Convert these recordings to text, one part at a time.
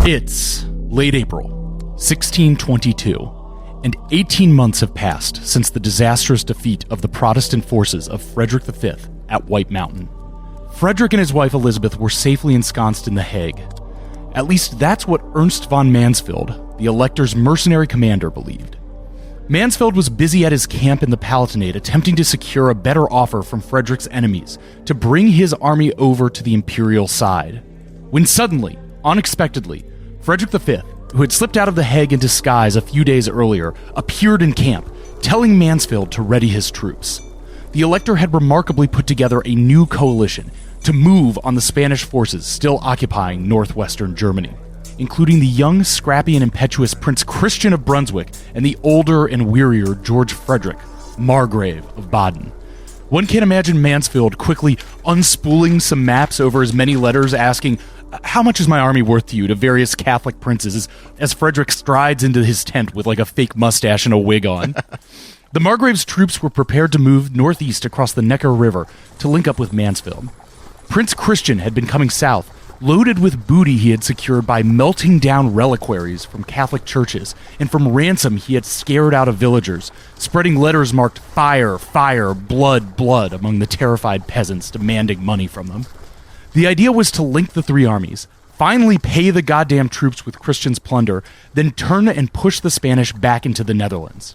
It's late April, 1622, and 18 months have passed since the disastrous defeat of the Protestant forces of Frederick V at White Mountain. Frederick and his wife Elizabeth were safely ensconced in The Hague. At least that's what Ernst von Mansfeld, the Elector's mercenary commander, believed. Mansfeld was busy at his camp in the Palatinate attempting to secure a better offer from Frederick's enemies to bring his army over to the imperial side. When suddenly, unexpectedly, Frederick V, who had slipped out of The Hague in disguise a few days earlier, appeared in camp, telling Mansfeld to ready his troops. The Elector had remarkably put together a new coalition to move on the Spanish forces still occupying northwestern Germany, including the young, scrappy, and impetuous Prince Christian of Brunswick and the older and wearier George Frederick, Margrave of Baden. One can imagine Mansfeld quickly unspooling some maps over his many letters asking, "How much is my army worth to you?" to various Catholic princes as Frederick strides into his tent with like a fake mustache and a wig on. The Margrave's troops were prepared to move northeast across the Neckar River to link up with Mansfeld. Prince Christian had been coming south, loaded with booty he had secured by melting down reliquaries from Catholic churches, and from ransom he had scared out of villagers, spreading letters marked "Fire, Fire, Blood, Blood" among the terrified peasants demanding money from them. The idea was to link the three armies, finally pay the goddamn troops with Christian's plunder, then turn and push the Spanish back into the Netherlands.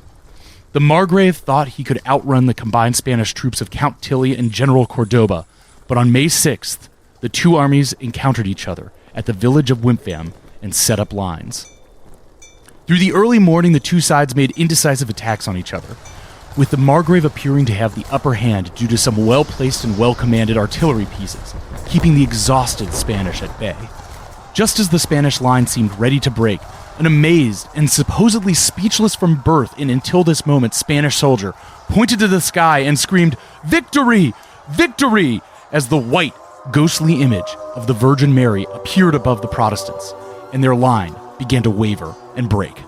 The Margrave thought he could outrun the combined Spanish troops of Count Tilly and General Cordoba, but on May 6th, the two armies encountered each other at the village of Wimpfam and set up lines. Through the early morning, the two sides made indecisive attacks on each other, with the Margrave appearing to have the upper hand due to some well-placed and well-commanded artillery pieces, keeping the exhausted Spanish at bay. Just as the Spanish line seemed ready to break, an amazed and supposedly speechless from birth in until this moment Spanish soldier pointed to the sky and screamed, "Victory! Victory!" as the white, ghostly image of the Virgin Mary appeared above the Protestants, and their line began to waver and break.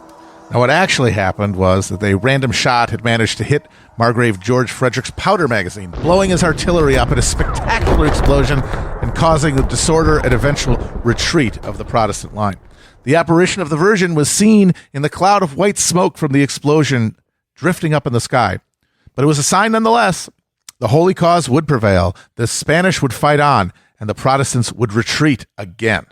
Now, what actually happened was that a random shot had managed to hit Margrave George Frederick's powder magazine, blowing his artillery up in a spectacular explosion and causing the disorder and eventual retreat of the Protestant line. The apparition of the Virgin was seen in the cloud of white smoke from the explosion drifting up in the sky. But it was a sign nonetheless. The holy cause would prevail, the Spanish would fight on, and the Protestants would retreat again.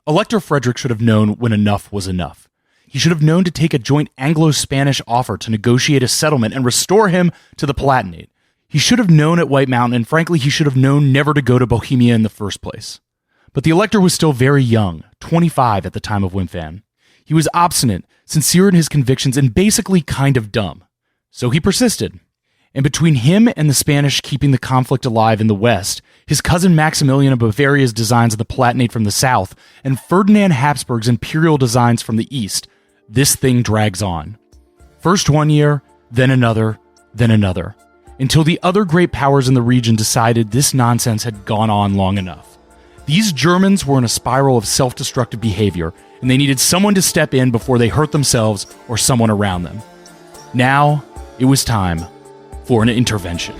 Elector Frederick should have known when enough was enough. He should have known to take a joint Anglo-Spanish offer to negotiate a settlement and restore him to the Palatinate. He should have known at White Mountain, and frankly, he should have known never to go to Bohemia in the first place. But the Elector was still very young, 25 at the time of Wimpfam. He was obstinate, sincere in his convictions, and basically kind of dumb. So he persisted. And between him and the Spanish keeping the conflict alive in the west, his cousin Maximilian of Bavaria's designs of the Palatinate from the south, and Ferdinand Habsburg's imperial designs from the east, this thing drags on. First one year, then another, until the other great powers in the region decided this nonsense had gone on long enough. These Germans were in a spiral of self-destructive behavior, and they needed someone to step in before they hurt themselves or someone around them. Now, it was time for an intervention.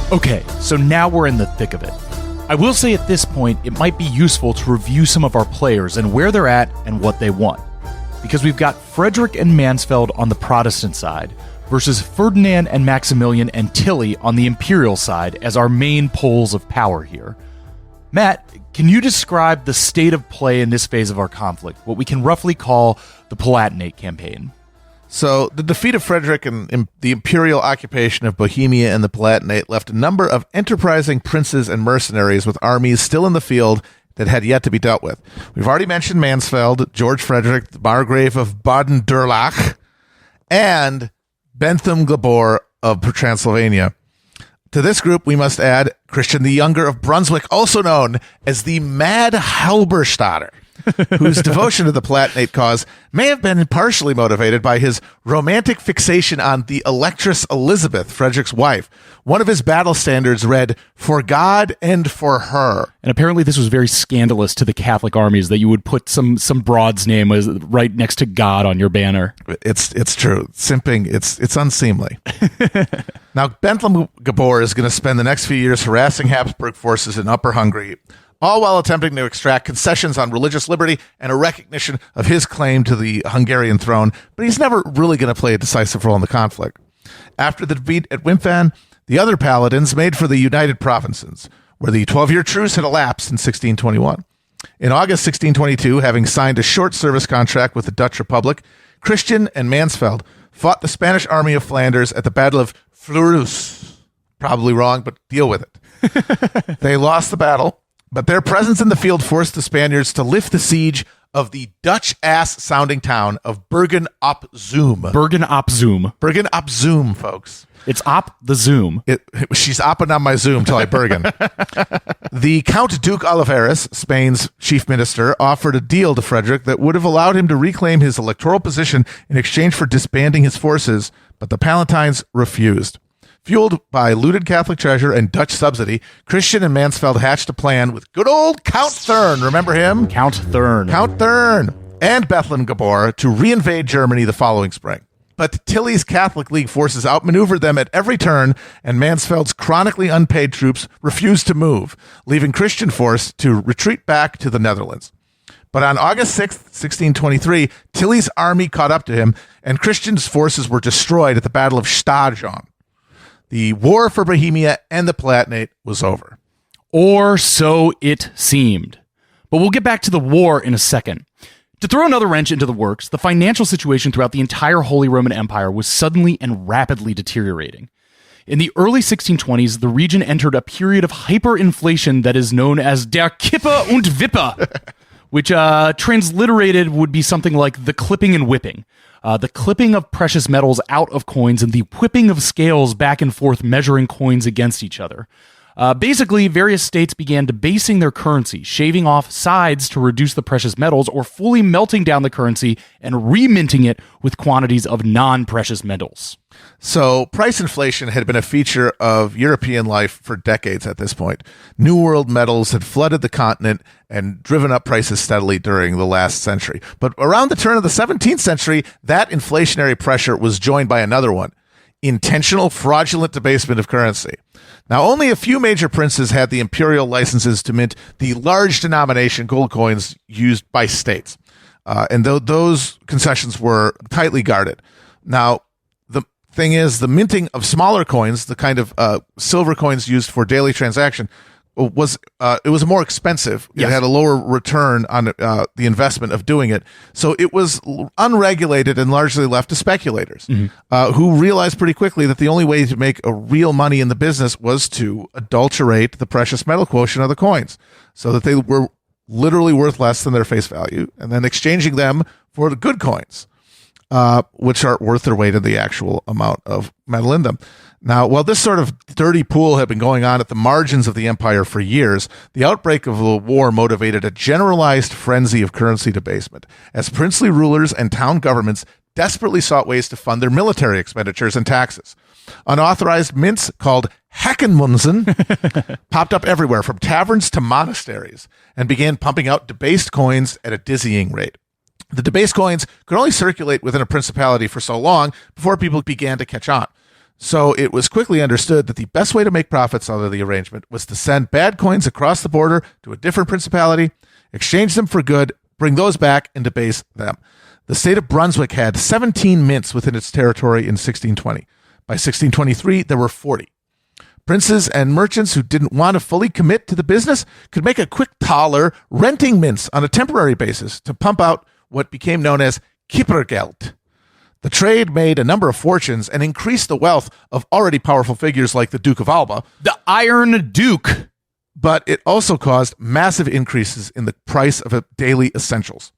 Okay, so now we're in the thick of it. I will say at this point, it might be useful to review some of our players and where they're at and what they want. Because we've got Frederick and Mansfeld on the Protestant side versus Ferdinand and Maximilian and Tilly on the imperial side as our main poles of power here. Matt, can you describe the state of play in this phase of our conflict, what we can roughly call the Palatinate campaign? So the defeat of Frederick and the imperial occupation of Bohemia and the Palatinate left a number of enterprising princes and mercenaries with armies still in the field that had yet to be dealt with. We've already mentioned Mansfeld, George Frederick, the Margrave of Baden-Durlach, and Bentham Gabor of Transylvania. To this group, we must add Christian the Younger of Brunswick, also known as the Mad Halberstadt. whose devotion to the Palatinate cause may have been partially motivated by his romantic fixation on the Electress Elizabeth, Frederick's wife. One of his battle standards read, "For God and for her." And apparently this was very scandalous to the Catholic armies that you would put some broad's name right next to God on your banner. It's true. Simping, it's unseemly. Now, Bentham Gabor is going to spend the next few years harassing Habsburg forces in Upper Hungary, all while attempting to extract concessions on religious liberty and a recognition of his claim to the Hungarian throne, but he's never really going to play a decisive role in the conflict. After the defeat at Wimpfen, the other paladins made for the United Provinces, where the 12-year truce had elapsed in 1621. In August 1622, having signed a short service contract with the Dutch Republic, Christian and Mansfeld fought the Spanish army of Flanders at the Battle of Fleurus. Probably wrong, but deal with it. They lost the battle, but their presence in the field forced the Spaniards to lift the siege of the Dutch-ass-sounding town of Bergen op Zoom. Bergen op Zoom. Bergen op Zoom, folks. It's op the Zoom. She's opping on my Zoom till I Bergen. The Count Duke Olivares, Spain's chief minister, offered a deal to Frederick that would have allowed him to reclaim his electoral position in exchange for disbanding his forces, but the Palatines refused. Fueled by looted Catholic treasure and Dutch subsidy, Christian and Mansfeld hatched a plan with good old Count Thurn, remember him? Count Thurn. Count Thurn, and Bethlen Gabor to reinvade Germany the following spring. But Tilly's Catholic League forces outmaneuvered them at every turn, and Mansfeld's chronically unpaid troops refused to move, leaving Christian forced to retreat back to the Netherlands. But on August 6th, 1623, Tilly's army caught up to him, and Christian's forces were destroyed at the Battle of Stadion. The war for Bohemia and the Palatinate was over. Or so it seemed. But we'll get back to the war in a second. To throw another wrench into the works, the financial situation throughout the entire Holy Roman Empire was suddenly and rapidly deteriorating. In the early 1620s, the region entered a period of hyperinflation that is known as der Kippe und Wippe, which transliterated would be something like the clipping and whipping. The clipping of precious metals out of coins and the whipping of scales back and forth measuring coins against each other. Basically, various states began debasing their currency, shaving off sides to reduce the precious metals, or fully melting down the currency and reminting it with quantities of non-precious metals. So price inflation had been a feature of European life for decades at this point. New World metals had flooded the continent and driven up prices steadily during the last century. But around the turn of the 17th century, that inflationary pressure was joined by another one: intentional fraudulent debasement of currency. Now, only a few major princes had the imperial licenses to mint the large denomination gold coins used by states. And those concessions were tightly guarded. Now, the thing is, the minting of smaller coins, the kind of silver coins used for daily transaction, was more expensive. Yes. It had a lower return on the investment of doing it. So it was unregulated and largely left to speculators, who realized pretty quickly that the only way to make a real money in the business was to adulterate the precious metal quotient of the coins so that they were literally worth less than their face value, and then exchanging them for the good coins, which are worth their weight in the actual amount of metal in them. Now, while this sort of dirty pool had been going on at the margins of the empire for years, the outbreak of the war motivated a generalized frenzy of currency debasement, as princely rulers and town governments desperately sought ways to fund their military expenditures and taxes. Unauthorized mints called Heckenmunzen popped up everywhere, from taverns to monasteries, and began pumping out debased coins at a dizzying rate. The debased coins could only circulate within a principality for so long before people began to catch on. So it was quickly understood that the best way to make profits out of the arrangement was to send bad coins across the border to a different principality, exchange them for good, bring those back, and debase them. The state of Brunswick had 17 mints within its territory in 1620. By 1623, there were 40. Princes and merchants who didn't want to fully commit to the business could make a quick taler renting mints on a temporary basis to pump out what became known as Kippergeld. The trade made a number of fortunes and increased the wealth of already powerful figures like the Duke of Alba, the Iron Duke. But it also caused massive increases in the price of daily essentials.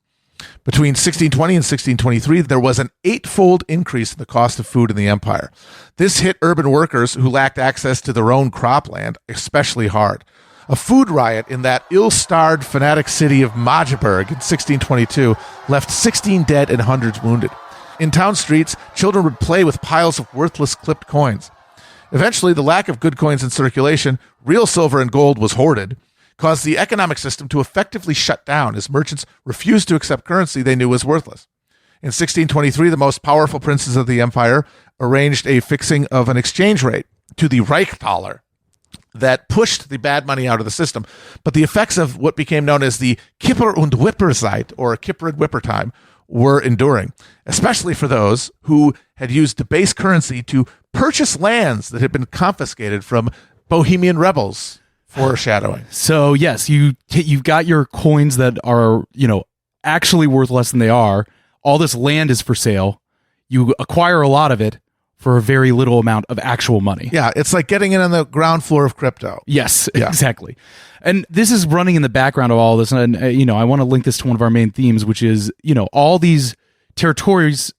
Between 1620 and 1623, there was an 8-fold increase in the cost of food in the empire. This hit urban workers who lacked access to their own cropland especially hard. A food riot in that ill-starred fanatic city of Magdeburg in 1622 left 16 dead and hundreds wounded. In town streets, children would play with piles of worthless clipped coins. Eventually, the lack of good coins in circulation, real silver and gold was hoarded, caused the economic system to effectively shut down as merchants refused to accept currency they knew was worthless. In 1623, the most powerful princes of the empire arranged a fixing of an exchange rate to the Reichsthaler that pushed the bad money out of the system. But the effects of what became known as the Kipper- und Whipperzeit, or Kipper and Whipper time, were enduring, especially for those who had used debased currency to purchase lands that had been confiscated from Bohemian rebels. Foreshadowing. So yes, you've got your coins that are, actually worth less than they are. All this land is for sale. You acquire a lot of it for a very little amount of actual money. Yeah, it's like getting in on the ground floor of crypto. Yes, yeah. Exactly. And this is running in the background of all this. And, I want to link this to one of our main themes, which is, all these territories,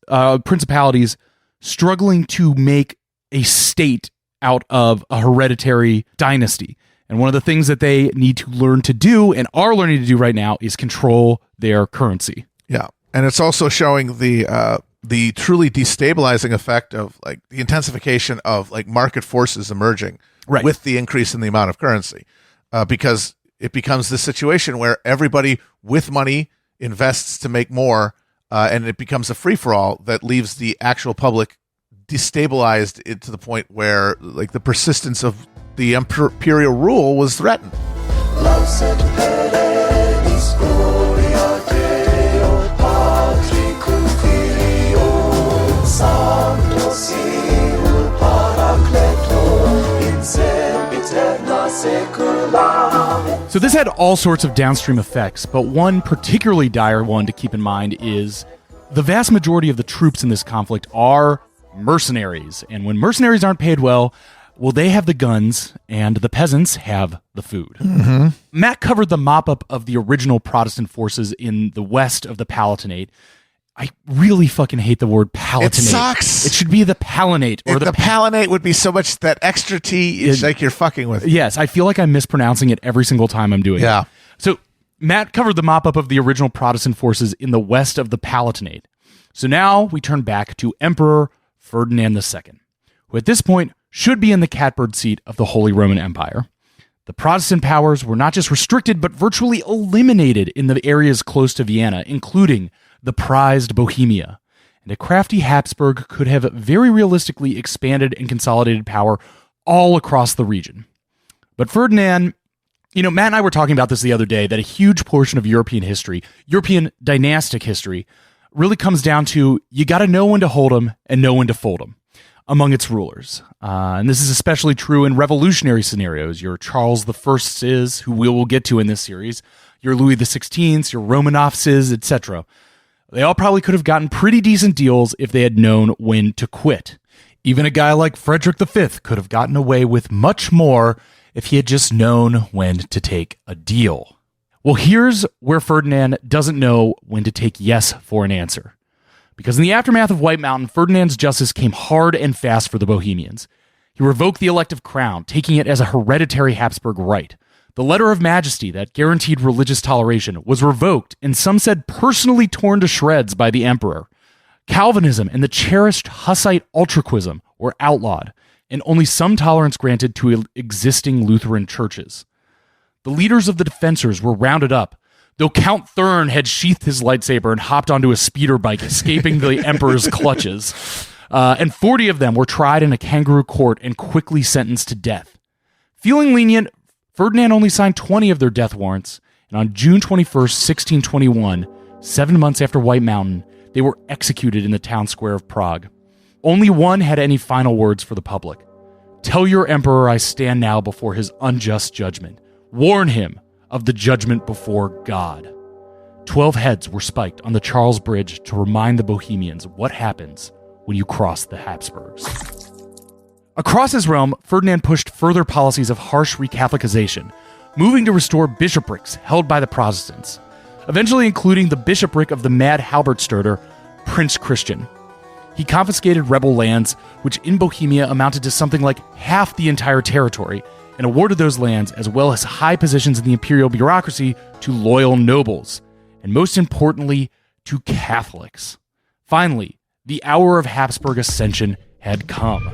principalities struggling to make a state out of a hereditary dynasty. And one of the things that they need to learn to do and are learning to do right now is control their currency. Yeah. And it's also showing the truly destabilizing effect of like the intensification of like market forces emerging with the increase in the amount of currency, because it becomes this situation where everybody with money invests to make more, and it becomes a free-for-all that leaves the actual public destabilized to the point where like the persistence of the imperial rule was threatened. So this had all sorts of downstream effects, but one particularly dire one to keep in mind is the vast majority of the troops in this conflict are mercenaries. And when mercenaries aren't paid well, they have the guns and the peasants have the food. Mm-hmm. Matt covered the mop-up of the original Protestant forces in the west of the Palatinate. I really fucking hate the word Palatinate. It sucks. It should be the Palinate. Or the Palinate would be so much that extra T is like you're fucking with. Yes, I feel like I'm mispronouncing it every single time I'm doing it. So Matt covered the mop-up of the original Protestant forces in the west of the Palatinate. So now we turn back to Emperor Ferdinand II, who at this point should be in the catbird seat of the Holy Roman Empire. The Protestant powers were not just restricted, but virtually eliminated in the areas close to Vienna, including the prized Bohemia. And a crafty Habsburg could have very realistically expanded and consolidated power all across the region. But Ferdinand, Matt and I were talking about this the other day, that a huge portion of European history, European dynastic history, really comes down to you got to know when to hold them and know when to fold them among its rulers. And this is especially true in revolutionary scenarios. Your Charles I who we will get to in this series, your Louis XVI, your Romanovs, etc. They all probably could have gotten pretty decent deals if they had known when to quit. Even a guy like Frederick V could have gotten away with much more if he had just known when to take a deal. Well, here's where Ferdinand doesn't know when to take yes for an answer. Because in the aftermath of White Mountain, Ferdinand's justice came hard and fast for the Bohemians. He revoked the elective crown, taking it as a hereditary Habsburg right. The letter of majesty that guaranteed religious toleration was revoked and some said personally torn to shreds by the emperor. Calvinism and the cherished Hussite ultraquism were outlawed, and only some tolerance granted to existing Lutheran churches. The leaders of the defensors were rounded up, though Count Thurn had sheathed his lightsaber and hopped onto a speeder bike, escaping the emperor's clutches. And 40 of them were tried in a kangaroo court and quickly sentenced to death. Feeling lenient, Ferdinand only signed 20 of their death warrants, and on June 21st, 1621, 7 months after White Mountain, they were executed in the town square of Prague. Only one had any final words for the public. "Tell your emperor I stand now before his unjust judgment. Warn him of the judgment before God." 12 heads were spiked on the Charles Bridge to remind the Bohemians what happens when you cross the Habsburgs. Across his realm, Ferdinand pushed further policies of harsh recatholicization, moving to restore bishoprics held by the Protestants, eventually including the bishopric of the mad Halbertstorter, Prince Christian. He confiscated rebel lands, which in Bohemia amounted to something like half the entire territory, and awarded those lands as well as high positions in the imperial bureaucracy to loyal nobles, and most importantly, to Catholics. Finally, the hour of Habsburg ascension had come.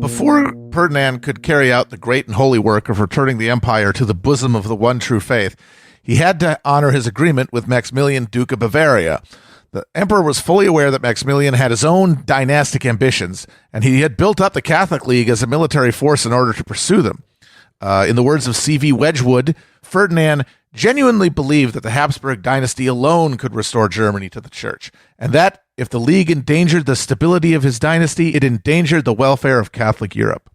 Before Ferdinand could carry out the great and holy work of returning the empire to the bosom of the one true faith, he had to honor his agreement with Maximilian, Duke of Bavaria. The emperor was fully aware that Maximilian had his own dynastic ambitions, and he had built up the Catholic League as a military force in order to pursue them. In the words of C.V. Wedgwood, Ferdinand genuinely believed that the Habsburg dynasty alone could restore Germany to the church, and that if the League endangered the stability of his dynasty, it endangered the welfare of Catholic Europe.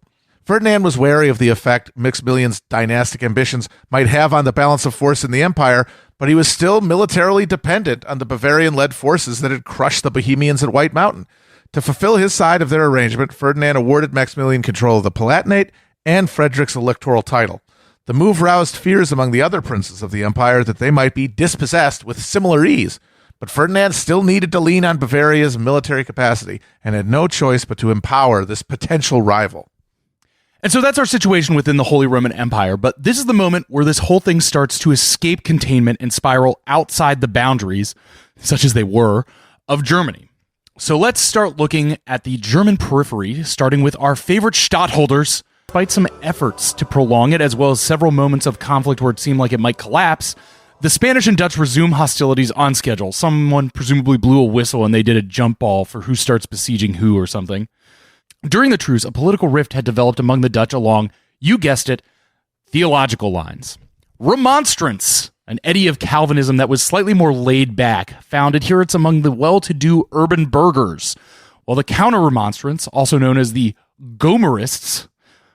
Ferdinand was wary of the effect Maximilian's dynastic ambitions might have on the balance of force in the empire, but he was still militarily dependent on the Bavarian-led forces that had crushed the Bohemians at White Mountain. To fulfill his side of their arrangement, Ferdinand awarded Maximilian control of the Palatinate and Frederick's electoral title. The move roused fears among the other princes of the empire that they might be dispossessed with similar ease, but Ferdinand still needed to lean on Bavaria's military capacity and had no choice but to empower this potential rival. And so that's our situation within the Holy Roman Empire, but this is the moment where this whole thing starts to escape containment and spiral outside the boundaries, such as they were, of Germany. So let's start looking at the German periphery, starting with our favorite stadtholders. Despite some efforts to prolong it, as well as several moments of conflict where it seemed like it might collapse, the Spanish and Dutch resume hostilities on schedule. Someone presumably blew a whistle and they did a jump ball for who starts besieging who or something. During the truce, a political rift had developed among the Dutch along, you guessed it, theological lines. Remonstrance, an eddy of Calvinism that was slightly more laid back, found adherents among the well-to-do urban burghers, while the counter-remonstrants, also known as the Gomerists,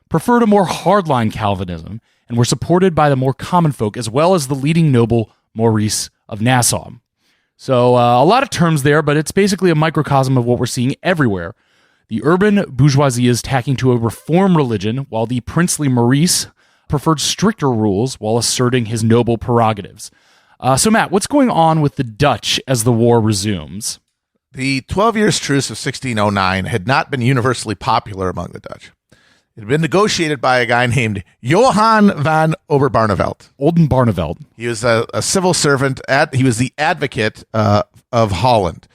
preferred a more hardline Calvinism and were supported by the more common folk as well as the leading noble Maurice of Nassau. So a lot of terms there, but it's basically a microcosm of what we're seeing everywhere. The urban bourgeoisie is tacking to a reform religion, while the princely Maurice preferred stricter rules while asserting his noble prerogatives. So Matt, what's going on with the Dutch as the war resumes? The 12 Years' Truce of 1609 had not been universally popular among the Dutch. It had been negotiated by a guy named Johan van Oldenbarneveld. He was a civil servant. He was the advocate of Holland.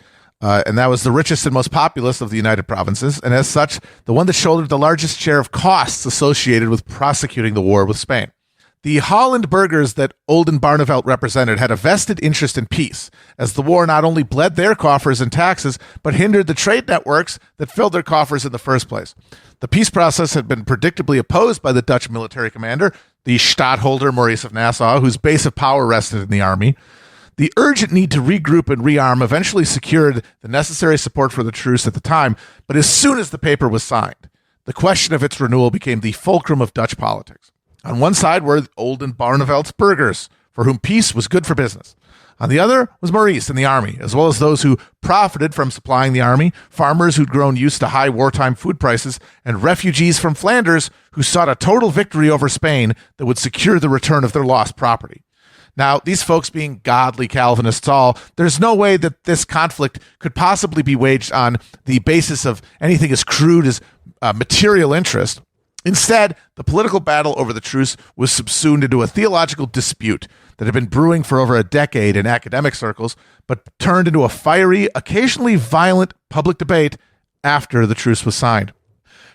And that was the richest and most populous of the United Provinces, and as such, the one that shouldered the largest share of costs associated with prosecuting the war with Spain. The Holland burghers that Oldenbarneveld represented had a vested interest in peace, as the war not only bled their coffers in taxes, but hindered the trade networks that filled their coffers in the first place. The peace process had been predictably opposed by the Dutch military commander, the Stadtholder Maurice of Nassau, whose base of power rested in the army. The urgent need to regroup and rearm eventually secured the necessary support for the truce at the time, but as soon as the paper was signed, the question of its renewal became the fulcrum of Dutch politics. On one side were Oldenbarneveld's burghers, for whom peace was good for business. On the other was Maurice and the army, as well as those who profited from supplying the army, farmers who'd grown used to high wartime food prices, and refugees from Flanders who sought a total victory over Spain that would secure the return of their lost property. Now, these folks being godly Calvinists all, there's no way that this conflict could possibly be waged on the basis of anything as crude as material interest. Instead, the political battle over the truce was subsumed into a theological dispute that had been brewing for over a decade in academic circles, but turned into a fiery, occasionally violent public debate after the truce was signed.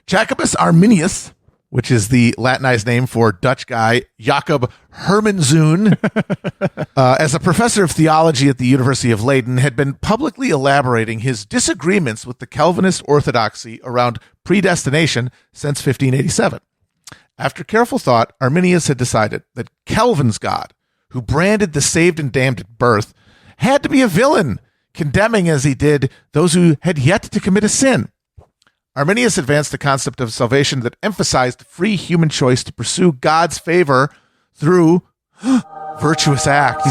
Jacobus Arminius, which is the Latinized name for Dutch guy Jacob Hermanzoon, as a professor of theology at the University of Leiden, had been publicly elaborating his disagreements with the Calvinist orthodoxy around predestination since 1587. After careful thought, Arminius had decided that Calvin's God, who branded the saved and damned at birth, had to be a villain, condemning as he did those who had yet to commit a sin. Arminius advanced the concept of salvation that emphasized free human choice to pursue God's favor through virtuous acts.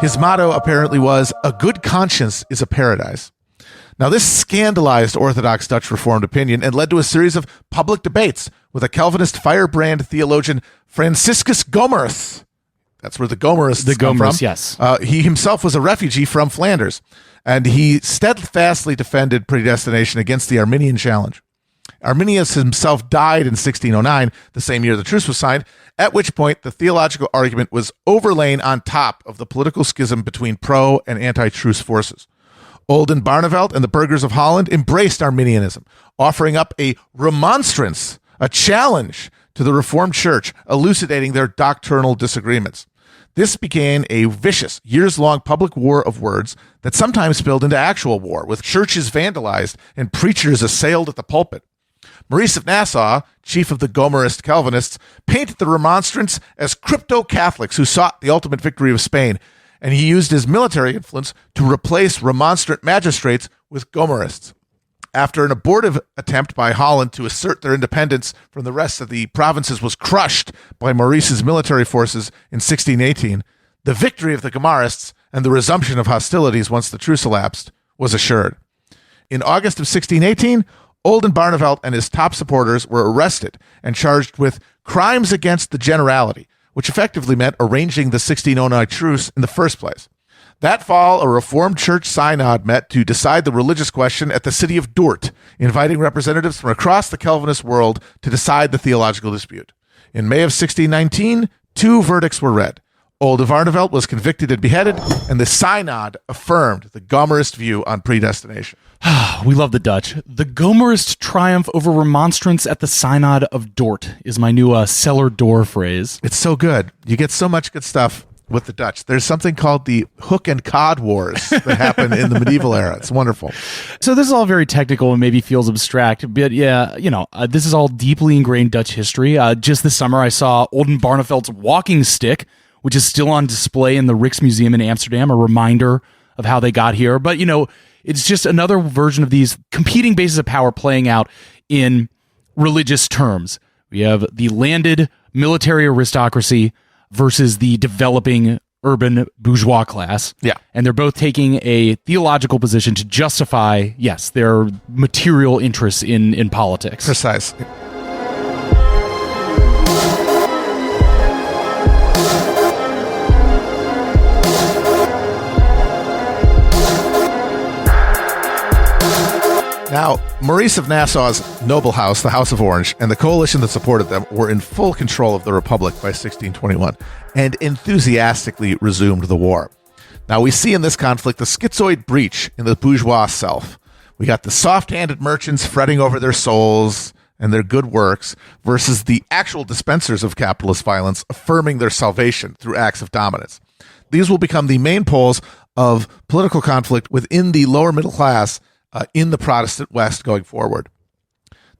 His motto apparently was, "A good conscience is a paradise." Now, this scandalized Orthodox Dutch Reformed opinion and led to a series of public debates with a Calvinist firebrand theologian, Franciscus Gomarus. That's where the Gomarists come from. Yes. He himself was a refugee from Flanders, and he steadfastly defended predestination against the Arminian challenge. Arminius himself died in 1609, the same year the truce was signed, at which point the theological argument was overlain on top of the political schism between pro- and anti-truce forces. Oldenbarnevelt and the burghers of Holland embraced Arminianism, offering up a remonstrance, a challenge to the Reformed Church, elucidating their doctrinal disagreements. This became a vicious, years-long public war of words that sometimes spilled into actual war, with churches vandalized and preachers assailed at the pulpit. Maurice of Nassau, chief of the Gomarist Calvinists, painted the remonstrants as crypto-Catholics who sought the ultimate victory of Spain, and he used his military influence to replace remonstrant magistrates with Gomarists. After an abortive attempt by Holland to assert their independence from the rest of the provinces was crushed by Maurice's military forces in 1618, the victory of the Gomarists and the resumption of hostilities once the truce elapsed was assured. In August of 1618, Oldenbarnevelt and his top supporters were arrested and charged with crimes against the generality, which effectively meant arranging the 1609 truce in the first place. That fall, a Reformed Church synod met to decide the religious question at the city of Dort, inviting representatives from across the Calvinist world to decide the theological dispute. In May of 1619, two verdicts were read. Oldenbarnevelt was convicted and beheaded, and the synod affirmed the Gomarist view on predestination. We love the Dutch. The Gomarist triumph over remonstrance at the Synod of Dort is my new cellar door phrase. It's so good. You get so much good stuff with the Dutch. There's something called the hook and cod wars that happened in the medieval era. It's wonderful. So this is all very technical and maybe feels abstract, but yeah, this is all deeply ingrained Dutch history. Just this summer, I saw Oldenbarnevelt's walking stick, which is still on display in the Rijksmuseum in Amsterdam, a reminder of how they got here. But, it's just another version of these competing bases of power playing out in religious terms. We have the landed military aristocracy versus the developing urban bourgeois class. Yeah. And they're both taking a theological position to justify, yes, their material interests in politics. Precisely. Now, Maurice of Nassau's noble house, the House of Orange, and the coalition that supported them were in full control of the Republic by 1621 and enthusiastically resumed the war. Now, we see in this conflict the schizoid breach in the bourgeois self. We got the soft-handed merchants fretting over their souls and their good works versus the actual dispensers of capitalist violence affirming their salvation through acts of dominance. These will become the main poles of political conflict within the lower middle class in the Protestant West going forward.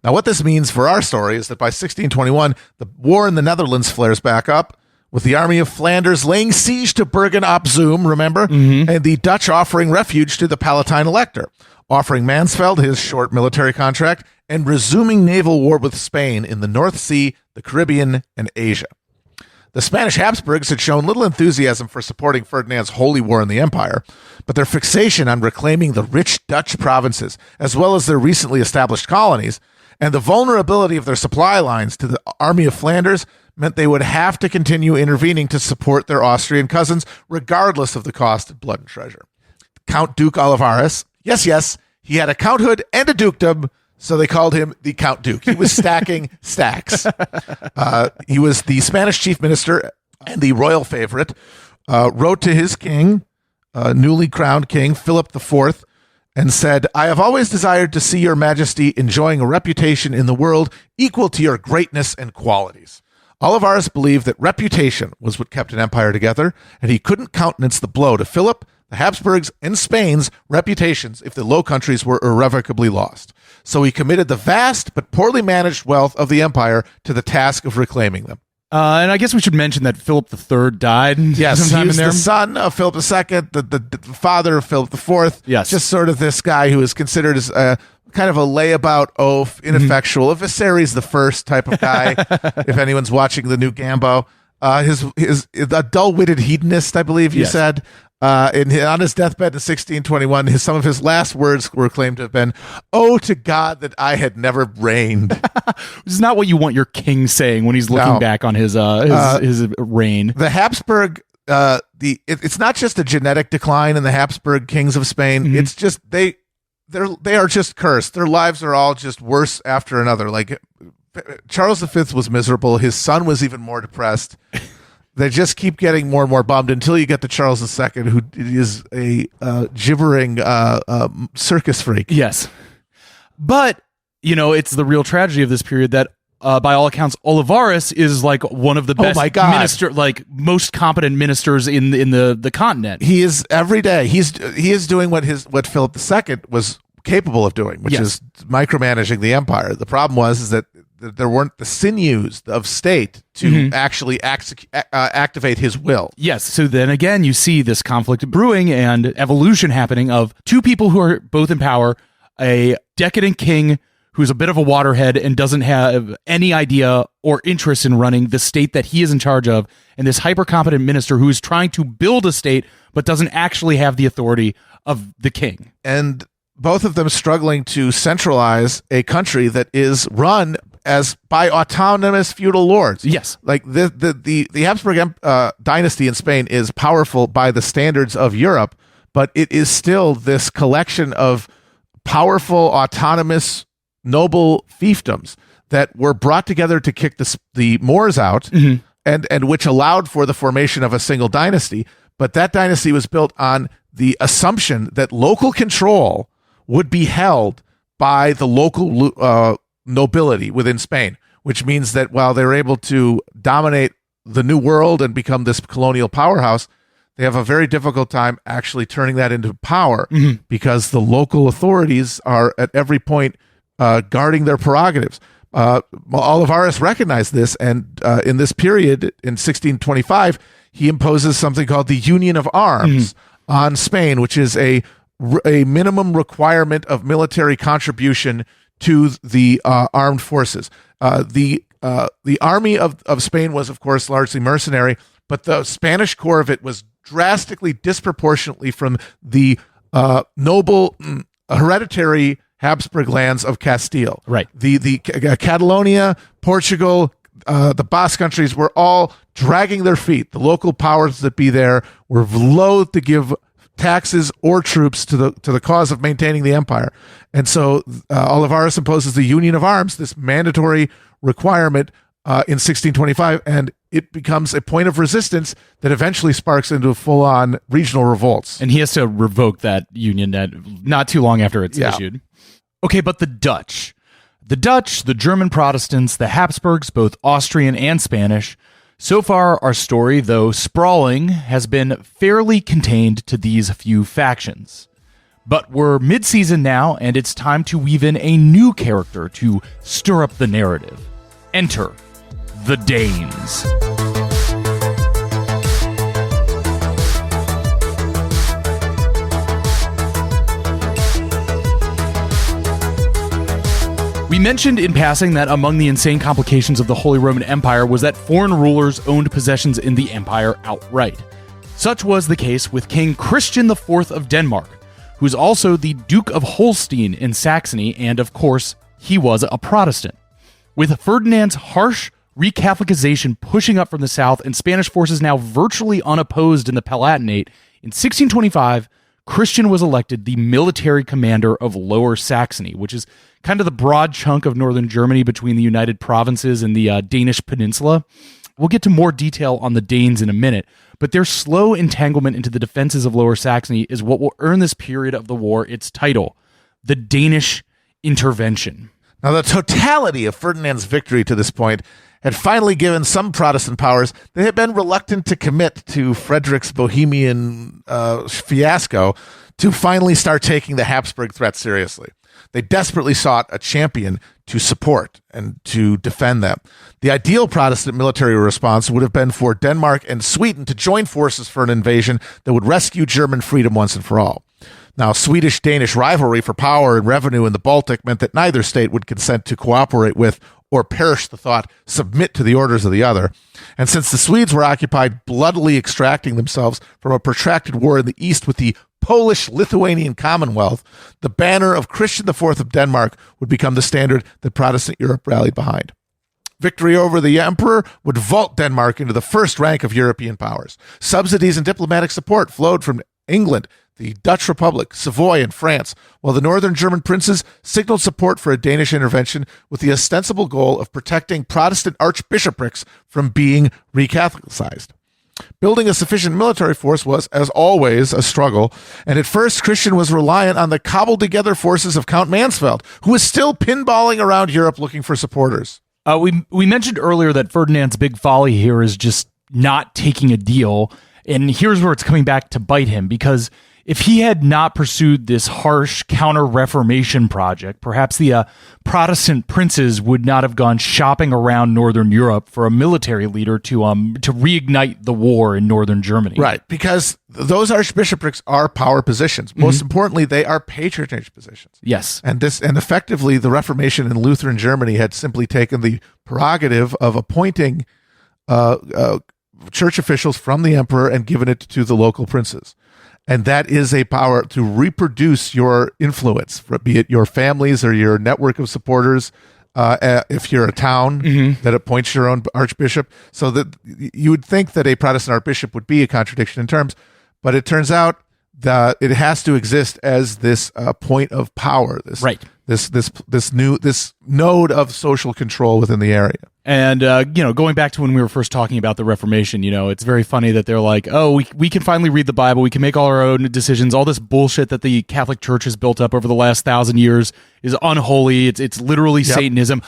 Now, what this means for our story is that by 1621, the war in the Netherlands flares back up, with the army of Flanders laying siege to Bergen-op-Zoom, remember? Mm-hmm. And the Dutch offering refuge to the Palatine Elector, offering Mansfeld his short military contract, and resuming naval war with Spain in the North Sea, the Caribbean, and Asia. The Spanish Habsburgs had shown little enthusiasm for supporting Ferdinand's holy war in the empire, but their fixation on reclaiming the rich Dutch provinces, as well as their recently established colonies, and the vulnerability of their supply lines to the Army of Flanders meant they would have to continue intervening to support their Austrian cousins, regardless of the cost of blood and treasure. Count Duke Olivares, yes, he had a counthood and a dukedom, so they called him the Count Duke. He was stacking stacks. He was the Spanish chief minister and the royal favorite, wrote to his king, newly crowned king, Philip IV, and said, "I have always desired to see your majesty enjoying a reputation in the world equal to your greatness and qualities." Olivares believed that reputation was what kept an empire together, and he couldn't countenance the blow to Philip, the Habsburgs, and Spain's reputations if the Low Countries were irrevocably lost. So he committed the vast but poorly managed wealth of the empire to the task of reclaiming them. And I guess we should mention that Philip III died. Yes, sometime he was in there. the son of Philip II, the father of Philip IV. Yes. Just sort of this guy who is considered as kind of a layabout oaf, ineffectual, a Viserys the First type of guy, if anyone's watching the new Gambo. His a dull-witted hedonist, I believe you said. On his deathbed in 1621, some of his last words were claimed to have been, "Oh, to God that I had never reigned." This is not what you want your king saying when he's looking back on his reign. The Habsburg, it's not just a genetic decline in the Habsburg kings of Spain. Mm-hmm. It's just they are just cursed. Their lives are all just worse after another. Like Charles V was miserable. His son was even more depressed. They just keep getting more and more bummed until you get to Charles II, who is a gibbering circus freak. Yes. But, it's the real tragedy of this period that, by all accounts, Olivares is like one of the best most competent ministers in the continent. He is every day. He is doing what Philip II was capable of doing, which is micromanaging the empire. The problem was that there weren't the sinews of state to actually activate his will. Yes. So then again, you see this conflict brewing and evolution happening of two people who are both in power, a decadent king who's a bit of a waterhead and doesn't have any idea or interest in running the state that he is in charge of, and this hyper-competent minister who is trying to build a state but doesn't actually have the authority of the king. And both of them struggling to centralize a country that is run as by autonomous feudal lords. Yes. Like the Habsburg dynasty in Spain is powerful by the standards of Europe, but it is still this collection of powerful, autonomous, noble fiefdoms that were brought together to kick the Moors out, and which allowed for the formation of a single dynasty. But that dynasty was built on the assumption that local control would be held by the local nobility within Spain, which means that while they're able to dominate the New World and become this colonial powerhouse, they have a very difficult time actually turning that into power because the local authorities are at every point guarding their prerogatives. Olivares recognized this, and in this period, in 1625, he imposes something called the Union of Arms on Spain, which is a minimum requirement of military contribution to the armed forces. The army of Spain was, of course, largely mercenary, but the Spanish core of it was drastically disproportionately from the noble hereditary Habsburg lands of Castile. Right. The Catalonia, Portugal, the Basque countries were all dragging their feet. The local powers that be there were loath to give taxes or troops to the cause of maintaining the empire. And so Olivares imposes the Union of Arms, this mandatory requirement in 1625, and it becomes a point of resistance that eventually sparks into full-on regional revolts. And he has to revoke that union not too long after it's issued. Okay, but the Dutch, the German Protestants, the Habsburgs, both Austrian and Spanish. So far, our story, though sprawling, has been fairly contained to these few factions. But we're mid-season now, and it's time to weave in a new character to stir up the narrative. Enter the Danes. We mentioned in passing that among the insane complications of the Holy Roman Empire was that foreign rulers owned possessions in the empire outright. Such was the case with King Christian IV of Denmark, who's also the Duke of Holstein in Saxony, and of course, he was a Protestant. With Ferdinand's harsh recatholicization pushing up from the south and Spanish forces now virtually unopposed in the Palatinate, in 1625, Christian was elected the military commander of Lower Saxony, which is kind of the broad chunk of northern Germany between the United Provinces and the Danish peninsula. We'll get to more detail on the Danes in a minute, but their slow entanglement into the defenses of Lower Saxony is what will earn this period of the war its title, the Danish Intervention. Now, the totality of Ferdinand's victory to this point had finally given some Protestant powers that had been reluctant to commit to Frederick's Bohemian fiasco to finally start taking the Habsburg threat seriously. They desperately sought a champion to support and to defend them. The ideal Protestant military response would have been for Denmark and Sweden to join forces for an invasion that would rescue German freedom once and for all. Now, Swedish-Danish rivalry for power and revenue in the Baltic meant that neither state would consent to cooperate with or perish the thought, submit to the orders of the other. And since the Swedes were occupied bloodily extracting themselves from a protracted war in the east with the Polish-Lithuanian Commonwealth, the banner of Christian IV of Denmark would become the standard that Protestant Europe rallied behind. Victory over the emperor would vault Denmark into the first rank of European powers. Subsidies and diplomatic support flowed from England, the Dutch Republic, Savoy, and France, while the northern German princes signaled support for a Danish intervention with the ostensible goal of protecting Protestant archbishoprics from being recatholicized. Building a sufficient military force was, as always, a struggle, and at first Christian was reliant on the cobbled-together forces of Count Mansfeld, who was still pinballing around Europe looking for supporters. We mentioned earlier that Ferdinand's big folly here is just not taking a deal, and here's where it's coming back to bite him, because if he had not pursued this harsh counter-reformation project, perhaps the Protestant princes would not have gone shopping around Northern Europe for a military leader to reignite the war in Northern Germany. Right, because those archbishoprics are power positions. Most importantly, they are patronage positions. Yes. And effectively, the Reformation in Lutheran Germany had simply taken the prerogative of appointing church officials from the emperor and given it to the local princes. And that is a power to reproduce your influence, be it your families or your network of supporters. If you're a town that appoints your own archbishop, so that you would think that a Protestant archbishop would be a contradiction in terms, but it turns out that it has to exist as this point of power. This node of social control within the area. And, going back to when we were first talking about the Reformation, it's very funny that they're like, oh, we can finally read the Bible. We can make all our own decisions. All this bullshit that the Catholic Church has built up over the last 1,000 years is unholy. It's literally Satanism.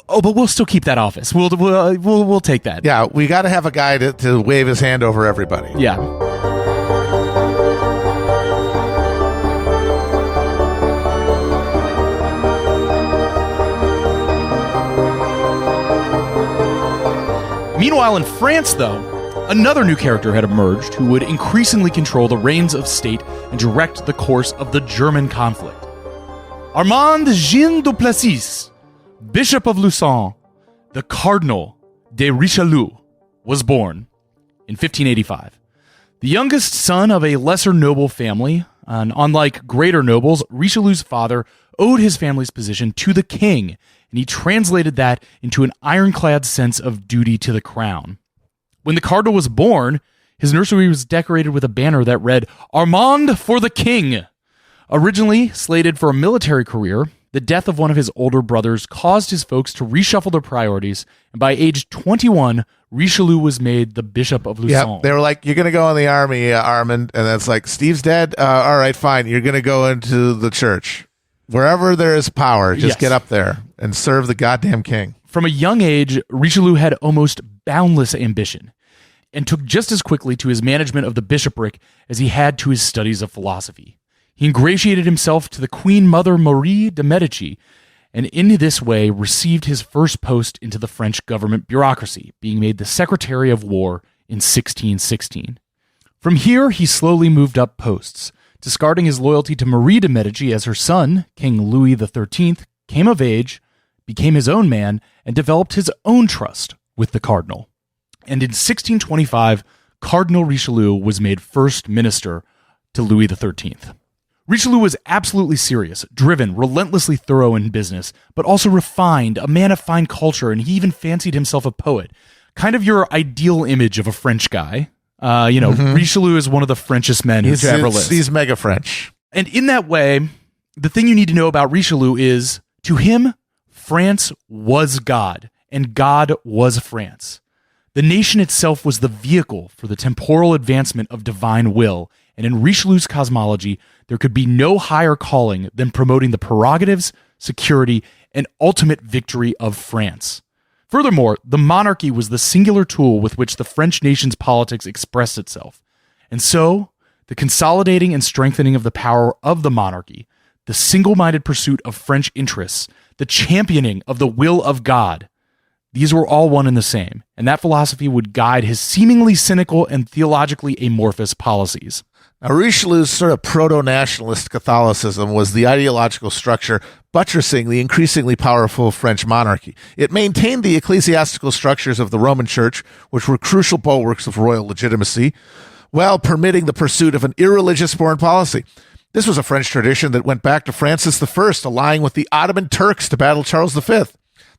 Oh, but we'll still keep that office. We'll take that. Yeah, we got to have a guy to wave his hand over everybody. Yeah. Meanwhile, in France, though, another new character had emerged who would increasingly control the reins of state and direct the course of the German conflict. Armand Jean Duplessis, Bishop of Lausanne, the Cardinal de Richelieu, was born in 1585. The youngest son of a lesser noble family, and unlike greater nobles, Richelieu's father owed his family's position to the king, and he translated that into an ironclad sense of duty to the crown. When the cardinal was born, his nursery was decorated with a banner that read, "Armand for the King." Originally slated for a military career, the death of one of his older brothers caused his folks to reshuffle their priorities, and by age 21, Richelieu was made the Bishop of Lausanne. Yeah, they were like, you're going to go in the army, Armand, and it's like, Steve's dead? All right, fine, you're going to go into the church. Wherever there is power, just get up there and serve the goddamn king. From a young age, Richelieu had almost boundless ambition and took just as quickly to his management of the bishopric as he had to his studies of philosophy. He ingratiated himself to the Queen Mother Marie de Medici, and in this way received his first post into the French government bureaucracy, being made the Secretary of War in 1616. From here, he slowly moved up posts, discarding his loyalty to Marie de Medici as her son, King Louis XIII, came of age, became his own man, and developed his own trust with the cardinal. And in 1625, Cardinal Richelieu was made first minister to Louis XIII. Richelieu was absolutely serious, driven, relentlessly thorough in business, but also refined, a man of fine culture, and he even fancied himself a poet. Kind of your ideal image of a French guy. Richelieu is one of the Frenchest men who's ever lived. He's mega French. And in that way, the thing you need to know about Richelieu is, to him, France was God, and God was France. The nation itself was the vehicle for the temporal advancement of divine will, and in Richelieu's cosmology, there could be no higher calling than promoting the prerogatives, security, and ultimate victory of France. Furthermore, the monarchy was the singular tool with which the French nation's politics expressed itself. And so, the consolidating and strengthening of the power of the monarchy, the single-minded pursuit of French interests, the championing of the will of God, these were all one and the same, and that philosophy would guide his seemingly cynical and theologically amorphous policies. Now, Richelieu's sort of proto-nationalist Catholicism was the ideological structure buttressing the increasingly powerful French monarchy. It maintained the ecclesiastical structures of the Roman Church, which were crucial bulwarks of royal legitimacy, while permitting the pursuit of an irreligious foreign policy. This was a French tradition that went back to Francis I, allying with the Ottoman Turks to battle Charles V.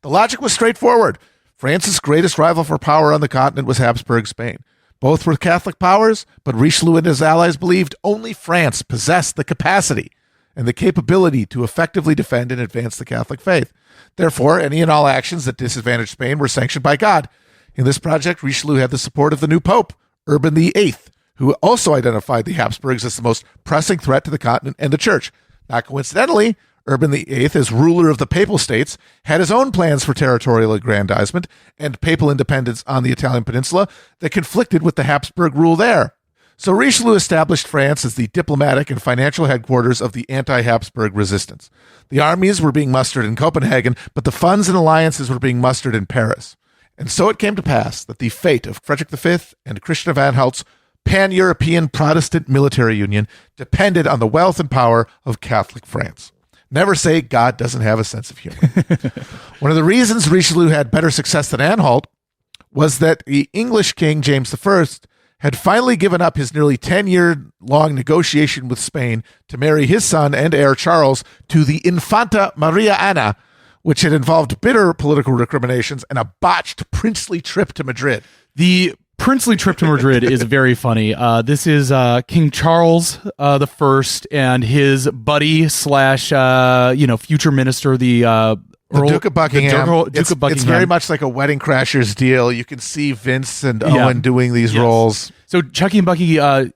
The logic was straightforward. France's greatest rival for power on the continent was Habsburg Spain. Both were Catholic powers, but Richelieu and his allies believed only France possessed the capacity and the capability to effectively defend and advance the Catholic faith. Therefore, any and all actions that disadvantaged Spain were sanctioned by God. In this project, Richelieu had the support of the new Pope, Urban VIII, who also identified the Habsburgs as the most pressing threat to the continent and the Church. Not coincidentally, Urban VIII, as ruler of the Papal States, had his own plans for territorial aggrandizement and papal independence on the Italian peninsula that conflicted with the Habsburg rule there. So Richelieu established France as the diplomatic and financial headquarters of the anti-Habsburg resistance. The armies were being mustered in Copenhagen, but the funds and alliances were being mustered in Paris. And so it came to pass that the fate of Frederick V and Christian of Anhalt's pan-European Protestant military union depended on the wealth and power of Catholic France. Never say God doesn't have a sense of humor. One of the reasons Richelieu had better success than Anhalt was that the English King James I had finally given up his nearly 10-year-long negotiation with Spain to marry his son and heir Charles to the Infanta Maria Ana, which had involved bitter political recriminations and a botched princely trip to Madrid. The princely trip to Madrid is very funny. This is King Charles the First and his buddy slash future minister, the Duke of Buckingham. Duke of Buckingham. It's very much like a Wedding Crashers deal. You can see Vince and Owen doing these roles. So Chucky and Bucky kind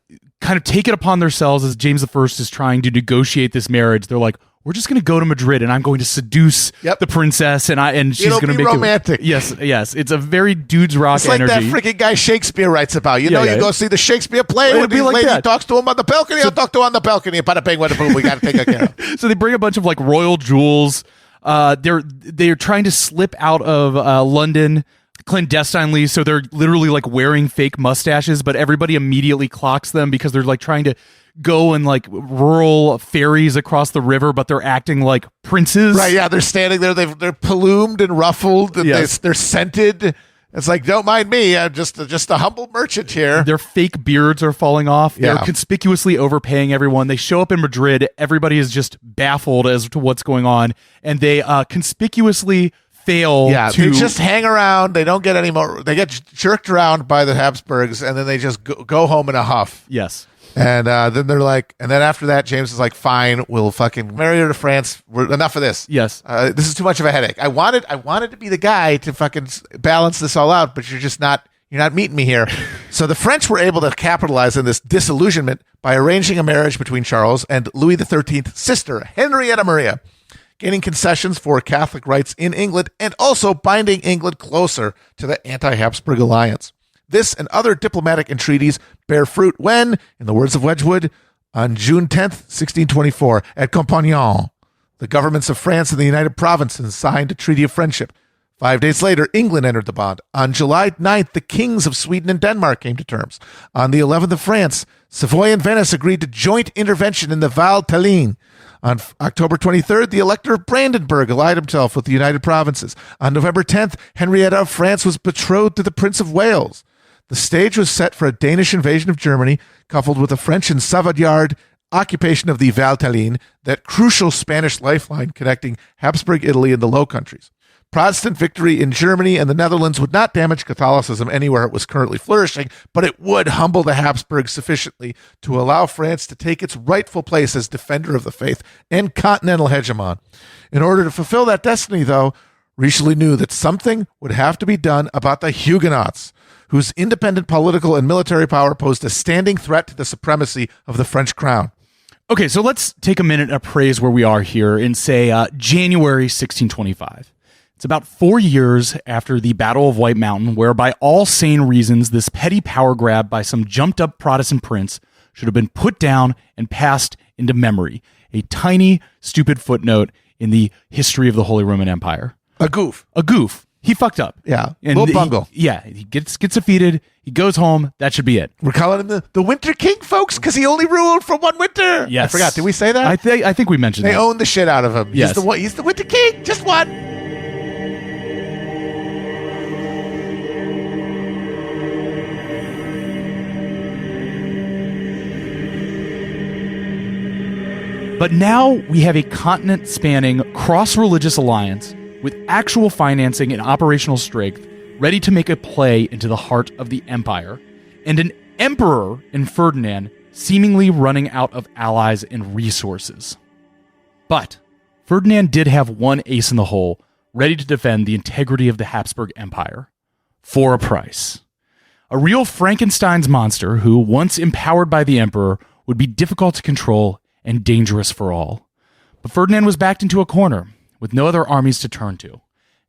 of take it upon themselves as James I is trying to negotiate this marriage. They're like, we're just going to go to Madrid and I'm going to seduce the princess and she's going to make romantic. Yes. It's a very dudes rock it's like energy. that freaking guy Shakespeare writes about. You go see the Shakespeare play when the lady talks to him on the balcony. I'll talk to him on the balcony. Bada bing, bada boom. We got to take care of. So they bring a bunch of like royal jewels. They're trying to slip out of London clandestinely, so they're literally like wearing fake mustaches, but everybody immediately clocks them because they're like trying to go in like rural ferries across the river, but they're acting like princes. Right, yeah, they're standing there, they're plumed and ruffled, and they're scented. It's like, don't mind me, I'm just a humble merchant here. Their fake beards are falling off. They're conspicuously overpaying everyone. They show up in Madrid. Everybody is just baffled as to what's going on, and they conspicuously fail. Yeah, they just hang around. They don't get any more. They get jerked around by the Habsburgs, and then they just go home in a huff. Yes. And then they're like, and then after that, James is like, fine, we'll fucking marry her to France. Enough of this. Yes. This is too much of a headache. I wanted to be the guy to fucking balance this all out, but you're not meeting me here. So the French were able to capitalize on this disillusionment by arranging a marriage between Charles and Louis XIII's sister, Henrietta Maria, gaining concessions for Catholic rights in England and also binding England closer to the anti-Habsburg alliance. This and other diplomatic entreaties bear fruit when, in the words of Wedgwood, on June 10th, 1624, at Compagnon, the governments of France and the United Provinces signed a treaty of friendship. 5 days later, England entered the bond. On July 9th, the kings of Sweden and Denmark came to terms. On the 11th of France, Savoy and Venice agreed to joint intervention in the Val Thélin. On October 23rd, the Elector of Brandenburg allied himself with the United Provinces. On November 10th, Henrietta of France was betrothed to the Prince of Wales. The stage was set for a Danish invasion of Germany, coupled with a French and Savoyard occupation of the Val Thélin, that crucial Spanish lifeline connecting Habsburg Italy and the Low Countries. Protestant victory in Germany and the Netherlands would not damage Catholicism anywhere it was currently flourishing, but it would humble the Habsburgs sufficiently to allow France to take its rightful place as defender of the faith and continental hegemon. In order to fulfill that destiny, though, Richelieu knew that something would have to be done about the Huguenots, whose independent political and military power posed a standing threat to the supremacy of the French crown. Okay, so let's take a minute and appraise where we are here in, say, January 1625. It's about 4 years after the Battle of White Mountain, where by all sane reasons, this petty power grab by some jumped-up Protestant prince should have been put down and passed into memory. A tiny, stupid footnote in the history of the Holy Roman Empire. A goof. A goof. He fucked up. Yeah. And Little bungle. he gets defeated. He goes home. That should be it. We're calling him the Winter King, folks, because he only ruled for one winter. Yes. I forgot. Did we say that? I think we mentioned they that. own the shit out of him. Yes. He's the Winter King. Just one. But now we have a continent-spanning cross-religious alliance with actual financing and operational strength ready to make a play into the heart of the empire, and an emperor in Ferdinand seemingly running out of allies and resources. But Ferdinand did have one ace in the hole, ready to defend the integrity of the Habsburg Empire. For a price. A real Frankenstein's monster who, once empowered by the emperor, would be difficult to control and dangerous for all. But Ferdinand was backed into a corner, with no other armies to turn to.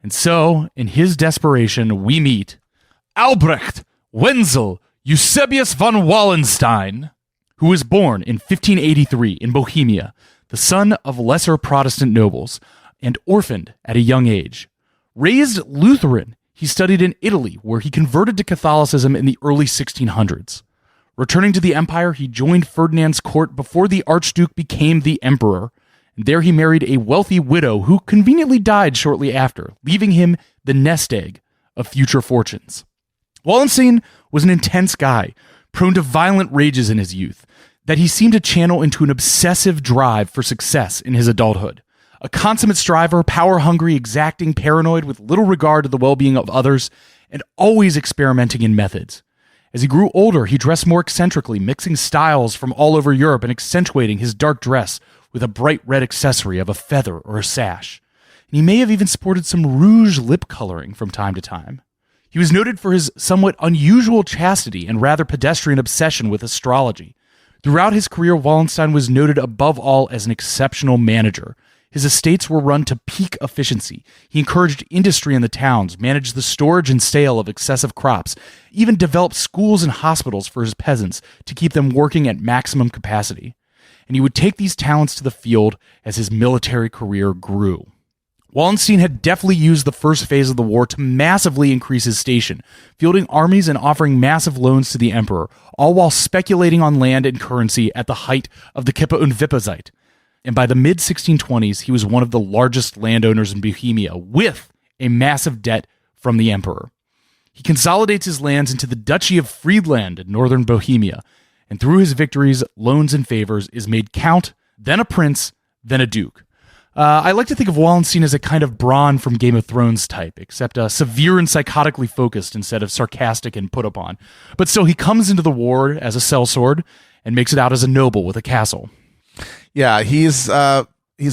And so, in his desperation, we meet Albrecht Wenzel Eusebius von Wallenstein, who was born in 1583 in Bohemia, the son of lesser Protestant nobles, and orphaned at a young age. Raised Lutheran, he studied in Italy, where he converted to Catholicism in the early 1600s. Returning to the empire, he joined Ferdinand's court before the Archduke became the emperor, and there he married a wealthy widow who conveniently died shortly after, leaving him the nest egg of future fortunes. Wallenstein was an intense guy, prone to violent rages in his youth, that he seemed to channel into an obsessive drive for success in his adulthood. A consummate striver, power-hungry, exacting, paranoid, with little regard to the well-being of others, and always experimenting in methods. As he grew older, he dressed more eccentrically, mixing styles from all over Europe and accentuating his dark dress with a bright red accessory of a feather or a sash. And he may have even sported some rouge lip coloring from time to time. He was noted for his somewhat unusual chastity and rather pedestrian obsession with astrology. Throughout his career, Wallenstein was noted above all as an exceptional manager. His estates were run to peak efficiency. He encouraged industry in the towns, managed the storage and sale of excessive crops, even developed schools and hospitals for his peasants to keep them working at maximum capacity. And he would take these talents to the field as his military career grew. Wallenstein had deftly used the first phase of the war to massively increase his station, fielding armies and offering massive loans to the emperor, all while speculating on land and currency at the height of the Kippa und Wippa Zeit. And by the mid-1620s, he was one of the largest landowners in Bohemia, with a massive debt from the emperor. He consolidates his lands into the Duchy of Friedland in northern Bohemia, and through his victories, loans, and favors, is made count, then a prince, then a duke. I like to think of Wallenstein as a kind of Bronn from Game of Thrones type, except severe and psychotically focused instead of sarcastic and put upon. But still, he comes into the war as a sellsword and makes it out as a noble with a castle. Yeah, he's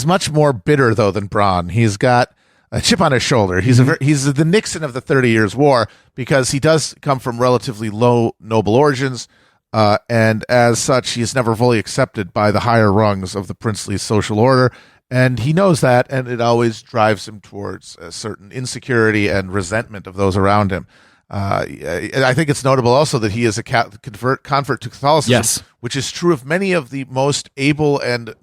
much more bitter though than Bronn. He's got a chip on his shoulder. He's he's the Nixon of the 30 Years' War because he does come from relatively low noble origins, and as such, he is never fully accepted by the higher rungs of the princely social order. And he knows that, and it always drives him towards a certain insecurity and resentment of those around him. I think it's notable also that he is a convert to Catholicism, yes, which is true of many of the most able and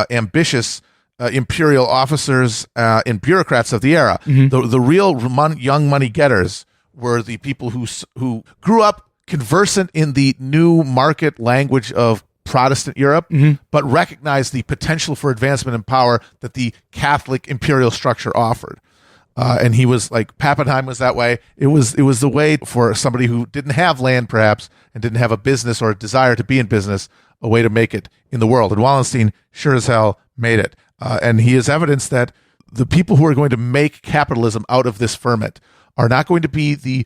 ambitious imperial officers and bureaucrats of the era. Mm-hmm. The real young money getters were the people who grew up conversant in the new market language of Protestant Europe, mm-hmm. but recognized the potential for advancement and power that the Catholic imperial structure offered. And he was like, Pappenheim was that way. It was the way for somebody who didn't have land, perhaps, and didn't have a business or a desire to be in business, a way to make it in the world. And Wallenstein sure as hell made it. And he is evidence that the people who are going to make capitalism out of this ferment are not going to be the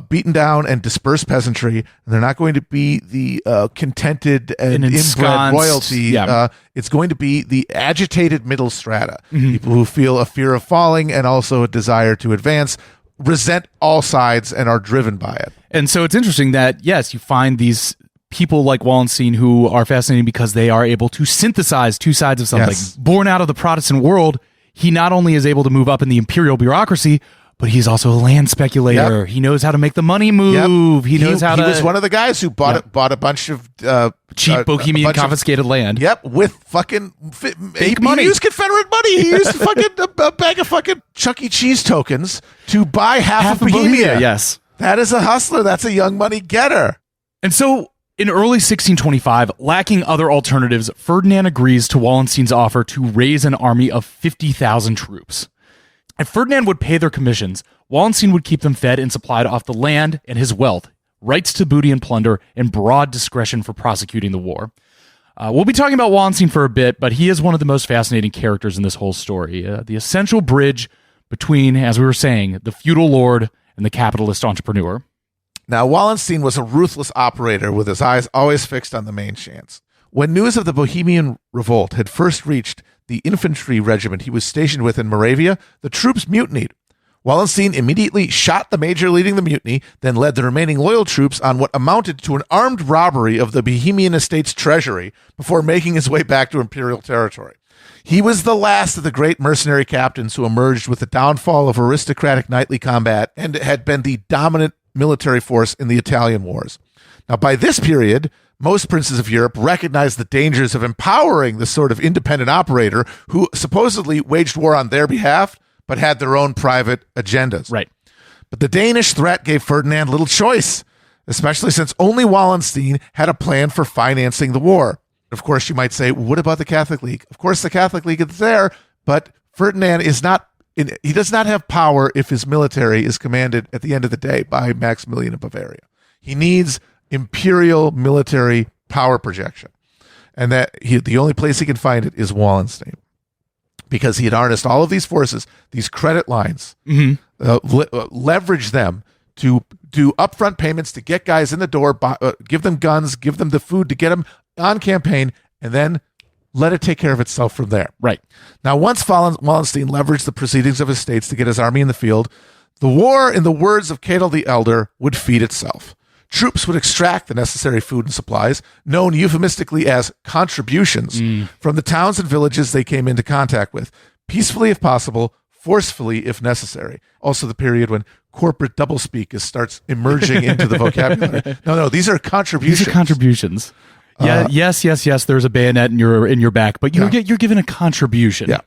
beaten down and dispersed peasantry, and they're not going to be the contented and inbred royalty. Yeah. It's going to be the agitated middle strata, mm-hmm. people who feel a fear of falling and also a desire to advance, resent all sides, and are driven by it. And so it's interesting that, yes, you find these people like Wallenstein who are fascinating because they are able to synthesize two sides of something. Yes. Born out of the Protestant world, he not only is able to move up in the imperial bureaucracy, but he's also a land speculator. He knows how to make the money move. He knows how to. He was one of the guys who bought a bunch of cheap Bohemian confiscated land. With fucking fake money. He used Confederate money. He used fucking a bag of fucking Chuck E. Cheese tokens to buy half of Bohemia. Yes, that is a hustler. That's a young money getter. And so, in early 1625, lacking other alternatives, Ferdinand agrees to Wallenstein's offer to raise an army of 50,000 troops. If Ferdinand would pay their commissions, Wallenstein would keep them fed and supplied off the land and his wealth, rights to booty and plunder, and broad discretion for prosecuting the war. We'll be talking about Wallenstein for a bit, but he is one of the most fascinating characters in this whole story. The essential bridge between, as we were saying, the feudal lord and the capitalist entrepreneur. Now, Wallenstein was a ruthless operator with his eyes always fixed on the main chance. When news of the Bohemian Revolt had first reached the infantry regiment he was stationed with in Moravia, the troops mutinied. Wallenstein immediately shot the major leading the mutiny, then led the remaining loyal troops on what amounted to an armed robbery of the Bohemian estate's treasury before making his way back to imperial territory. He was the last of the great mercenary captains who emerged with the downfall of aristocratic knightly combat and had been the dominant military force in the Italian wars. Now, by this period, most princes of Europe recognized the dangers of empowering this sort of independent operator who supposedly waged war on their behalf, but had their own private agendas. Right. But the Danish threat gave Ferdinand little choice, especially since only Wallenstein had a plan for financing the war. Of course, you might say, what about the Catholic League? Of course, the Catholic League is there, but Ferdinand he does not have power if his military is commanded at the end of the day by Maximilian of Bavaria. He needs imperial military power projection. And the only place he can find it is Wallenstein. Because he had harnessed all of these forces, these credit lines, leverage them to do upfront payments to get guys in the door, give them guns, give them the food to get them on campaign, and then let it take care of itself from there. Right. Now, once Wallenstein leveraged the proceedings of his states to get his army in the field, the war, in the words of Cato the Elder, would feed itself. Troops would extract the necessary food and supplies, known euphemistically as contributions, from the towns and villages they came into contact with, peacefully if possible, forcefully if necessary. Also the period when corporate doublespeak starts emerging into the vocabulary. No, these are contributions. These are contributions. Yeah, yes. There's a bayonet in your back, but you're given a contribution. Yeah.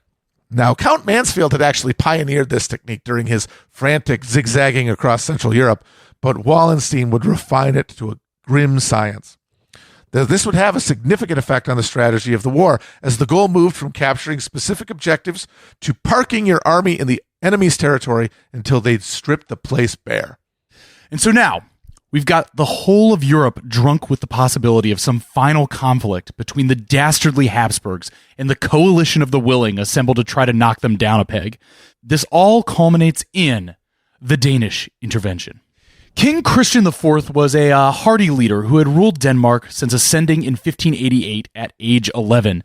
Now, Count Mansfield had actually pioneered this technique during his frantic zigzagging across Central Europe, but Wallenstein would refine it to a grim science. This would have a significant effect on the strategy of the war, as the goal moved from capturing specific objectives to parking your army in the enemy's territory until they'd stripped the place bare. And so now, we've got the whole of Europe drunk with the possibility of some final conflict between the dastardly Habsburgs and the coalition of the willing assembled to try to knock them down a peg. This all culminates in the Danish intervention. King Christian IV was a hardy leader who had ruled Denmark since ascending in 1588 at age 11.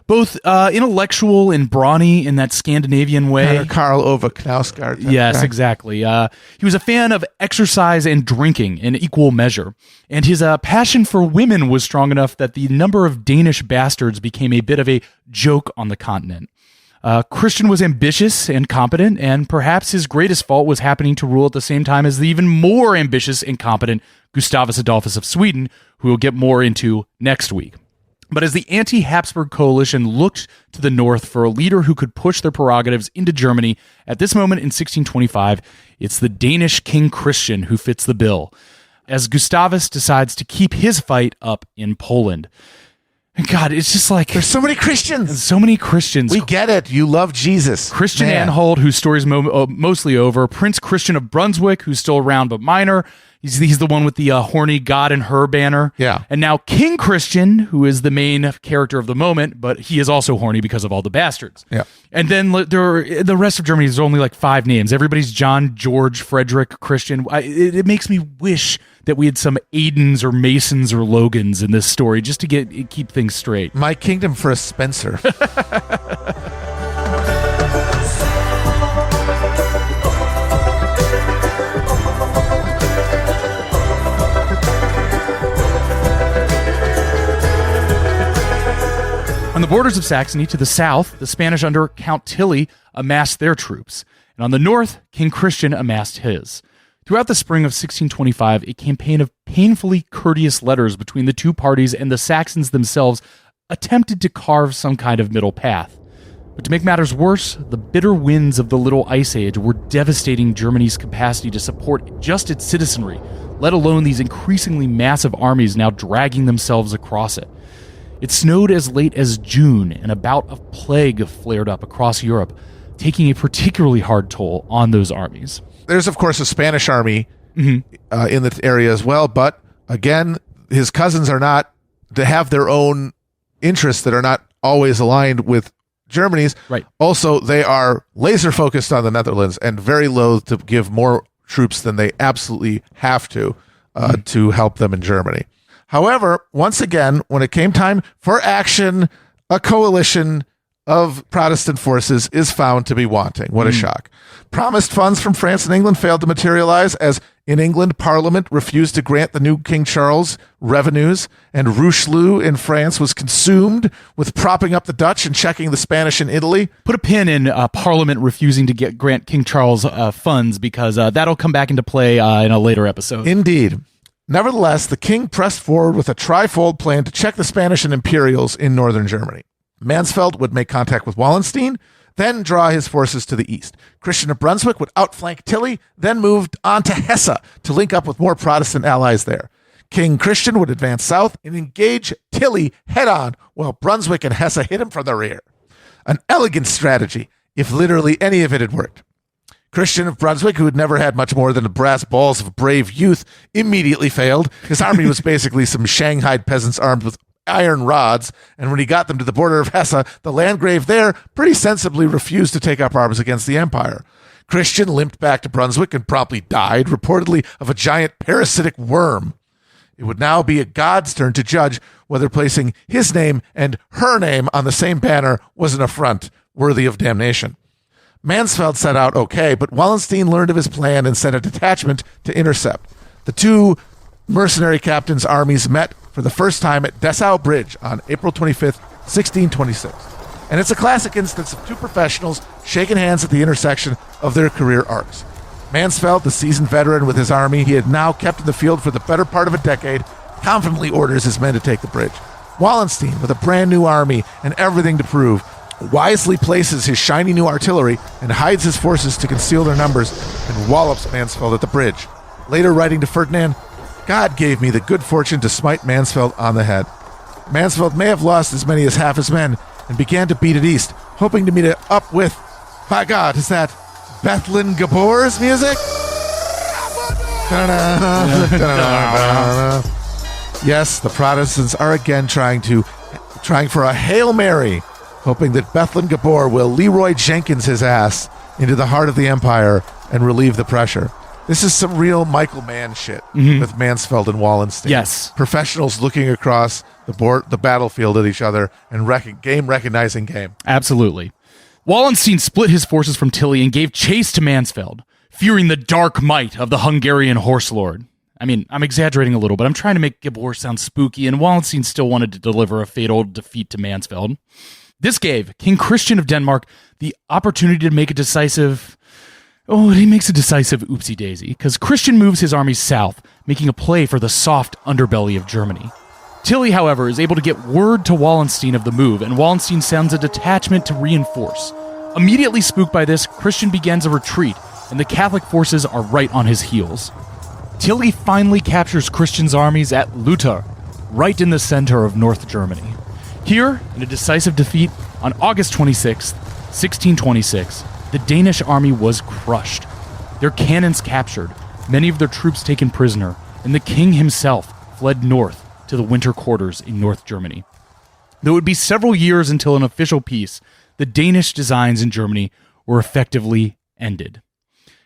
Both intellectual and brawny in that Scandinavian way. Karl Ove Knausgaard. Yes, exactly. He was a fan of exercise and drinking in equal measure. And his passion for women was strong enough that the number of Danish bastards became a bit of a joke on the continent. Christian was ambitious and competent, and perhaps his greatest fault was happening to rule at the same time as the even more ambitious and competent Gustavus Adolphus of Sweden, who we'll get more into next week. But as the anti-Habsburg coalition looked to the north for a leader who could push their prerogatives into Germany, at this moment in 1625, it's the Danish King Christian who fits the bill, as Gustavus decides to keep his fight up in Poland. And God, it's just like... There's so many Christians. So many Christians. We get it. You love Jesus. Christian Anhalt, whose story's mostly over. Prince Christian of Brunswick, who's still around but minor. He's the one with the horny God and her banner. Yeah. And now King Christian, who is the main character of the moment, but he is also horny because of all the bastards. Yeah. And then the rest of Germany, there's only like 5 names. Everybody's John, George, Frederick, Christian. It makes me wish that we had some Aidens or Masons or Logans in this story just to keep things straight. My kingdom for a Spencer. On the borders of Saxony to the south, the Spanish under Count Tilly amassed their troops. And on the north, King Christian amassed his. Throughout the spring of 1625, a campaign of painfully courteous letters between the two parties and the Saxons themselves attempted to carve some kind of middle path. But to make matters worse, the bitter winds of the Little Ice Age were devastating Germany's capacity to support just its citizenry, let alone these increasingly massive armies now dragging themselves across it. It snowed as late as June, and a bout of plague flared up across Europe, taking a particularly hard toll on those armies. There's, of course, a Spanish army in the area as well, but again, his cousins are not, to have their own interests that are not always aligned with Germany's. Right. Also, they are laser focused on the Netherlands and very loath to give more troops than they absolutely have to help them in Germany. However, once again, when it came time for action, a coalition of Protestant forces is found to be wanting. What a shock. Promised funds from France and England failed to materialize, as in England, Parliament refused to grant the new King Charles revenues, and Richelieu in France was consumed with propping up the Dutch and checking the Spanish in Italy. Put a pin in Parliament refusing to grant King Charles funds, because that'll come back into play in a later episode. Indeed. Nevertheless, the king pressed forward with a trifold plan to check the Spanish and Imperials in northern Germany. Mansfeld would make contact with Wallenstein, then draw his forces to the east. Christian of Brunswick would outflank Tilly, then moved on to Hesse to link up with more Protestant allies there. King Christian would advance south and engage Tilly head-on, while Brunswick and Hesse hit him from the rear. An elegant strategy, if literally any of it had worked. Christian of Brunswick, who had never had much more than the brass balls of brave youth, immediately failed. His army was basically some shanghaied peasants armed with iron rods, and when he got them to the border of Hesse, the Landgrave there pretty sensibly refused to take up arms against the empire. Christian limped back to Brunswick and promptly died, reportedly of a giant parasitic worm. It would now be a god's turn to judge whether placing his name and her name on the same banner was an affront worthy of damnation. Mansfeld set out okay, but Wallenstein learned of his plan and sent a detachment to intercept. The two mercenary captains' armies met for the first time at Dessau Bridge on April 25th, 1626. And it's a classic instance of two professionals shaking hands at the intersection of their career arcs. Mansfeld, the seasoned veteran with his army he had now kept in the field for the better part of a decade, confidently orders his men to take the bridge. Wallenstein, with a brand new army and everything to prove, wisely places his shiny new artillery and hides his forces to conceal their numbers and wallops Mansfeld at the bridge. Later writing to Ferdinand, God gave me the good fortune to smite Mansfeld on the head. Mansfeld may have lost as many as half his men and began to beat it east, hoping to meet it up with, by God, is that Bethlen Gabor's music? Yes, the Protestants are again trying for a Hail Mary, hoping that Bethlen Gabor will Leroy Jenkins his ass into the heart of the empire and relieve the pressure. This is some real Michael Mann shit with Mansfeld and Wallenstein. Yes. Professionals looking across the battlefield at each other and recognizing game. Absolutely. Wallenstein split his forces from Tilly and gave chase to Mansfeld, fearing the dark might of the Hungarian horse lord. I mean, I'm exaggerating a little, but I'm trying to make Gabor sound spooky, and Wallenstein still wanted to deliver a fatal defeat to Mansfeld. This gave King Christian of Denmark the opportunity to make a decisive... he makes a decisive oopsie-daisy, because Christian moves his armies south, making a play for the soft underbelly of Germany. Tilly, however, is able to get word to Wallenstein of the move, and Wallenstein sends a detachment to reinforce. Immediately spooked by this, Christian begins a retreat, and the Catholic forces are right on his heels. Tilly finally captures Christian's armies at Lutter, right in the center of North Germany. Here, in a decisive defeat, on August 26, 1626, the Danish army was crushed. Their cannons captured, many of their troops taken prisoner, and the king himself fled north to the winter quarters in North Germany. Though it would be several years until an official peace, the Danish designs in Germany were effectively ended.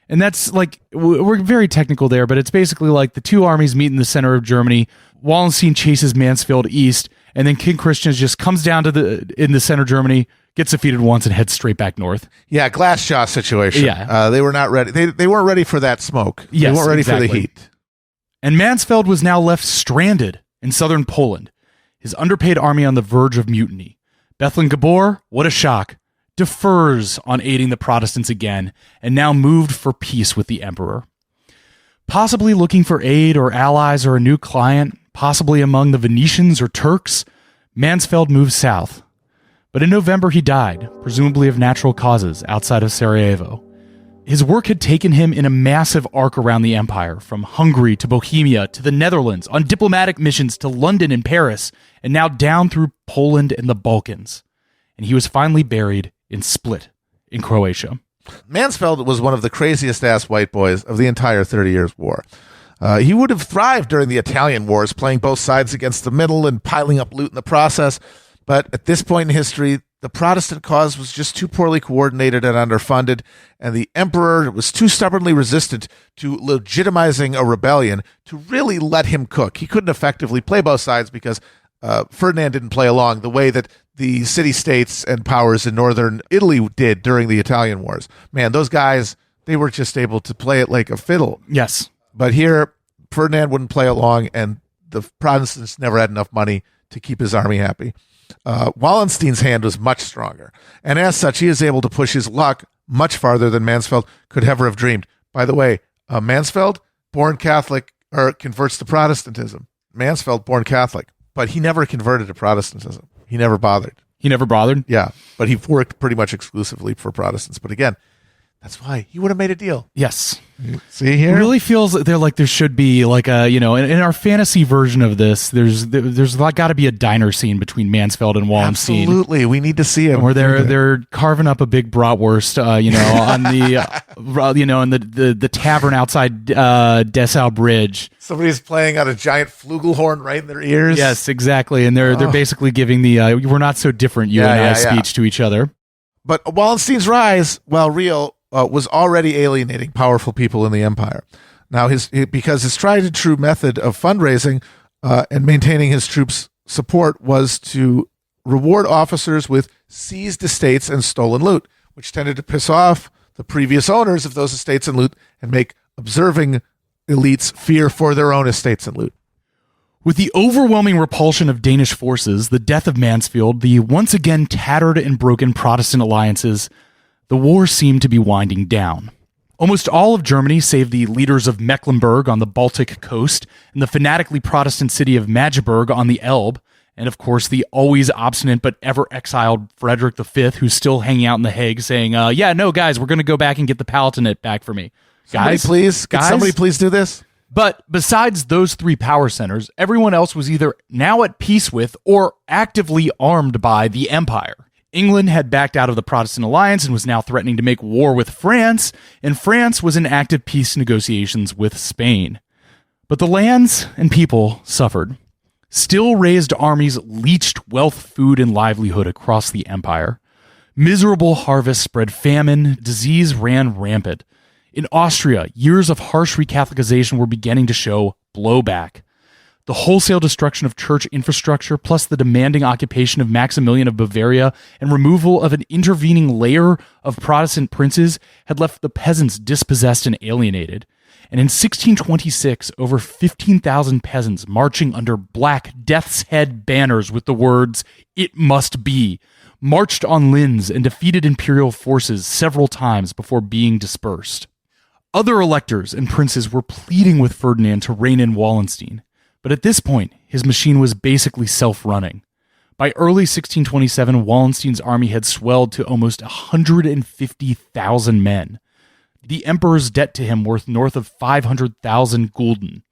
And that's like, we're very technical there, but it's basically like the two armies meet in the center of Germany. Wallenstein chases Mansfeld east, and then King Christian just comes down in the center of Germany, gets defeated once, and heads straight back north. Yeah, glass jaw situation. Yeah. They were not ready. They weren't ready for that smoke. Yes, they weren't ready exactly. for the heat. And Mansfeld was now left stranded in southern Poland, his underpaid army on the verge of mutiny. Bethlen Gabor, what a shock, defers on aiding the Protestants again, and now moved for peace with the emperor. Possibly looking for aid or allies or a new client, possibly among the Venetians or Turks, Mansfeld moved south. But in November he died, presumably of natural causes, outside of Sarajevo. His work had taken him in a massive arc around the empire, from Hungary to Bohemia to the Netherlands, on diplomatic missions to London and Paris, and now down through Poland and the Balkans. And he was finally buried in Split, in Croatia. Mansfeld was one of the craziest-ass white boys of the entire 30 Years' War. He would have thrived during the Italian Wars, playing both sides against the middle and piling up loot in the process. But at this point in history, the Protestant cause was just too poorly coordinated and underfunded, and the emperor was too stubbornly resistant to legitimizing a rebellion to really let him cook. He couldn't effectively play both sides because Ferdinand didn't play along the way that the city-states and powers in northern Italy did during the Italian Wars. Man, those guys, they were just able to play it like a fiddle. Yes. But here, Ferdinand wouldn't play along, and the Protestants never had enough money to keep his army happy. Wallenstein's hand was much stronger, and as such, he is able to push his luck much farther than Mansfeld could ever have dreamed. By the way, Mansfeld, born Catholic, or converts to Protestantism. Mansfeld, born Catholic, but he never converted to Protestantism. He never bothered. He never bothered? Yeah, but he worked pretty much exclusively for Protestants. But again, that's why he would have made a deal. Yes. See here? It really feels like there should be like a, in our fantasy version of this, there's like got to be a diner scene between Mansfeld and Wallenstein. Absolutely. We need to see him. Where they're carving up a big bratwurst, on the, in the tavern outside Dessau Bridge. Somebody's playing on a giant flugelhorn right in their ears. Yes, exactly. And they're basically giving the, we're not so different, you and I speech to each other. But Wallenstein's rise, while real, was already alienating powerful people in the empire. Now, because his tried and true method of fundraising and maintaining his troops' support was to reward officers with seized estates and stolen loot, which tended to piss off the previous owners of those estates and loot and make observing elites fear for their own estates and loot. With the overwhelming repulsion of Danish forces, the death of Mansfeld, the once again tattered and broken Protestant alliances, the war seemed to be winding down. Almost all of Germany, save the leaders of Mecklenburg on the Baltic coast and the fanatically Protestant city of Magdeburg on the Elbe, and of course the always obstinate but ever exiled Frederick V, who's still hanging out in The Hague saying, guys, we're going to go back and get the Palatinate back for me. Guys, please? Can somebody please do this? But besides those three power centers, everyone else was either now at peace with or actively armed by the empire. England had backed out of the Protestant alliance and was now threatening to make war with France, and France was in active peace negotiations with Spain. But the lands and people suffered. Still raised armies leached wealth, food, and livelihood across the empire. Miserable harvests spread famine, disease ran rampant. In Austria, years of harsh recatholicization were beginning to show blowback. The wholesale destruction of church infrastructure, plus the demanding occupation of Maximilian of Bavaria and removal of an intervening layer of Protestant princes, had left the peasants dispossessed and alienated. And in 1626, over 15,000 peasants marching under black death's head banners with the words, "It must be," marched on Linz and defeated imperial forces several times before being dispersed. Other electors and princes were pleading with Ferdinand to rein in Wallenstein. But at this point, his machine was basically self-running. By early 1627, Wallenstein's army had swelled to almost 150,000 men. The emperor's debt to him worth north of 500,000 gulden.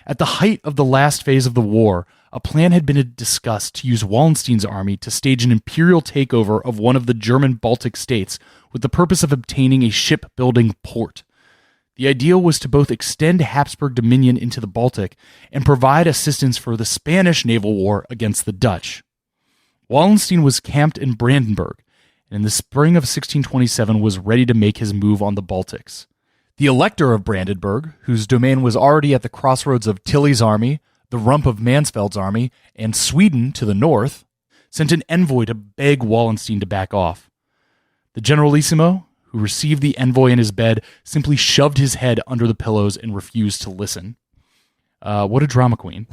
At the height of the last phase of the war, a plan had been discussed to use Wallenstein's army to stage an imperial takeover of one of the German Baltic states with the purpose of obtaining a shipbuilding port. The idea was to both extend Habsburg dominion into the Baltic and provide assistance for the Spanish naval war against the Dutch. Wallenstein was camped in Brandenburg, and in the spring of 1627 was ready to make his move on the Baltics. The Elector of Brandenburg, whose domain was already at the crossroads of Tilly's army, the rump of Mansfeld's army, and Sweden to the north, sent an envoy to beg Wallenstein to back off. The Generalissimo, who received the envoy in his bed, simply shoved his head under the pillows and refused to listen. What a drama queen.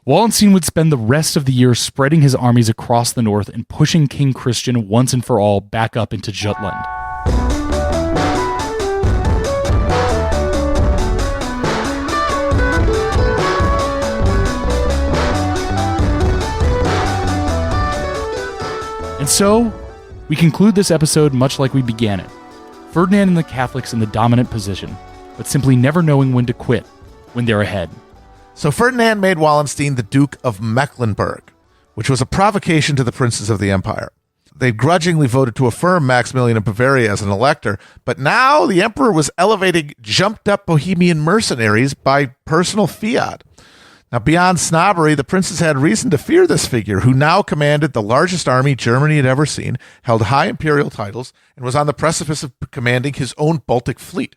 Wallenstein would spend the rest of the year spreading his armies across the north and pushing King Christian once and for all back up into Jutland. And so, we conclude this episode much like we began it. Ferdinand and the Catholics in the dominant position, but simply never knowing when to quit, when they're ahead. So Ferdinand made Wallenstein the Duke of Mecklenburg, which was a provocation to the princes of the empire. They grudgingly voted to affirm Maximilian of Bavaria as an elector, but now the emperor was elevating jumped-up Bohemian mercenaries by personal fiat. Now, beyond snobbery, the princes had reason to fear this figure, who now commanded the largest army Germany had ever seen, held high imperial titles, and was on the precipice of commanding his own Baltic fleet.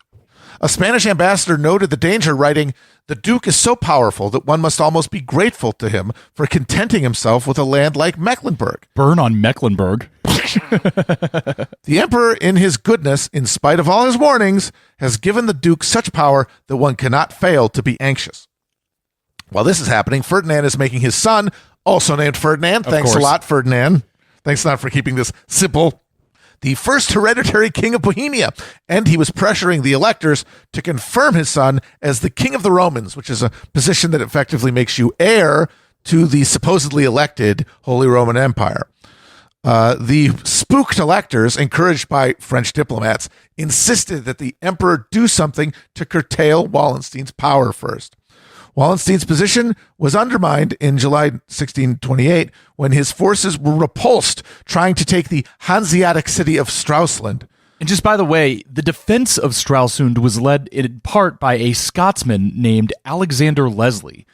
A Spanish ambassador noted the danger, writing, "The Duke is so powerful that one must almost be grateful to him for contenting himself with a land like Mecklenburg." Burn on Mecklenburg. The emperor, in his goodness, in spite of all his warnings, has given the Duke such power that one cannot fail to be anxious. While this is happening, Ferdinand is making his son, also named Ferdinand. Thanks a lot, Ferdinand. Thanks a lot for keeping this simple. The first hereditary king of Bohemia, and he was pressuring the electors to confirm his son as the king of the Romans, which is a position that effectively makes you heir to the supposedly elected Holy Roman Empire. The spooked electors, encouraged by French diplomats, insisted that the emperor do something to curtail Wallenstein's power first. Wallenstein's position was undermined in July 1628 when his forces were repulsed trying to take the Hanseatic city of Stralsund. And just by the way, the defense of Stralsund was led in part by a Scotsman named Alexander Leslie,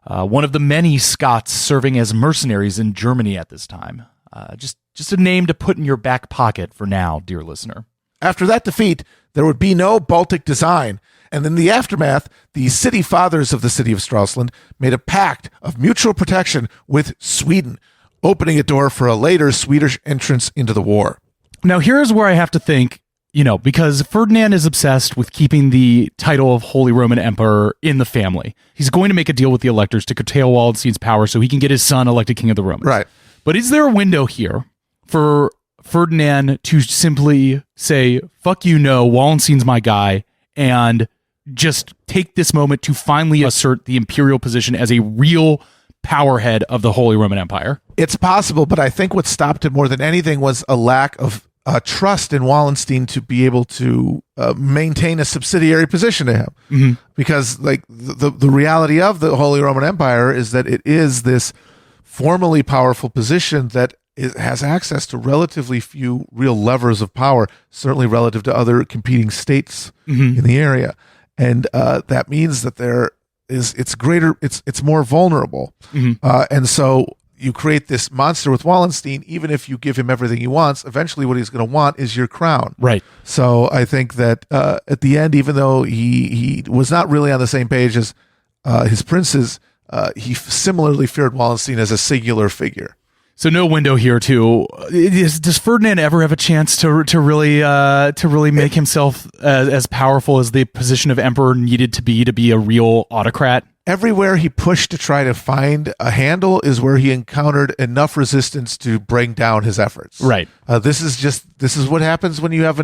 one of the many Scots serving as mercenaries in Germany at this time. Just a name to put in your back pocket for now, dear listener. After that defeat, there would be no Baltic design. And in the aftermath, the city fathers of the city of Stralsund made a pact of mutual protection with Sweden, opening a door for a later Swedish entrance into the war. Now, here's where I have to think, because Ferdinand is obsessed with keeping the title of Holy Roman Emperor in the family. He's going to make a deal with the electors to curtail Wallenstein's power so he can get his son elected king of the Romans. Right. But is there a window here for Ferdinand to simply say, fuck you, no, Wallenstein's my guy, and just take this moment to finally assert the imperial position as a real powerhead of the Holy Roman Empire? It's possible, but I think what stopped it more than anything was a lack of trust in Wallenstein to be able to maintain a subsidiary position to him. Mm-hmm. Because like the reality of the Holy Roman Empire is that it is this formally powerful position that it has access to relatively few real levers of power, certainly relative to other competing states in the area. And that means that it's more vulnerable. And so you create this monster with Wallenstein. Even if you give him everything he wants, eventually what he's going to want is your crown. Right. So I think that at the end, even though he was not really on the same page as his princes, he similarly feared Wallenstein as a singular figure. So no window here too. Does Ferdinand ever have a chance to really make himself as powerful as the position of emperor needed to be a real autocrat? Everywhere he pushed to try to find a handle is where he encountered enough resistance to bring down his efforts. Right. This is what happens when you have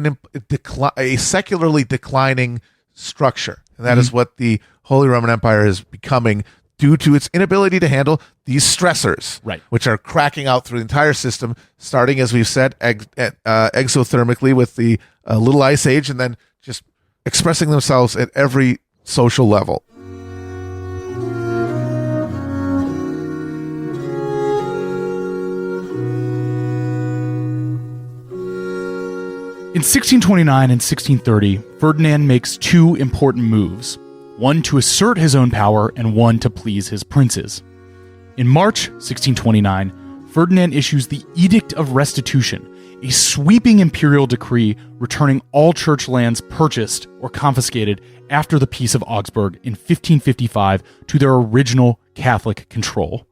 a secularly declining structure, and that is what the Holy Roman Empire is becoming, due to its inability to handle these stressors, right, which are cracking out through the entire system, starting, as we've said, exothermically with the Little Ice Age, and then just expressing themselves at every social level. In 1629 and 1630, Ferdinand makes two important moves. One to assert his own power and one to please his princes. In March 1629, Ferdinand issues the Edict of Restitution, a sweeping imperial decree returning all church lands purchased or confiscated after the Peace of Augsburg in 1555 to their original Catholic control.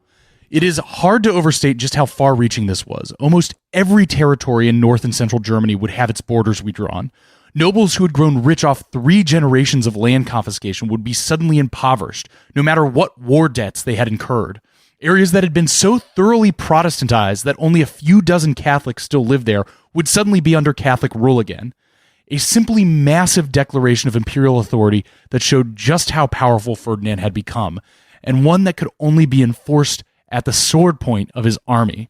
It is hard to overstate just how far-reaching this was. Almost every territory in North and Central Germany would have its borders redrawn. Nobles who had grown rich off 3 generations of land confiscation would be suddenly impoverished, no matter what war debts they had incurred. Areas that had been so thoroughly Protestantized that only a few dozen Catholics still lived there would suddenly be under Catholic rule again. A simply massive declaration of imperial authority that showed just how powerful Ferdinand had become, and one that could only be enforced at the sword point of his army.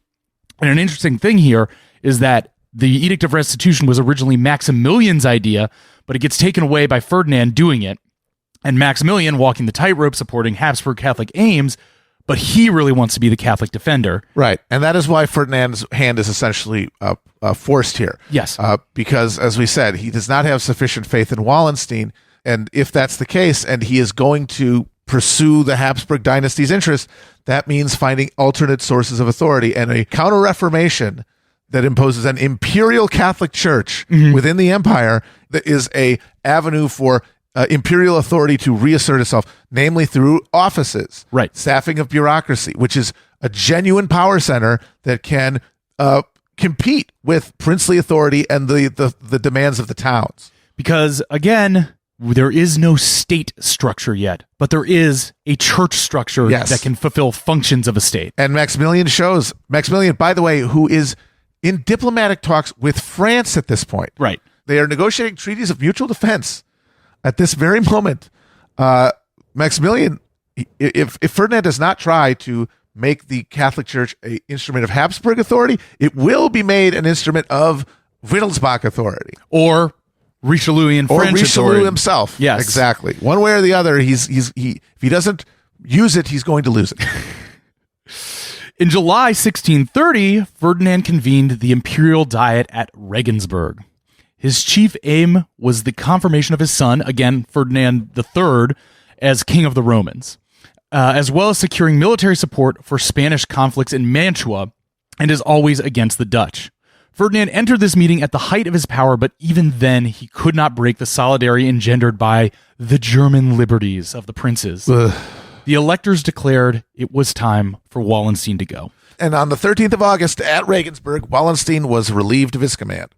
And an interesting thing here is that the Edict of Restitution was originally Maximilian's idea, but it gets taken away by Ferdinand doing it, and Maximilian walking the tightrope supporting Habsburg Catholic aims, but he really wants to be the Catholic defender. Right. And that is why Ferdinand's hand is essentially forced here. Yes. Because, as we said, he does not have sufficient faith in Wallenstein. And if that's the case, and he is going to pursue the Habsburg dynasty's interests, that means finding alternate sources of authority. And a counter-reformation that imposes an imperial Catholic Church within the empire that is a avenue for imperial authority to reassert itself, namely through offices, right? Staffing of bureaucracy, which is a genuine power center that can compete with princely authority and the demands of the towns. Because, again, there is no state structure yet, but there is a church structure that can fulfill functions of a state. And Maximilian, by the way, who is in diplomatic talks with France at this point. Right. They are negotiating treaties of mutual defense. At this very moment, Maximilian, if Ferdinand does not try to make the Catholic Church an instrument of Habsburg authority, it will be made an instrument of Wittelsbach authority. Or Richelieuian French Richelieu authority. himself. Yes. Exactly. One way or the other, if he doesn't use it, he's going to lose it. In July 1630, Ferdinand convened the Imperial Diet at Regensburg. His chief aim was the confirmation of his son, again, Ferdinand III, as King of the Romans, as well as securing military support for Spanish conflicts in Mantua, and as always against the Dutch. Ferdinand entered this meeting at the height of his power, but even then he could not break the solidarity engendered by the German liberties of the princes. Ugh. The electors declared it was time for Wallenstein to go. And on the 13th of August at Regensburg, Wallenstein was relieved of his command.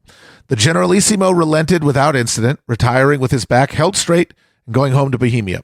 The Generalissimo relented without incident, retiring with his back held straight and going home to Bohemia.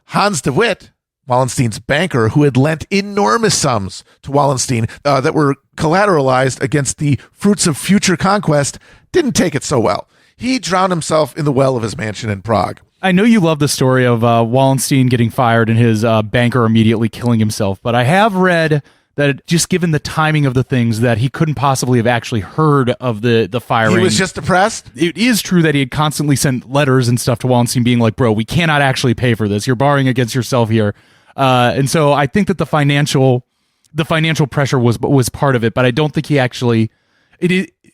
Hans de Witt, Wallenstein's banker, who had lent enormous sums to Wallenstein that were collateralized against the fruits of future conquest, didn't take it so well. He drowned himself in the well of his mansion in Prague. I know you love the story of Wallenstein getting fired and his banker immediately killing himself, but I have read that just given the timing of the things that he couldn't possibly have actually heard of the firing. He was just depressed? It is true that he had constantly sent letters and stuff to Wallenstein being like, bro, we cannot actually pay for this. You're borrowing against yourself here. And so I think that the financial pressure was part of it, but I don't think he actually...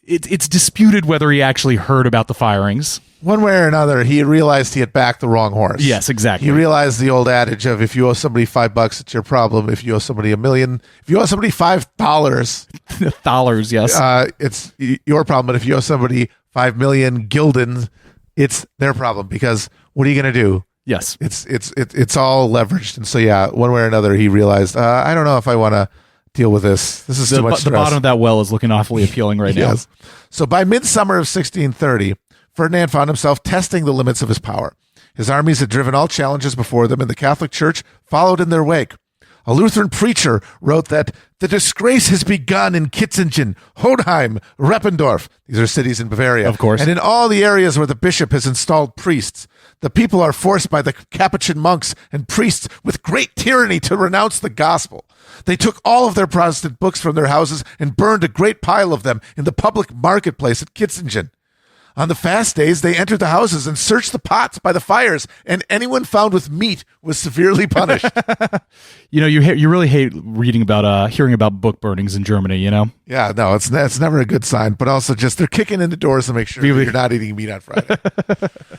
It's disputed whether he actually heard about the firings. One way or another, he realized he had backed the wrong horse. Yes, exactly. He realized the old adage of if you owe somebody $5, it's your problem. If you owe somebody $1 million, if you owe somebody $5, dollars, yes, it's your problem. But if you owe somebody 5 million guildens, it's their problem. Because what are you going to do? Yes, it's all leveraged. And so yeah, one way or another, he realized I don't know if I want to deal with this. This is too much stress. The bottom of that well is looking awfully appealing right now. Yes. So by midsummer of 1630, Ferdinand found himself testing the limits of his power. His armies had driven all challenges before them, and the Catholic Church followed in their wake. A Lutheran preacher wrote that the disgrace has begun in Kitzingen, Hodheim, Reppendorf. These are cities in Bavaria. Of course. And in all the areas where the bishop has installed priests. The people are forced by the Capuchin monks and priests with great tyranny to renounce the gospel. They took all of their Protestant books from their houses and burned a great pile of them in the public marketplace at Kitzingen. On the fast days, they entered the houses and searched the pots by the fires, and anyone found with meat was severely punished. You know, you really hate hearing about book burnings in Germany, you know? Yeah, no, it's never a good sign, but also just they're kicking in the doors to make sure you're not eating meat on Friday.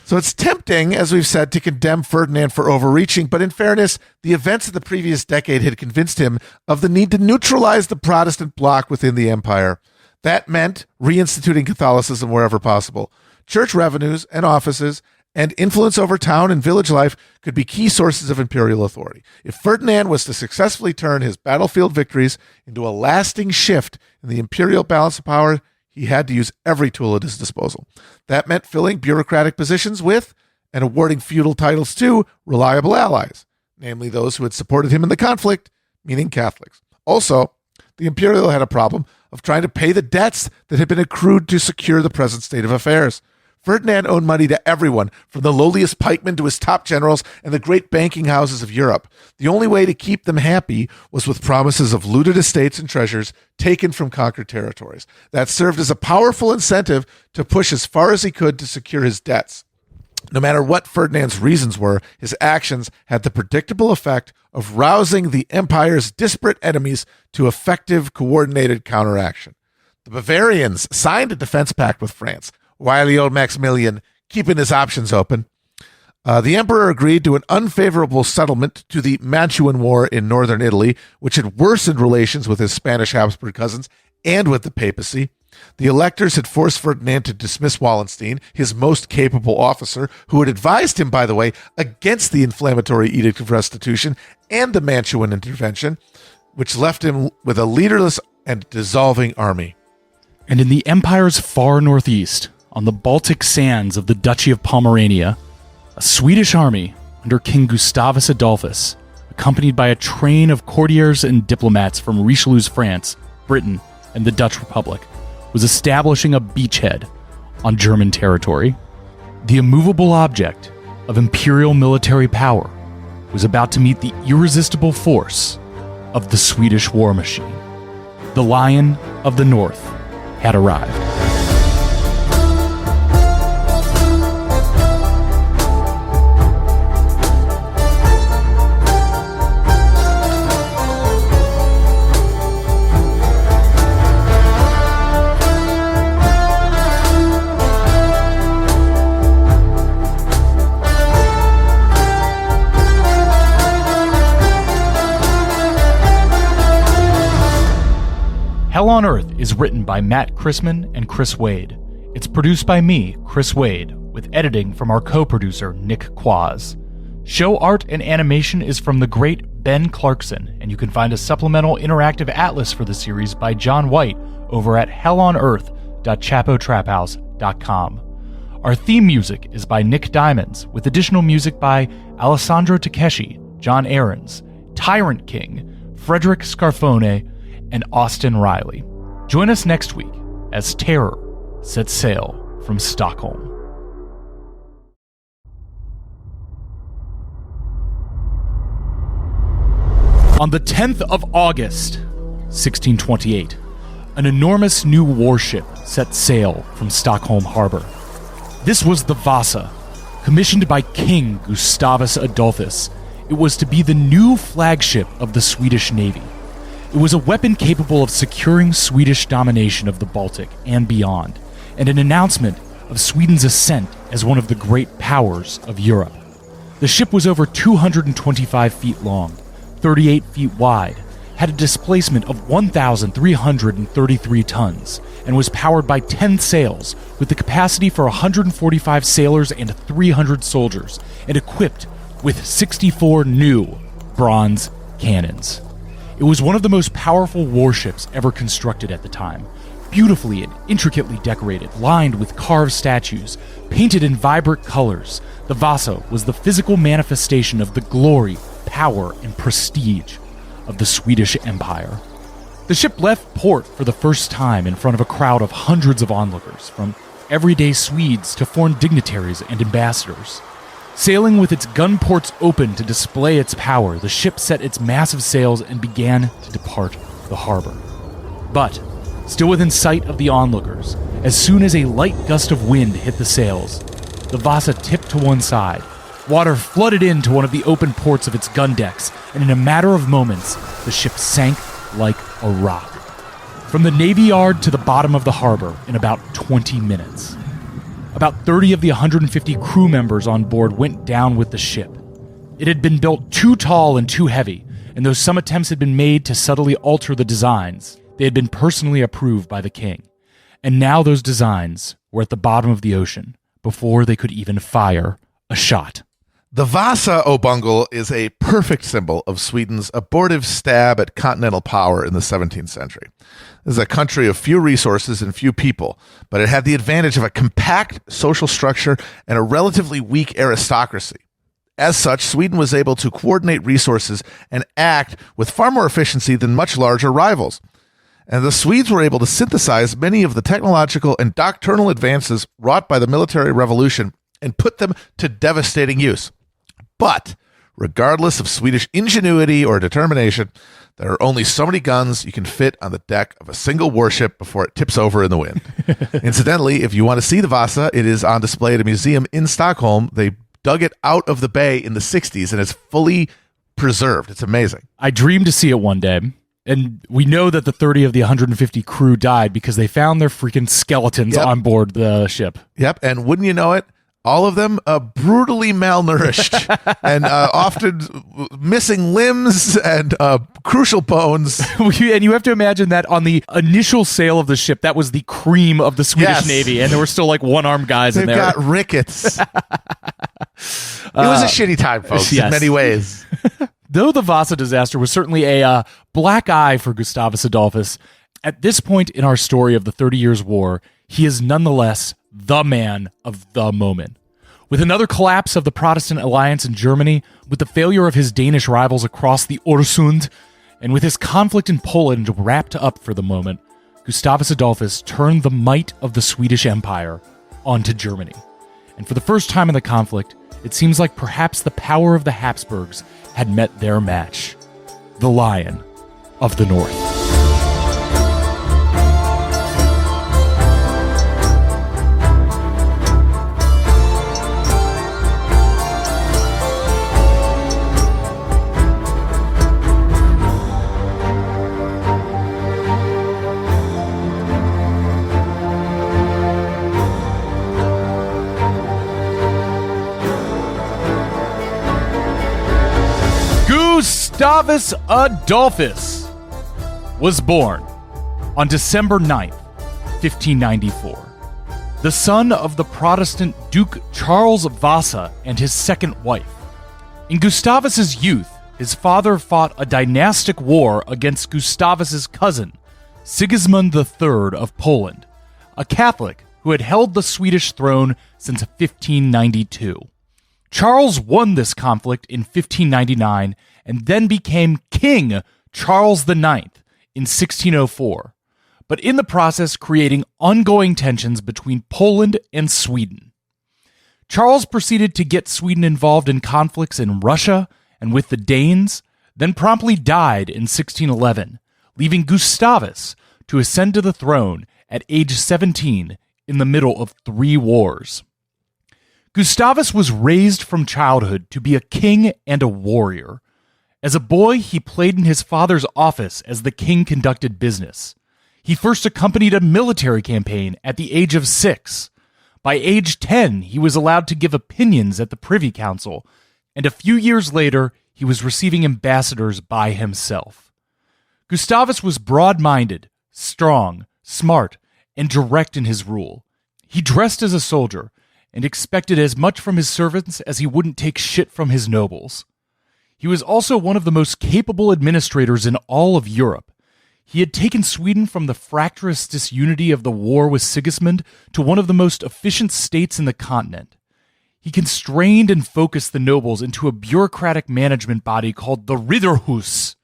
So it's tempting, as we've said, to condemn Ferdinand for overreaching, but in fairness, the events of the previous decade had convinced him of the need to neutralize the Protestant bloc within the empire. That meant reinstituting Catholicism wherever possible. Church revenues and offices and influence over town and village life could be key sources of imperial authority. If Ferdinand was to successfully turn his battlefield victories into a lasting shift in the imperial balance of power, he had to use every tool at his disposal. That meant filling bureaucratic positions with and awarding feudal titles to reliable allies, namely those who had supported him in the conflict, meaning Catholics. Also, the Imperial had a problem of trying to pay the debts that had been accrued to secure the present state of affairs. Ferdinand owed money to everyone, from the lowliest pikemen to his top generals and the great banking houses of Europe. The only way to keep them happy was with promises of looted estates and treasures taken from conquered territories. That served as a powerful incentive to push as far as he could to secure his debts. No matter what Ferdinand's reasons were, his actions had the predictable effect of rousing the empire's disparate enemies to effective, coordinated counteraction. The Bavarians signed a defense pact with France, wily old Maximilian keeping his options open. The emperor agreed to an unfavorable settlement to the Mantuan War in northern Italy, which had worsened relations with his Spanish Habsburg cousins and with the papacy. The electors had forced Ferdinand to dismiss Wallenstein, his most capable officer, who had advised him, by the way, against the inflammatory Edict of Restitution and the Mantuan intervention, which left him with a leaderless and dissolving army. And in the empire's far northeast, on the Baltic sands of the Duchy of Pomerania, a Swedish army under King Gustavus Adolphus, accompanied by a train of courtiers and diplomats from Richelieu's France, Britain, and the Dutch Republic, was establishing a beachhead on German territory. The immovable object of imperial military power was about to meet the irresistible force of the Swedish war machine. The Lion of the North had arrived. Hell on Earth is written by Matt Christman and Chris Wade. It's produced by me, Chris Wade, with editing from our co-producer, Nick Quaz. Show art and animation is from the great Ben Clarkson, and you can find a supplemental interactive atlas for the series by John White over at hellonearth.chapotraphouse.com. Our theme music is by Nick Diamonds, with additional music by Alessandro Takeshi, John Aarons, Tyrant King, Frederick Scarfone, and Austin Riley. Join us next week as terror sets sail from Stockholm. On the 10th of August, 1628, an enormous new warship set sail from Stockholm Harbor. This was the Vasa, commissioned by King Gustavus Adolphus. It was to be the new flagship of the Swedish Navy. It was a weapon capable of securing Swedish domination of the Baltic and beyond, and an announcement of Sweden's ascent as one of the great powers of Europe. The ship was over 225 feet long, 38 feet wide, had a displacement of 1,333 tons, and was powered by 10 sails, with the capacity for 145 sailors and 300 soldiers, and equipped with 64 new bronze cannons. It was one of the most powerful warships ever constructed at the time, beautifully and intricately decorated, lined with carved statues, painted in vibrant colors. The Vasa was the physical manifestation of the glory, power, and prestige of the Swedish Empire. The ship left port for the first time in front of a crowd of hundreds of onlookers, from everyday Swedes to foreign dignitaries and ambassadors. Sailing with its gun ports open to display its power, the ship set its massive sails and began to depart the harbor. But, still within sight of the onlookers, as soon as a light gust of wind hit the sails, the Vasa tipped to one side. Water flooded into one of the open ports of its gun decks, and in a matter of moments, the ship sank like a rock. From the Navy Yard to the bottom of the harbor in about 20 minutes. About 30 of the 150 crew members on board went down with the ship. It had been built too tall and too heavy, and though some attempts had been made to subtly alter the designs, they had been personally approved by the king. And now those designs were at the bottom of the ocean, before they could even fire a shot. The Vasa, O Bungle, is a perfect symbol of Sweden's abortive stab at continental power in the 17th century. This is a country of few resources and few people, but it had the advantage of a compact social structure and a relatively weak aristocracy. As such, Sweden was able to coordinate resources and act with far more efficiency than much larger rivals. And the Swedes were able to synthesize many of the technological and doctrinal advances wrought by the military revolution and put them to devastating use. But regardless of Swedish ingenuity or determination, there are only so many guns you can fit on the deck of a single warship before it tips over in the wind. Incidentally, if you want to see the Vasa, it is on display at a museum in Stockholm. They dug it out of the bay in the 60s, and it's fully preserved. It's amazing. I dreamed to see it one day. And we know that the 30 of the 150 crew died because they found their freaking skeletons on board the ship. Yep, and wouldn't you know it, all of them brutally malnourished and often missing limbs and crucial bones. And you have to imagine that on the initial sail of the ship, that was the cream of the Swedish Navy, and there were still like one-armed guys in there. They've got rickets. It was a shitty time, folks, in many ways. Though the Vasa disaster was certainly a black eye for Gustavus Adolphus, at this point in our story of the 30 Years' War, he is nonetheless the man of the moment. With another collapse of the Protestant alliance in Germany, with the failure of his Danish rivals across the Öresund, and with his conflict in Poland wrapped up for the moment, Gustavus Adolphus turned the might of the Swedish Empire onto Germany. And for the first time in the conflict, it seems like perhaps the power of the Habsburgs had met their match. The Lion of the North. Gustavus Adolphus was born on December 9th, 1594, the son of the Protestant Duke Charles Vasa and his second wife. In Gustavus's youth, his father fought a dynastic war against Gustavus's cousin, Sigismund III of Poland, a Catholic who had held the Swedish throne since 1592. Charles won this conflict in 1599 and then became King Charles IX in 1604, but in the process creating ongoing tensions between Poland and Sweden. Charles proceeded to get Sweden involved in conflicts in Russia and with the Danes, then promptly died in 1611, leaving Gustavus to ascend to the throne at age 17 in the middle of 3 wars. Gustavus was raised from childhood to be a king and a warrior. As a boy, he played in his father's office as the king conducted business. He first accompanied a military campaign at the age of 6. By age 10, he was allowed to give opinions at the Privy Council, and a few years later, he was receiving ambassadors by himself. Gustavus was broad-minded, strong, smart, and direct in his rule. He dressed as a soldier and expected as much from his servants as he wouldn't take shit from his nobles. He was also one of the most capable administrators in all of Europe. He had taken Sweden from the fractious disunity of the war with Sigismund to one of the most efficient states in the continent. He constrained and focused the nobles into a bureaucratic management body called the Riddarhus.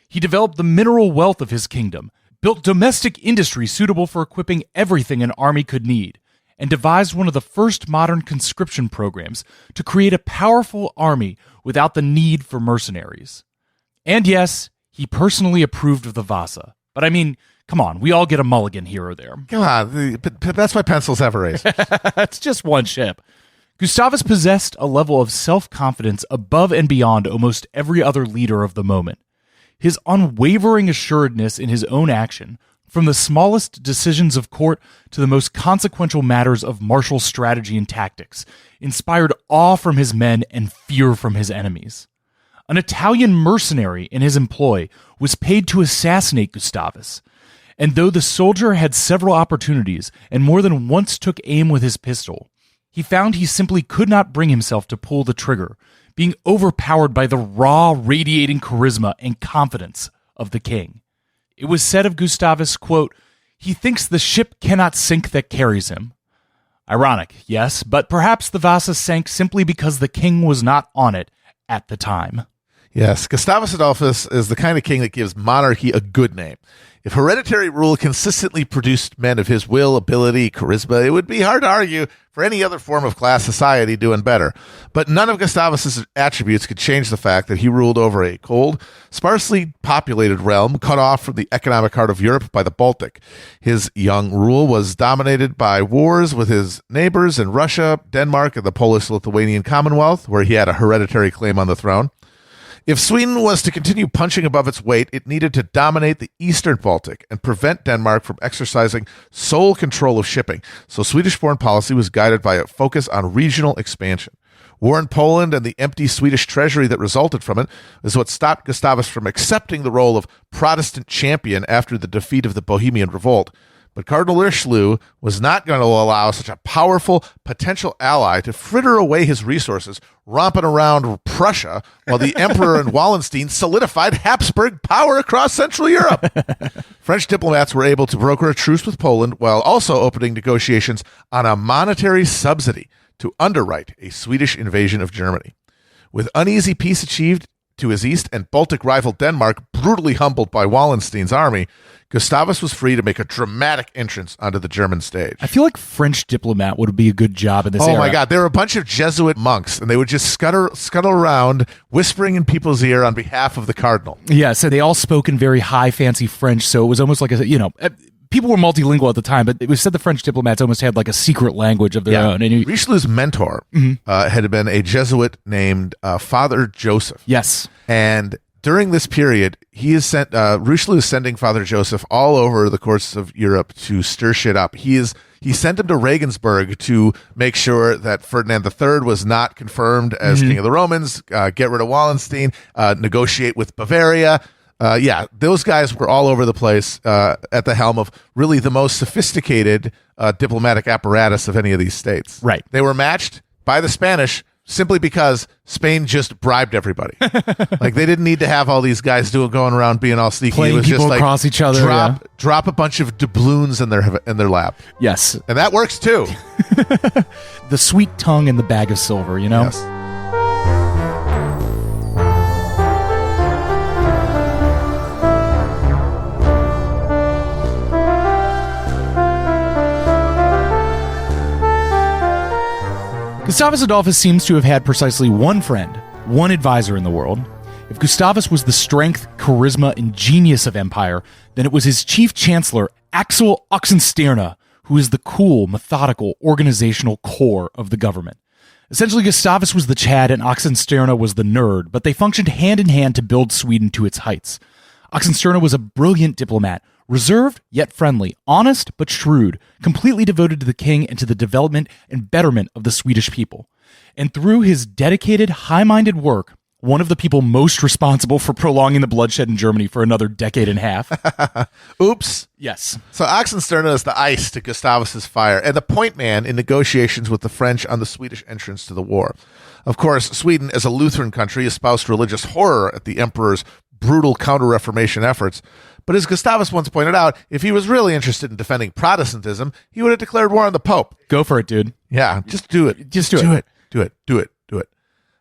He developed the mineral wealth of his kingdom, built domestic industry suitable for equipping everything an army could need, and devised one of the first modern conscription programs to create a powerful army without the need for mercenaries. And yes, he personally approved of the Vasa. But I mean, come on, we all get a mulligan here or there. Come on, that's why pencils have a race. It's just one ship. Gustavus possessed a level of self-confidence above and beyond almost every other leader of the moment. His unwavering assuredness in his own action, from the smallest decisions of court to the most consequential matters of martial strategy and tactics, inspired awe from his men and fear from his enemies. An Italian mercenary in his employ was paid to assassinate Gustavus, and though the soldier had several opportunities and more than once took aim with his pistol, he found he simply could not bring himself to pull the trigger, being overpowered by the raw, radiating charisma and confidence of the king. It was said of Gustavus, quote, "He thinks the ship cannot sink that carries him." Ironic, yes, but perhaps the Vasa sank simply because the king was not on it at the time. Yes, Gustavus Adolphus is the kind of king that gives monarchy a good name. If hereditary rule consistently produced men of his will, ability, charisma, it would be hard to argue for any other form of class society doing better. But none of Gustavus's attributes could change the fact that he ruled over a cold, sparsely populated realm cut off from the economic heart of Europe by the Baltic. His young rule was dominated by wars with his neighbors in Russia, Denmark, and the Polish-Lithuanian Commonwealth, where he had a hereditary claim on the throne. If Sweden was to continue punching above its weight, it needed to dominate the eastern Baltic and prevent Denmark from exercising sole control of shipping. So Swedish foreign policy was guided by a focus on regional expansion. War in Poland and the empty Swedish treasury that resulted from it is what stopped Gustavus from accepting the role of Protestant champion after the defeat of the Bohemian Revolt. But Cardinal Richelieu was not going to allow such a powerful potential ally to fritter away his resources romping around Prussia while the Emperor and Wallenstein solidified Habsburg power across Central Europe. French diplomats were able to broker a truce with Poland while also opening negotiations on a monetary subsidy to underwrite a Swedish invasion of Germany. With uneasy peace achieved to his east and Baltic rival Denmark brutally humbled by Wallenstein's army, Gustavus was free to make a dramatic entrance onto the German stage. I feel like French diplomat would be a good job in this era. Oh my God, there were a bunch of Jesuit monks, and they would just scuttle around, whispering in people's ear on behalf of the cardinal. Yeah, so they all spoke in very high, fancy French, so it was almost like people were multilingual at the time, but it was said the French diplomats almost had like a secret language of their own. And Richelieu's mentor had been a Jesuit named Father Joseph. Yes. And during this period, Richelieu is sending Father Joseph all over the courts of Europe to stir shit up. He sent him to Regensburg to make sure that Ferdinand III was not confirmed as King of the Romans, get rid of Wallenstein, negotiate with Bavaria. Those guys were all over the place at the helm of really the most sophisticated diplomatic apparatus of any of these states. Right. They were matched by the Spanish simply because Spain just bribed everybody. Like, they didn't need to have all these guys going around being all sneaky. Playing it was people just like across each other. Drop a bunch of doubloons in their lap. Yes. And that works too. The sweet tongue and the bag of silver, you know? Yes. Gustavus Adolphus seems to have had precisely one friend, one advisor in the world. If Gustavus was the strength, charisma, and genius of empire, then it was his chief chancellor, Axel Oxenstierna, who is the cool, methodical, organizational core of the government. Essentially, Gustavus was the Chad and Oxenstierna was the nerd, but they functioned hand in hand to build Sweden to its heights. Oxenstierna was a brilliant diplomat, reserved yet friendly, honest but shrewd, completely devoted to the king and to the development and betterment of the Swedish people. And through his dedicated, high-minded work, one of the people most responsible for prolonging the bloodshed in Germany for another decade and a half. Oops. Yes. So Oxenstierna is the ice to Gustavus's fire and the point man in negotiations with the French on the Swedish entrance to the war. Of course, Sweden, as a Lutheran country, espoused religious horror at the emperor's brutal counter-reformation efforts. But as Gustavus once pointed out, if he was really interested in defending Protestantism, he would have declared war on the Pope. Go for it, dude. Yeah, just do it. Just do it. Do it.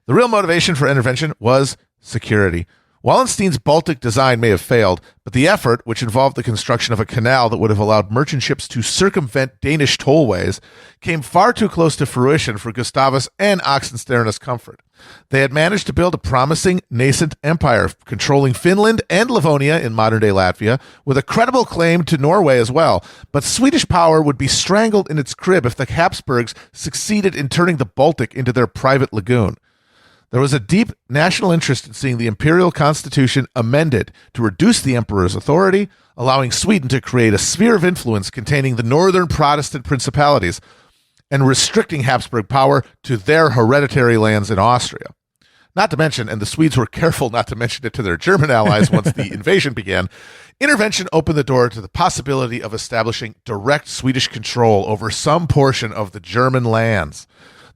The real motivation for intervention was security. Wallenstein's Baltic design may have failed, but the effort, which involved the construction of a canal that would have allowed merchant ships to circumvent Danish tollways, came far too close to fruition for Gustavus and Oxenstierna's comfort. They had managed to build a promising, nascent empire, controlling Finland and Livonia in modern-day Latvia, with a credible claim to Norway as well. But Swedish power would be strangled in its crib if the Habsburgs succeeded in turning the Baltic into their private lagoon. There was a deep national interest in seeing the imperial constitution amended to reduce the emperor's authority, allowing Sweden to create a sphere of influence containing the northern Protestant principalities and restricting Habsburg power to their hereditary lands in Austria. Not to mention, and the Swedes were careful not to mention it to their German allies once the invasion began, intervention opened the door to the possibility of establishing direct Swedish control over some portion of the German lands.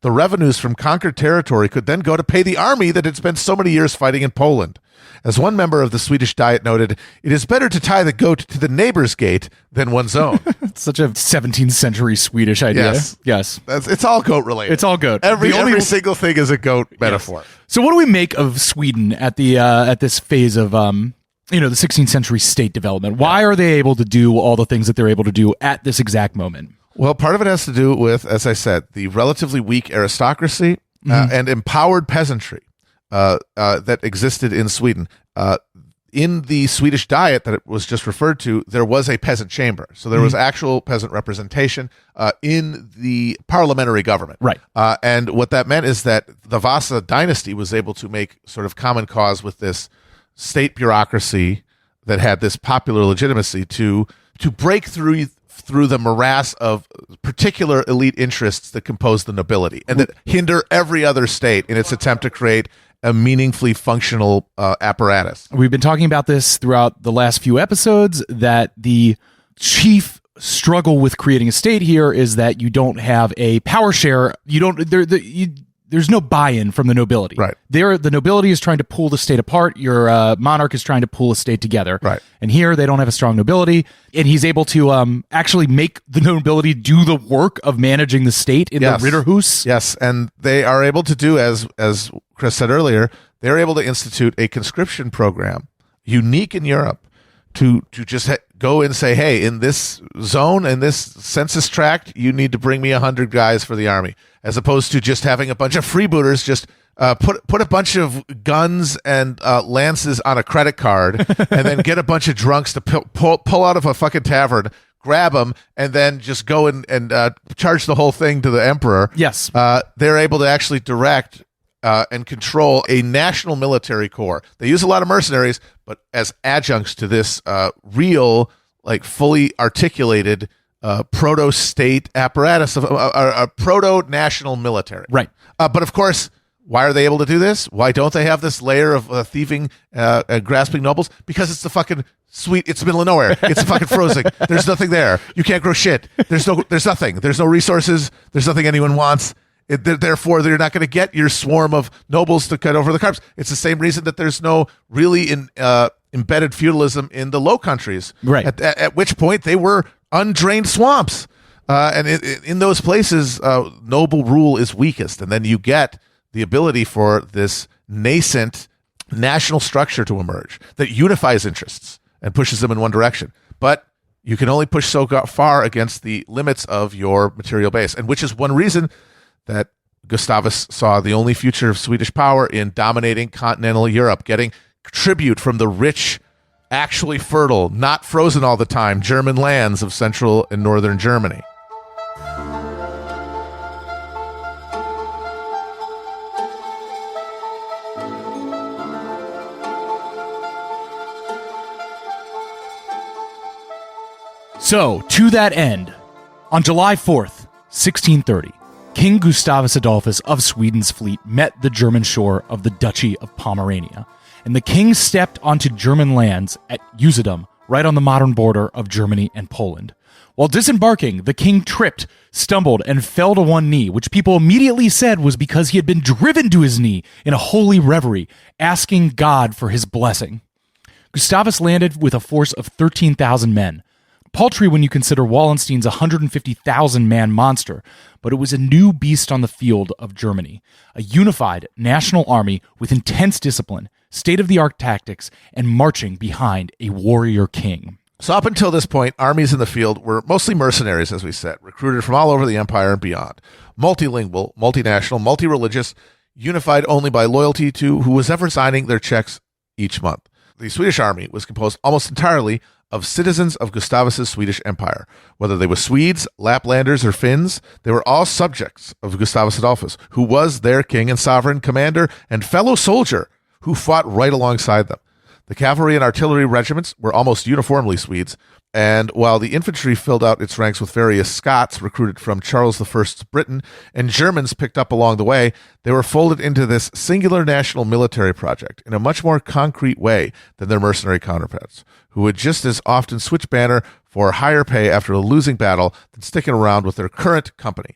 The revenues from conquered territory could then go to pay the army that had spent so many years fighting in Poland. As one member of the Swedish Diet noted, it is better to tie the goat to the neighbor's gate than one's own. such a 17th century Swedish idea. Yes. It's all goat related. It's all goat. Every single thing is a goat metaphor. Yes. So what do we make of Sweden at this phase of the 16th century state development? Why are they able to do all the things that they're able to do at this exact moment? Well, part of it has to do with, as I said, the relatively weak aristocracy and empowered peasantry that existed in Sweden. In the Swedish Diet that it was just referred to, there was a peasant chamber. So there was actual peasant representation in the parliamentary government. Right. And what that meant is that the Vasa dynasty was able to make sort of common cause with this state bureaucracy that had this popular legitimacy to break through the morass of particular elite interests that compose the nobility and that hinder every other state in its attempt to create a meaningfully functional apparatus. We've been talking about this throughout the last few episodes, that the chief struggle with creating a state here is that you don't have a power share. There's no buy-in from the nobility. Right. The nobility is trying to pull the state apart. Your monarch is trying to pull a state together. Right. And here they don't have a strong nobility, and he's able to actually make the nobility do the work of managing the state in the Ritterhus. Yes, and they are able to do, as Chris said earlier, they're able to institute a conscription program unique in Europe to just go and say, hey, in this zone, in this census tract, you need to bring me 100 guys for the army, as opposed to just having a bunch of freebooters just put a bunch of guns and lances on a credit card and then get a bunch of drunks to pull out of a fucking tavern, grab them, and then just go and charge the whole thing to the emperor. Yes. They're able to actually direct and control a national military corps. They use a lot of mercenaries, but as adjuncts to this real, like fully articulated proto-state apparatus of a proto-national military. Right. But of course, why are they able to do this? Why don't they have this layer of thieving and grasping nobles? Because it's the fucking it's the middle of nowhere. It's fucking frozen. There's nothing there. You can't grow shit. There's nothing. There's no resources. There's nothing anyone wants. Therefore, they're not going to get your swarm of nobles to cut over the carbs. It's the same reason that there's no really embedded feudalism in the Low Countries. Right. At which point they were undrained swamps. And in those places, noble rule is weakest. And then you get the ability for this nascent national structure to emerge that unifies interests and pushes them in one direction. But you can only push so far against the limits of your material base, and which is one reason that Gustavus saw the only future of Swedish power in dominating continental Europe, getting tribute from the rich, actually fertile, not frozen all the time, German lands of central and northern Germany. So, to that end, on July 4th, 1630, King Gustavus Adolphus of Sweden's fleet met the German shore of the Duchy of Pomerania, and the king stepped onto German lands at Usedom, right on the modern border of Germany and Poland. While disembarking, the king tripped, stumbled, and fell to one knee, which people immediately said was because he had been driven to his knee in a holy reverie, asking God for his blessing. Gustavus landed with a force of 13,000 men. Paltry when you consider Wallenstein's 150,000-man monster, but it was a new beast on the field of Germany, a unified national army with intense discipline, state-of-the-art tactics, and marching behind a warrior king. So up until this point, armies in the field were mostly mercenaries, as we said, recruited from all over the empire and beyond. Multilingual, multinational, multi-religious, unified only by loyalty to who was ever signing their checks each month. The Swedish army was composed almost entirely of citizens of Gustavus's Swedish Empire. Whether they were Swedes, Laplanders, or Finns, they were all subjects of Gustavus Adolphus, who was their king and sovereign, commander, and fellow soldier who fought right alongside them. The cavalry and artillery regiments were almost uniformly Swedes, and while the infantry filled out its ranks with various Scots recruited from Charles I's Britain and Germans picked up along the way, they were folded into this singular national military project in a much more concrete way than their mercenary counterparts, who would just as often switch banner for higher pay after a losing battle than sticking around with their current company.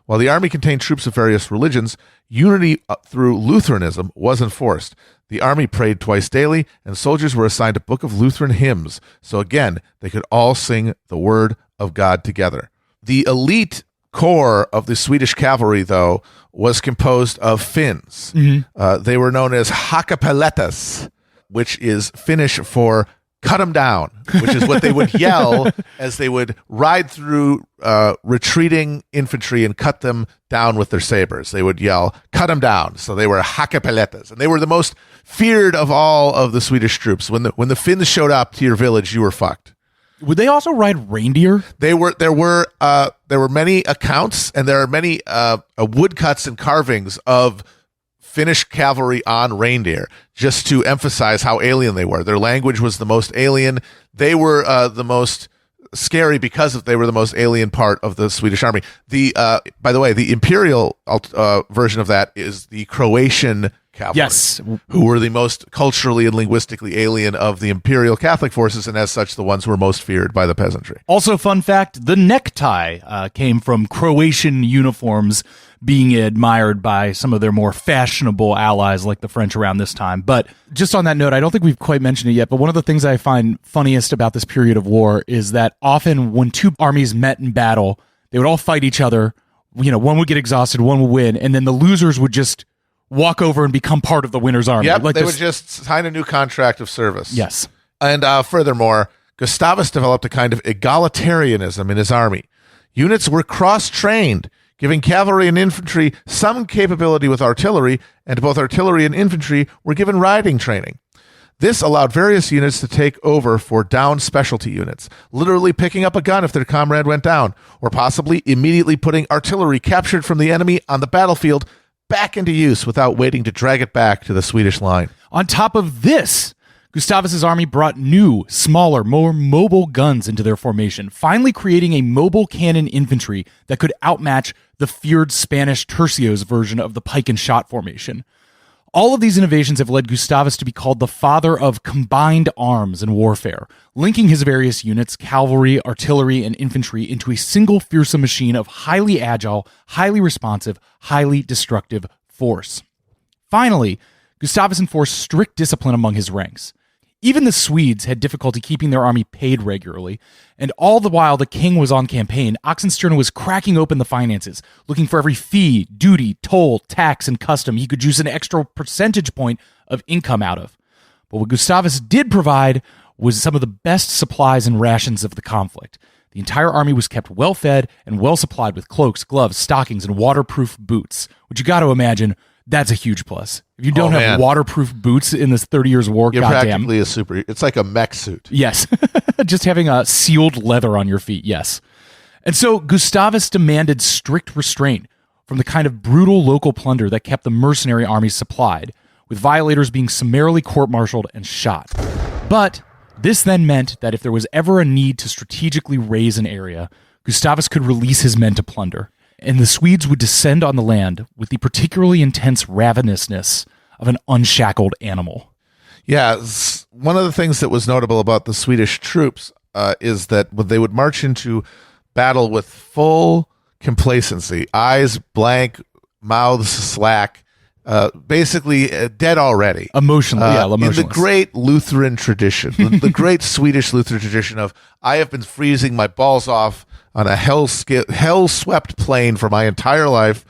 While the army contained troops of various religions, unity through Lutheranism was enforced. The army prayed twice daily, and soldiers were assigned a book of Lutheran hymns, so again, they could all sing the word of God together. The elite core of the Swedish cavalry, though, was composed of Finns. They were known as Hakapaletas, which is Finnish for cut them down, which is what they would yell as they would ride through retreating infantry and cut them down with their sabers. They would yell, cut them down. So they were Hakapaletas, and they were the most feared of all of the Swedish troops. When the Finns showed up to your village, you were fucked. Would they also ride reindeer? There were many accounts, and there are many woodcuts and carvings of Finnish cavalry on reindeer, just to emphasize how alien they were. Their language was the most alien. They were the most scary because they were the most alien part of the Swedish army. By the way, the imperial version of that is the Croatian cavalry, yes, who were the most culturally and linguistically alien of the imperial Catholic forces, and as such, the ones who were most feared by the peasantry. Also, fun fact, the necktie came from Croatian uniforms being admired by some of their more fashionable allies like the French around this time. But just on that note, I don't think we've quite mentioned it yet, but one of the things I find funniest about this period of war is that often when two armies met in battle, they would all fight each other. One would get exhausted, one would win, and then the losers would just walk over and become part of the winner's army. Yep, they would just sign a new contract of service. Yes. And furthermore, Gustavus developed a kind of egalitarianism in his army. Units were cross-trained, giving cavalry and infantry some capability with artillery, and both artillery and infantry were given riding training. This allowed various units to take over for down specialty units, literally picking up a gun if their comrade went down, or possibly immediately putting artillery captured from the enemy on the battlefield back into use without waiting to drag it back to the Swedish line. On top of this, Gustavus's army brought new, smaller, more mobile guns into their formation, finally creating a mobile cannon infantry that could outmatch the feared Spanish tercios version of the pike and shot formation. All of these innovations have led Gustavus to be called the father of combined arms in warfare, linking his various units, cavalry, artillery, and infantry into a single fearsome machine of highly agile, highly responsive, highly destructive force. Finally, Gustavus enforced strict discipline among his ranks. Even the Swedes had difficulty keeping their army paid regularly, and all the while the king was on campaign, Oxenstierna was cracking open the finances, looking for every fee, duty, toll, tax, and custom he could use an extra percentage point of income out of. But what Gustavus did provide was some of the best supplies and rations of the conflict. The entire army was kept well-fed and well-supplied with cloaks, gloves, stockings, and waterproof boots, which you got to imagine, that's a huge plus. If you don't have waterproof boots in this 30 years war, you're goddamn. practically it's like a mech suit. Yes. Just having a sealed leather on your feet, yes. And so Gustavus demanded strict restraint from the kind of brutal local plunder that kept the mercenary armies supplied, with violators being summarily court-martialed and shot. But this then meant that if there was ever a need to strategically raise an area, Gustavus could release his men to plunder, and the Swedes would descend on the land with the particularly intense ravenousness of an unshackled animal. Yeah, one of the things that was notable about the Swedish troops is that they would march into battle with full complacency, eyes blank, mouths slack, basically dead already. Emotionally. In the great Lutheran tradition, the great Swedish Lutheran tradition of, I have been freezing my balls off on a hell-swept plain for my entire life.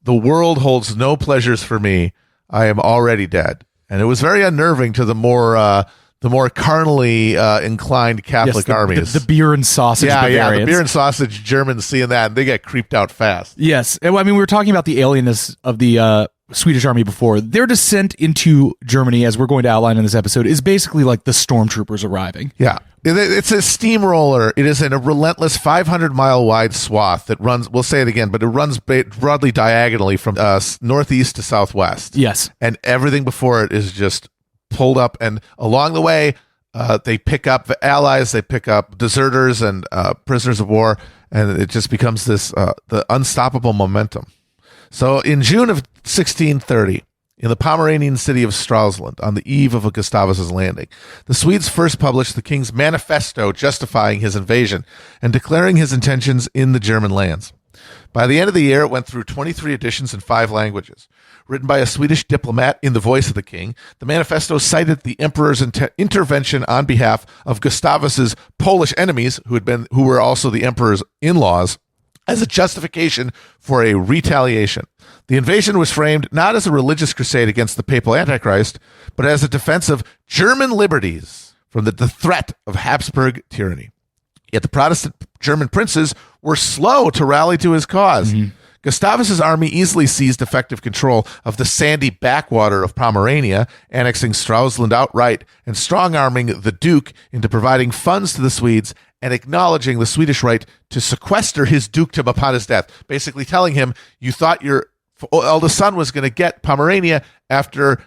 The world holds no pleasures for me. I am already dead. And it was very unnerving to the more carnally inclined Catholic armies. The beer and sausage Bavarians. Yeah, the beer and sausage Germans seeing that, and they get creeped out fast. Yes. I mean, we were talking about the alienness of the Swedish army before. Their descent into Germany, as we're going to outline in this episode, is basically like the stormtroopers arriving. Yeah. It's a steamroller. It is in a relentless 500-mile wide swath that runs, we'll say it again, but it runs broadly diagonally from northeast to southwest. Yes. And everything before it is just pulled up, and along the way, they pick up the allies, they pick up deserters and prisoners of war, and it just becomes this the unstoppable momentum. So in June of 1630, in the Pomeranian city of Stralsund, on the eve of Gustavus's landing, the Swedes first published the king's manifesto justifying his invasion and declaring his intentions in the German lands. By the end of the year, it went through 23 editions in 5 languages. Written by a Swedish diplomat in the voice of the king, the manifesto cited the emperor's intervention on behalf of Gustavus's Polish enemies, who were also the emperor's in-laws, as a justification for a retaliation. The invasion was framed not as a religious crusade against the papal Antichrist, but as a defense of German liberties from the threat of Habsburg tyranny. Yet the Protestant German princes were slow to rally to his cause. Gustavus's army easily seized effective control of the sandy backwater of Pomerania, annexing Stralsund outright and strong-arming the Duke into providing funds to the Swedes and acknowledging the Swedish right to sequester his dukedom upon his death, basically telling him, you thought your eldest son was going to get Pomerania after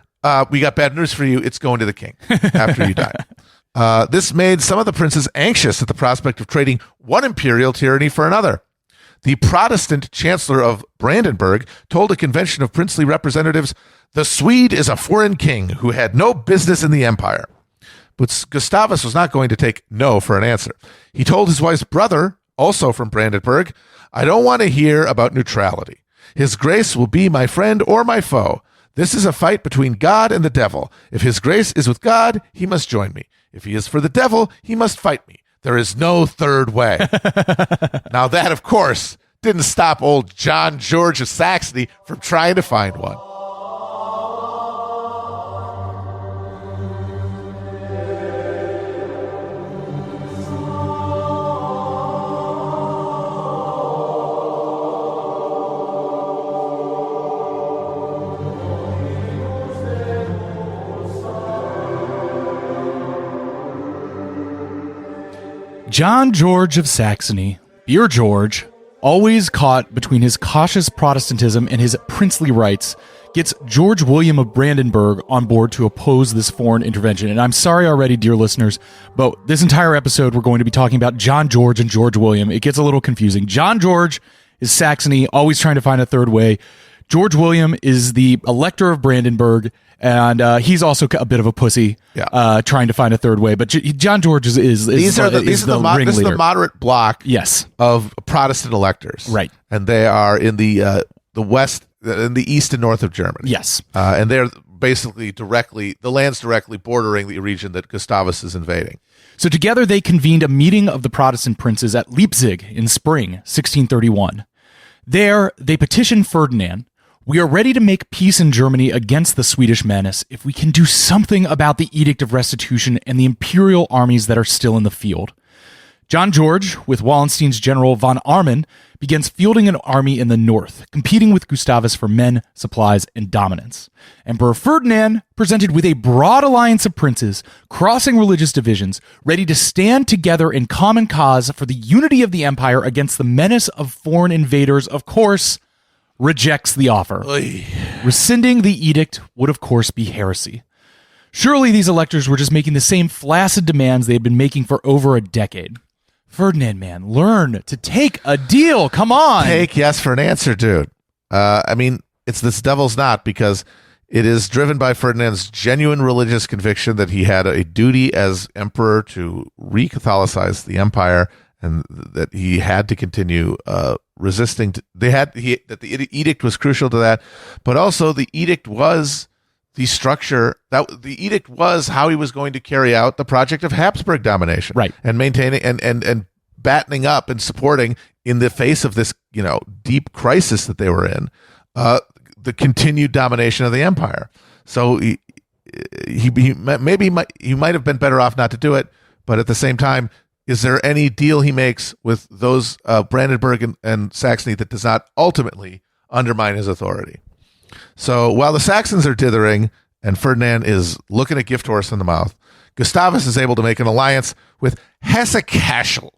we got bad news for you, it's going to the king after you die. This made some of the princes anxious at the prospect of trading one imperial tyranny for another. The Protestant Chancellor of Brandenburg told a convention of princely representatives, the Swede is a foreign king who had no business in the empire. But Gustavus was not going to take no for an answer. He told his wife's brother, also from Brandenburg, I don't want to hear about neutrality. His grace will be my friend or my foe. This is a fight between God and the devil. If his grace is with God, he must join me. If he is for the devil, he must fight me. There is no third way. Now that, of course, didn't stop old John George of Saxony from trying to find one. John George of Saxony, Beer George, always caught between his cautious Protestantism and his princely rights, gets George William of Brandenburg on board to oppose this foreign intervention. And I'm sorry already, dear listeners, but this entire episode we're going to be talking about John George and George William. It gets a little confusing. John George is Saxony, always trying to find a third way. George William is the elector of Brandenburg, and he's also a bit of a pussy, trying to find a third way. But John George is the moderate block, yes, of Protestant electors, right? And they are in the west, in the east and north of Germany, yes, and they're basically the lands directly bordering the region that Gustavus is invading. So together they convened a meeting of the Protestant princes at Leipzig in spring 1631. There they petitioned Ferdinand. We are ready to make peace in Germany against the Swedish menace if we can do something about the Edict of Restitution and the imperial armies that are still in the field. John George, with Wallenstein's general von Arnim, begins fielding an army in the north, competing with Gustavus for men, supplies, and dominance. Emperor Ferdinand, presented with a broad alliance of princes, crossing religious divisions, ready to stand together in common cause for the unity of the empire against the menace of foreign invaders, of course, rejects the offer. Oy. Rescinding the edict would, of course, be heresy. Surely these electors were just making the same flaccid demands they had been making for over a decade. Ferdinand, man, learn to take a deal. Come on. Take yes for an answer, dude. I mean, it's this devil's knot because it is driven by Ferdinand's genuine religious conviction that he had a duty as emperor to re-Catholicize the empire and that he had to continue resisting. That the edict was crucial to that, but also the edict was the structure that the edict was how he was going to carry out the project of Habsburg domination, right? And maintaining and battening up and supporting in the face of this, deep crisis that they were in, the continued domination of the empire. So he might have been better off not to do it, but at the same time, is there any deal he makes with those Brandenburg and Saxony that does not ultimately undermine his authority? So while the Saxons are dithering and Ferdinand is looking a gift horse in the mouth, Gustavus is able to make an alliance with Hesse-Kassel,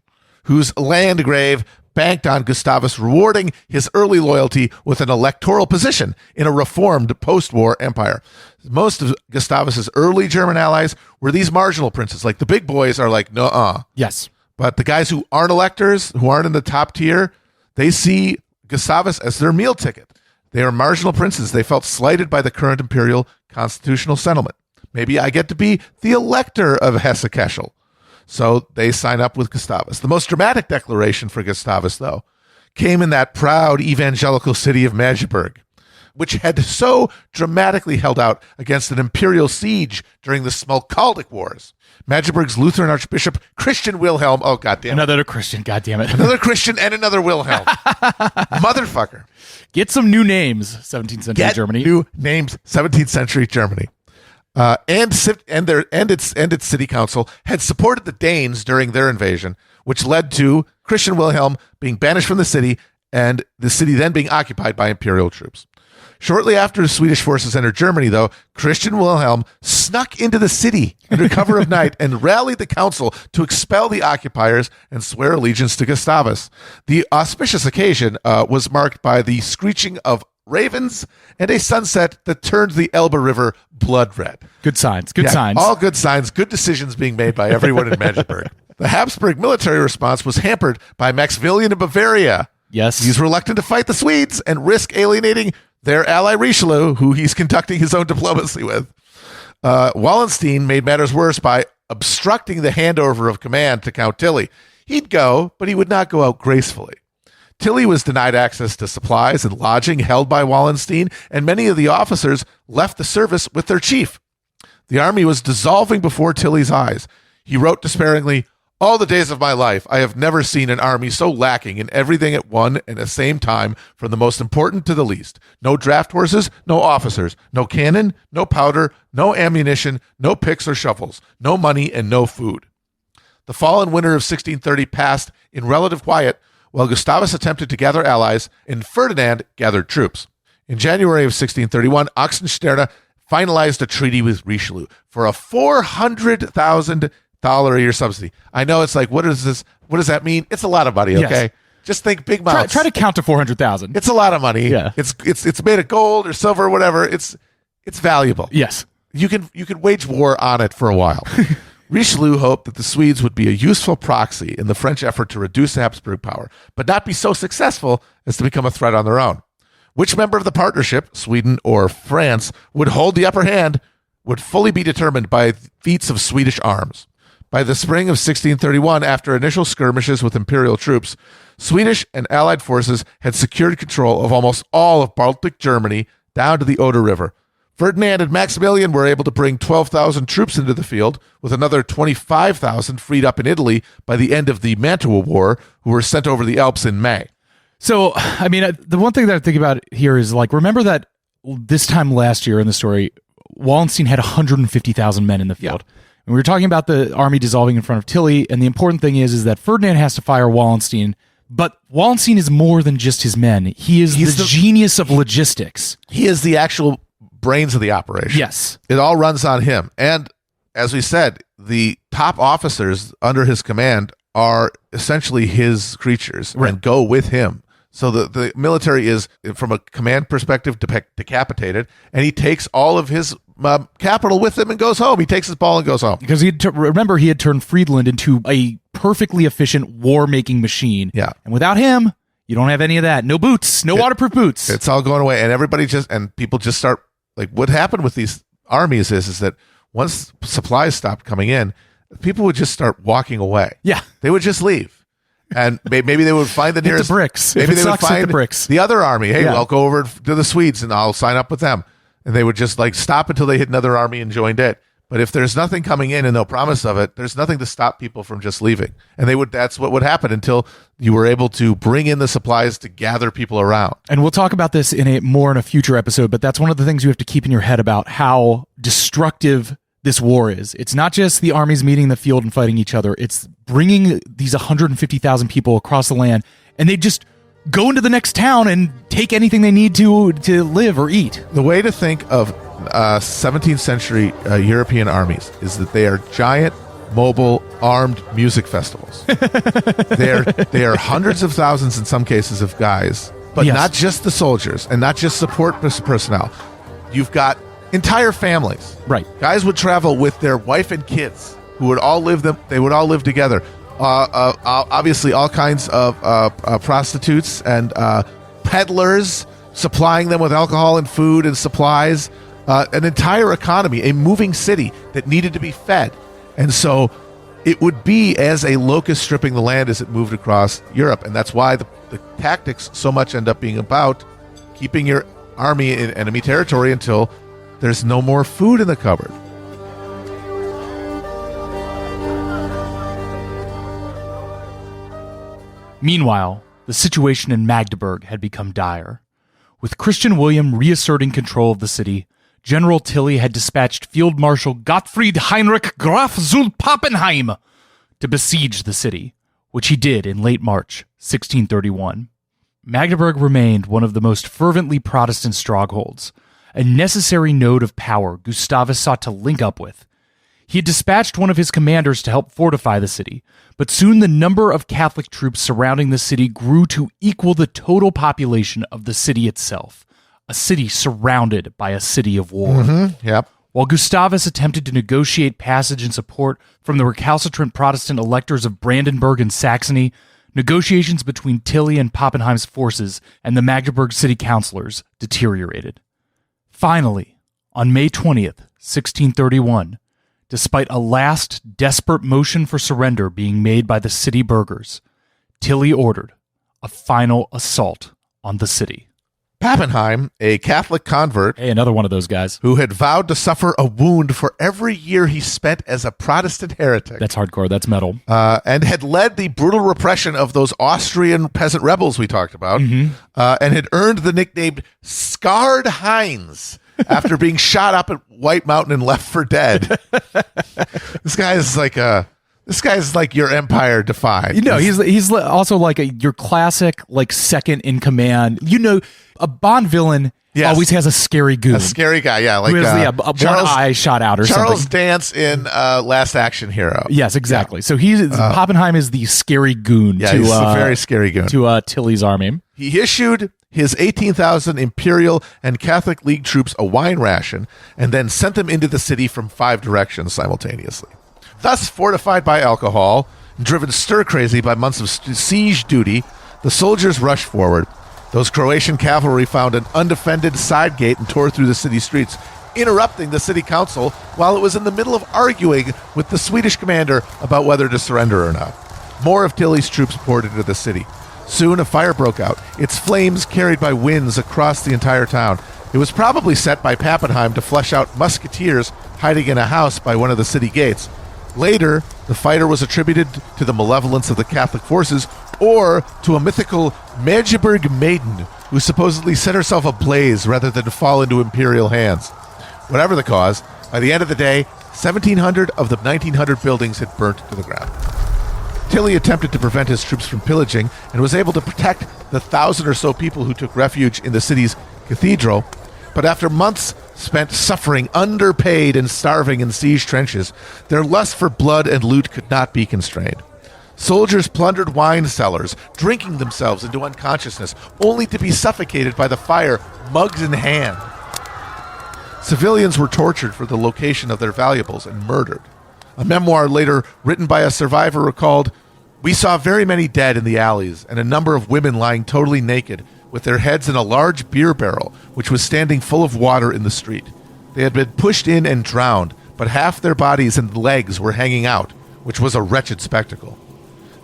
whose landgrave banked on Gustavus rewarding his early loyalty with an electoral position in a reformed post-war empire. Most of Gustavus's early German allies were these marginal princes. Like the big boys are like, nuh-uh. Yes. But the guys who aren't electors, who aren't in the top tier, they see Gustavus as their meal ticket. They are marginal princes. They felt slighted by the current imperial constitutional settlement. Maybe I get to be the elector of Hesse-Kassel. So they sign up with Gustavus. The most dramatic declaration for Gustavus, though, came in that proud evangelical city of Magdeburg, which had so dramatically held out against an imperial siege during the Smalkaldic Wars. Magdeburg's Lutheran Archbishop Christian Wilhelm, oh goddamn, Another Christian, goddammit. another Christian and another Wilhelm, motherfucker. Get some new names, 17th century Germany. New names, 17th century Germany. And its city council had supported the Danes during their invasion, which led to Christian Wilhelm being banished from the city and the city then being occupied by imperial troops. Shortly after the Swedish forces entered Germany, though, Christian Wilhelm snuck into the city under cover of night and rallied the council to expel the occupiers and swear allegiance to Gustavus. The auspicious occasion was marked by the screeching of ravens and a sunset that turned the Elbe River blood red. Good signs. Good signs. All good signs. Good decisions being made by everyone in Magdeburg. The Habsburg military response was hampered by Maximilian of Bavaria. Yes. He's reluctant to fight the Swedes and risk alienating their ally Richelieu, who he's conducting his own diplomacy with. Wallenstein made matters worse by obstructing the handover of command to Count Tilly. He'd go, but he would not go out gracefully. Tilly was denied access to supplies and lodging held by Wallenstein, and many of the officers left the service with their chief. The army was dissolving before Tilly's eyes. He wrote despairingly, "All the days of my life, I have never seen an army so lacking in everything at one and the same time, from the most important to the least. No draft horses, no officers, no cannon, no powder, no ammunition, no picks or shovels, no money, and no food." The fall and winter of 1630 passed in relative quiet, while Gustavus attempted to gather allies and Ferdinand gathered troops. In January of 1631, Oxenstierna finalized a treaty with Richelieu for a $400,000 a year subsidy. I know it's like, what is this? What does that mean? It's a lot of money, okay? Yes. Just think big mouths. Try to count to 400,000. It's a lot of money. Yeah. It's made of gold or silver or whatever. It's valuable. Yes. You can wage war on it for a while. Richelieu hoped that the Swedes would be a useful proxy in the French effort to reduce Habsburg power, but not be so successful as to become a threat on their own. Which member of the partnership, Sweden or France, would hold the upper hand would fully be determined by feats of Swedish arms. By the spring of 1631, after initial skirmishes with imperial troops, Swedish and Allied forces had secured control of almost all of Baltic Germany down to the Oder River. Ferdinand and Maximilian were able to bring 12,000 troops into the field, with another 25,000 freed up in Italy by the end of the Mantua War, who were sent over the Alps in May. So, I mean, the one thing that I think about here is, like, remember that this time last year in the story, Wallenstein had 150,000 men in the field. Yeah. And we were talking about the army dissolving in front of Tilly, and the important thing is that Ferdinand has to fire Wallenstein, but Wallenstein is more than just his men. He's the genius of logistics. He is the actual brains of the operation. Yes. It all runs on him. And as we said, the top officers under his command are essentially his creatures and go with him. So the military is, from a command perspective, decapitated, and he takes all of his capital with him and goes home. He takes his ball and goes home. Because remember, he had turned Friedland into a perfectly efficient war-making machine. Yeah. And without him, you don't have any of that. No boots, no waterproof boots. It's all going away. And people just start, like, what happened with these armies is that once supplies stopped coming in, people would just start walking away. Yeah. They would just leave. And maybe they would find the nearest bricks. Maybe they would find the bricks. The other army. Hey, Yeah. I'll go over to the Swedes and I'll sign up with them. And they would just, like, stop until they hit another army and joined it. But if there's nothing coming in and no promise of it, there's nothing to stop people from just leaving. And that's what would happen until you were able to bring in the supplies to gather people around. And we'll talk about this in a future episode, but that's one of the things you have to keep in your head about how destructive this war is. It's not just the armies meeting in the field and fighting each other. It's bringing these 150,000 people across the land, and they just go into the next town and take anything they need to live or eat. The way to think of 17th century European armies is that they are giant, mobile, armed music festivals. They are hundreds of thousands in some cases of guys, but Yes. not just the soldiers and not just support personnel. You've got entire families. Right. Guys would travel with their wife and kids, who would all live together. Obviously, all kinds of prostitutes and peddlers, supplying them with alcohol and food and supplies. An entire economy, a moving city that needed to be fed. And so it would be as a locust stripping the land as it moved across Europe. And that's why the tactics so much end up being about keeping your army in enemy territory until there's no more food in the cupboard. Meanwhile, the situation in Magdeburg had become dire. With Christian William reasserting control of the city, General Tilly had dispatched Field Marshal Gottfried Heinrich Graf zu Pappenheim to besiege the city, which he did in late March 1631. Magdeburg remained one of the most fervently Protestant strongholds, a necessary node of power Gustavus sought to link up with. He had dispatched one of his commanders to help fortify the city, but soon the number of Catholic troops surrounding the city grew to equal the total population of the city itself, a city surrounded by a city of war. Yep. While Gustavus attempted to negotiate passage and support from the recalcitrant Protestant electors of Brandenburg and Saxony, negotiations between Tilly and Pappenheim's forces and the Magdeburg city councilors deteriorated. Finally, on May 20th, 1631, despite a last desperate motion for surrender being made by the city burghers, Tilly ordered a final assault on the city. Pappenheim, a Catholic convert, Hey, another one of those guys. who had vowed to suffer a wound for every year he spent as a Protestant heretic, That's hardcore. That's metal. and had led the brutal repression of those Austrian peasant rebels we talked about, and had earned the nickname Scarred Heinz after being shot up at White Mountain and left for dead. This guy is like your empire defied. You know, he's also like your classic, like, second in command. You know, a Bond villain always has a scary goon. A scary guy, yeah. Like who has one eye shot out or Charles something. Dance in Last Action Hero. Yes, exactly. So Pappenheim is the scary goon Yeah, he's a very scary goon. to Tilly's army. He issued his 18,000 Imperial and Catholic League troops a wine ration and then sent them into the city from 5 directions simultaneously. Thus, fortified by alcohol, and driven stir-crazy by months of siege duty, the soldiers rushed forward. Those Croatian cavalry found an undefended side gate and tore through the city streets, interrupting the city council while it was in the middle of arguing with the Swedish commander about whether to surrender or not. More of Tilly's troops poured into the city. Soon a fire broke out, its flames carried by winds across the entire town. It was probably set by Pappenheim to flush out musketeers hiding in a house by one of the city gates. Later, the fire was attributed to the malevolence of the Catholic forces or to a mythical Magdeburg maiden who supposedly set herself ablaze rather than fall into imperial hands. Whatever the cause, by the end of the day, 1,700 of the 1,900 buildings had burnt to the ground. Tilly attempted to prevent his troops from pillaging and was able to protect the 1,000 or so people who took refuge in the city's cathedral, but after months spent suffering, underpaid, and starving in siege trenches, their lust for blood and loot could not be constrained. Soldiers plundered wine cellars, drinking themselves into unconsciousness, only to be suffocated by the fire, mugs in hand. Civilians were tortured for the location of their valuables and murdered. A memoir later written by a survivor recalled, "We saw very many dead in the alleys and a number of women lying totally naked, with their heads in a large beer barrel, which was standing full of water in the street. They had been pushed in and drowned, but half their bodies and legs were hanging out, which was a wretched spectacle."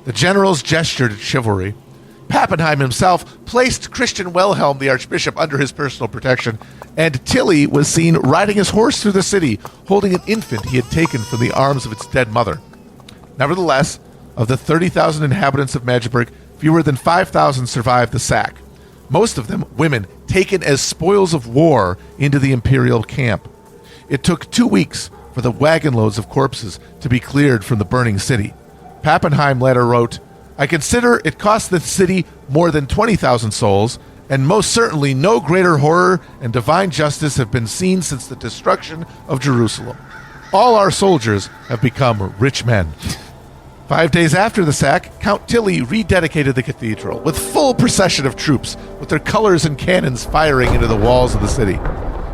The generals gestured at chivalry. Pappenheim himself placed Christian Wilhelm, the archbishop, under his personal protection, and Tilly was seen riding his horse through the city, holding an infant he had taken from the arms of its dead mother. Nevertheless, of the 30,000 inhabitants of Magdeburg, fewer than 5,000 survived the sack. Most of them women, taken as spoils of war into the imperial camp. It took 2 weeks for the wagon loads of corpses to be cleared from the burning city. Pappenheim later wrote, "I consider it cost the city more than 20,000 souls, and most certainly no greater horror and divine justice have been seen since the destruction of Jerusalem. All our soldiers have become rich men." 5 days after the sack, Count Tilly rededicated the cathedral with full procession of troops, with their colors and cannons firing into the walls of the city.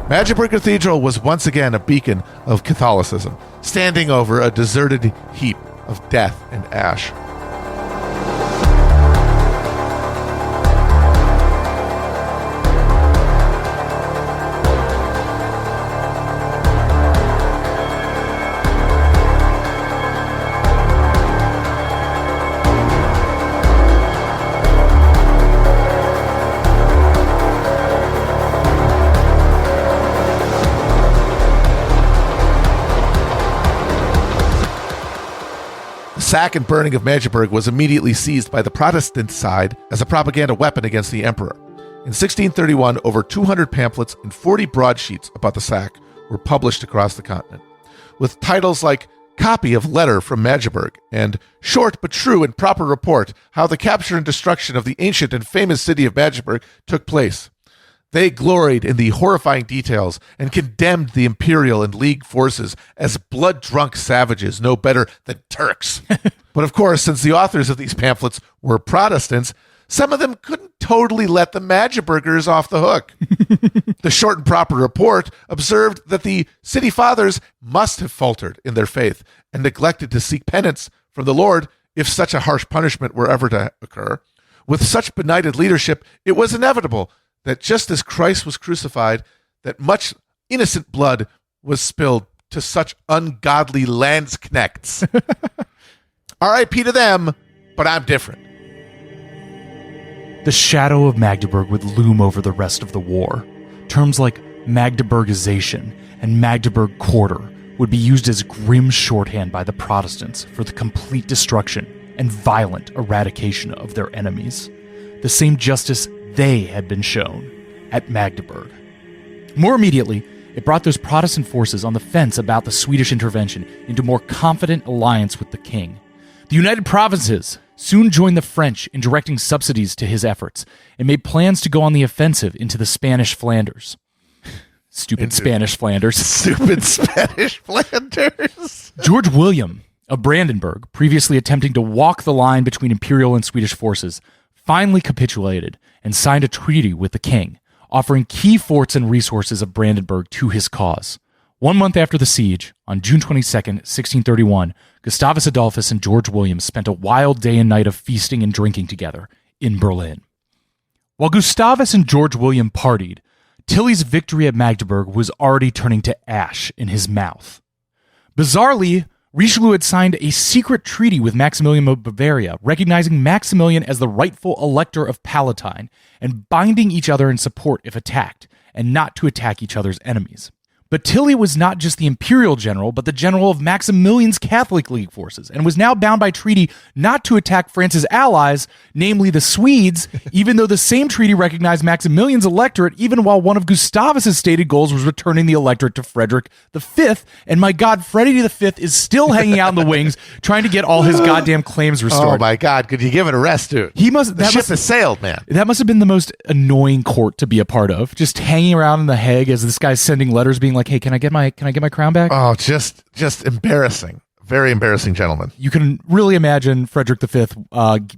Magdeburg Cathedral was once again a beacon of Catholicism, standing over a deserted heap of death and ash. sack and burning of Magdeburg was immediately seized by the Protestant side as a propaganda weapon against the emperor. In 1631, over 200 pamphlets and 40 broadsheets about the sack were published across the continent, with titles like Copy of Letter from Magdeburg and Short but True and Proper Report How the Capture and Destruction of the Ancient and Famous City of Magdeburg Took Place. They gloried in the horrifying details and condemned the imperial and League forces as blood-drunk savages no better than Turks. But of course, since the authors of these pamphlets were Protestants, some of them couldn't totally let the Magdeburgers off the hook. The Short and Proper Report observed that the city fathers must have faltered in their faith and neglected to seek penance from the Lord if such a harsh punishment were ever to occur. With such benighted leadership, it was inevitable that just as Christ was crucified, that much innocent blood was spilled to such ungodly landsknechts. R.I.P. to them, but I'm different. The shadow of Magdeburg would loom over the rest of the war. Terms like Magdeburgization and Magdeburg Quarter would be used as grim shorthand by the Protestants for the complete destruction and violent eradication of their enemies. The same justice they had been shown at Magdeburg. More immediately, it brought those Protestant forces on the fence about the Swedish intervention into more confident alliance with the king. The United Provinces soon joined the French in directing subsidies to his efforts and made plans to go on the offensive into the Spanish Flanders. Spanish Flanders. Stupid Spanish Flanders. George William of Brandenburg, previously attempting to walk the line between imperial and Swedish forces, finally capitulated and signed a treaty with the king, offering key forts and resources of Brandenburg to his cause. 1 month after the siege, on June 22nd, 1631, Gustavus Adolphus and George William spent a wild day and night of feasting and drinking together in Berlin. While Gustavus and George William partied, Tilly's victory at Magdeburg was already turning to ash in his mouth. Bizarrely, Richelieu had signed a secret treaty with Maximilian of Bavaria, recognizing Maximilian as the rightful elector of Palatine and binding each other in support if attacked, and not to attack each other's enemies. But Tilly was not just the imperial general, but the general of Maximilian's Catholic League forces, and was now bound by treaty not to attack France's allies, namely the Swedes, even though the same treaty recognized Maximilian's electorate, even while one of Gustavus's stated goals was returning the electorate to Frederick V. And my God, Freddie V is still hanging out in the wings, trying to get all his goddamn claims restored. Oh my God, could you give it a rest, dude? The ship has sailed, man. That must have been the most annoying court to be a part of. Just hanging around in the Hague as this guy's sending letters being like, hey, can I get my crown back? Oh, just embarrassing. Very embarrassing, gentlemen. You can really imagine Frederick V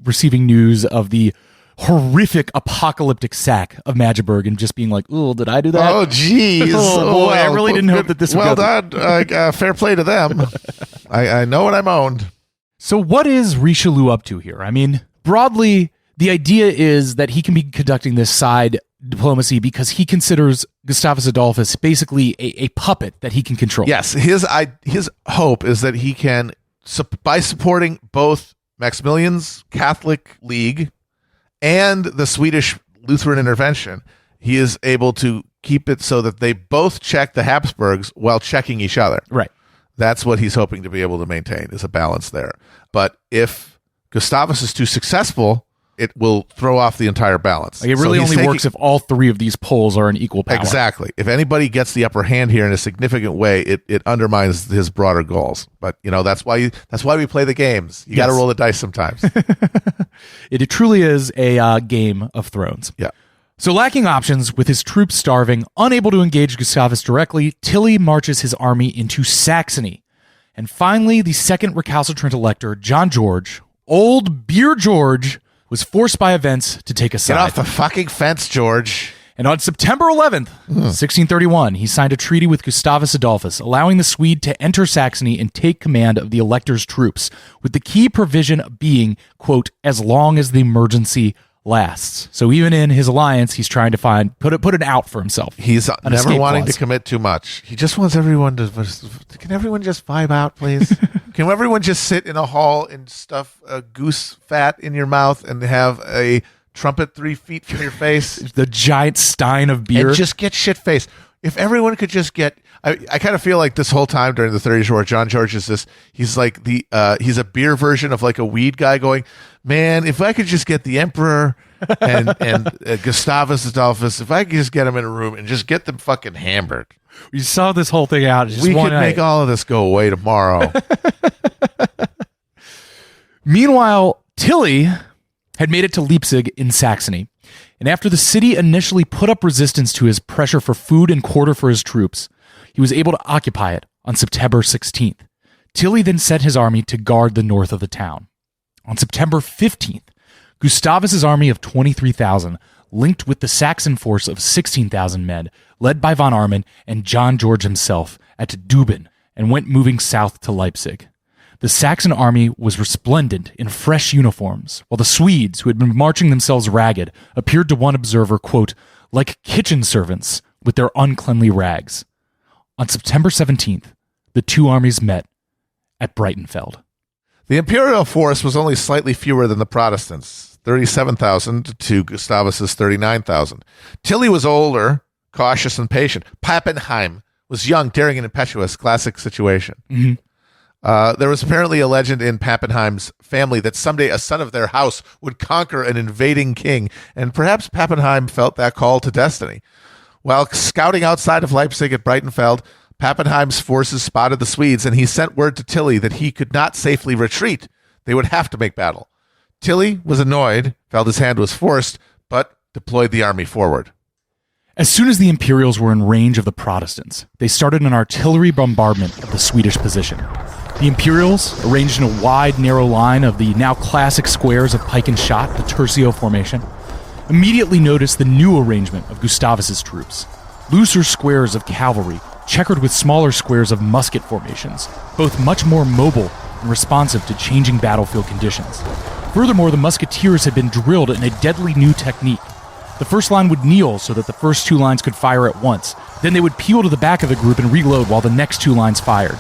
receiving news of the horrific apocalyptic sack of Magdeburg and just being like, "Oh, did I do that? Oh, geez. Oh, boy, I really didn't hope that this would well go done. Fair play to them. I know what I'm owned." So what is Richelieu up to here? I mean, broadly, the idea is that he can be conducting this side diplomacy because he considers Gustavus Adolphus basically a puppet that he can control. Yes, his hope is that he can, by supporting both Maximilian's Catholic League and the Swedish Lutheran intervention, he is able to keep it so that they both check the Habsburgs while checking each other. Right. That's what he's hoping to be able to maintain, is a balance there. But if Gustavus is too successful, it will throw off the entire balance. Like it really only works if all three of these poles are in equal power. Exactly. If anybody gets the upper hand here in a significant way, it undermines his broader goals. But that's why we play the games. You got to roll the dice sometimes. It truly is a Game of Thrones. Yeah. So lacking options, with his troops starving, unable to engage Gustavus directly, Tilly marches his army into Saxony. And finally, the second recalcitrant elector, John George, Old Beer George, was forced by events to take a side. Get off the fucking fence, George. And on September 11th, 1631, he signed a treaty with Gustavus Adolphus, allowing the Swede to enter Saxony and take command of the elector's troops, with the key provision being, quote, as long as the emergency lasts. So even in his alliance, he's trying to put an out for himself. He's never wanting to commit too much. He just wants everyone to. Can everyone just vibe out, please? Can everyone just sit in a hall and stuff goose fat in your mouth and have a trumpet 3 feet from your face? The giant stein of beer. And just get shit faced. If everyone could just get, I kind of feel like this whole time during the 30 Years' War, John George is this. He's like he's a beer version of like a weed guy going, man, if I could just get the emperor and Gustavus Adolphus, if I could just get them in a room and just get them fucking hammered. We saw this whole thing out. Just we could make all of this go away tomorrow. Meanwhile, Tilly had made it to Leipzig in Saxony, and after the city initially put up resistance to his pressure for food and quarter for his troops, he was able to occupy it on September 16th. Tilly then sent his army to guard the north of the town. On September 15th, Gustavus's army of 23,000 linked with the Saxon force of 16,000 men, led by von Arman and John George himself, at Düben, and went moving south to Leipzig. The Saxon army was resplendent in fresh uniforms, while the Swedes, who had been marching themselves ragged, appeared to one observer, quote, like kitchen servants with their uncleanly rags. On September 17th, the two armies met at Breitenfeld. The imperial force was only slightly fewer than the Protestants, 37,000 to Gustavus's 39,000. Tilly was older, cautious, and patient. Pappenheim was young, daring, and impetuous. Classic situation. Mm-hmm. There was apparently a legend in Pappenheim's family that someday a son of their house would conquer an invading king, and perhaps Pappenheim felt that call to destiny. While scouting outside of Leipzig at Breitenfeld, Pappenheim's forces spotted the Swedes, and he sent word to Tilly that he could not safely retreat. They would have to make battle. Tilly was annoyed, felt his hand was forced, but deployed the army forward. As soon as the Imperials were in range of the Protestants, they started an artillery bombardment of the Swedish position. The Imperials, arranged in a wide, narrow line of the now classic squares of pike and shot, the tercio formation, immediately noticed the new arrangement of Gustavus's troops. Looser squares of cavalry, checkered with smaller squares of musket formations, both much more mobile and responsive to changing battlefield conditions. Furthermore, the musketeers had been drilled in a deadly new technique. The first line would kneel so that the first two lines could fire at once. Then they would peel to the back of the group and reload while the next two lines fired.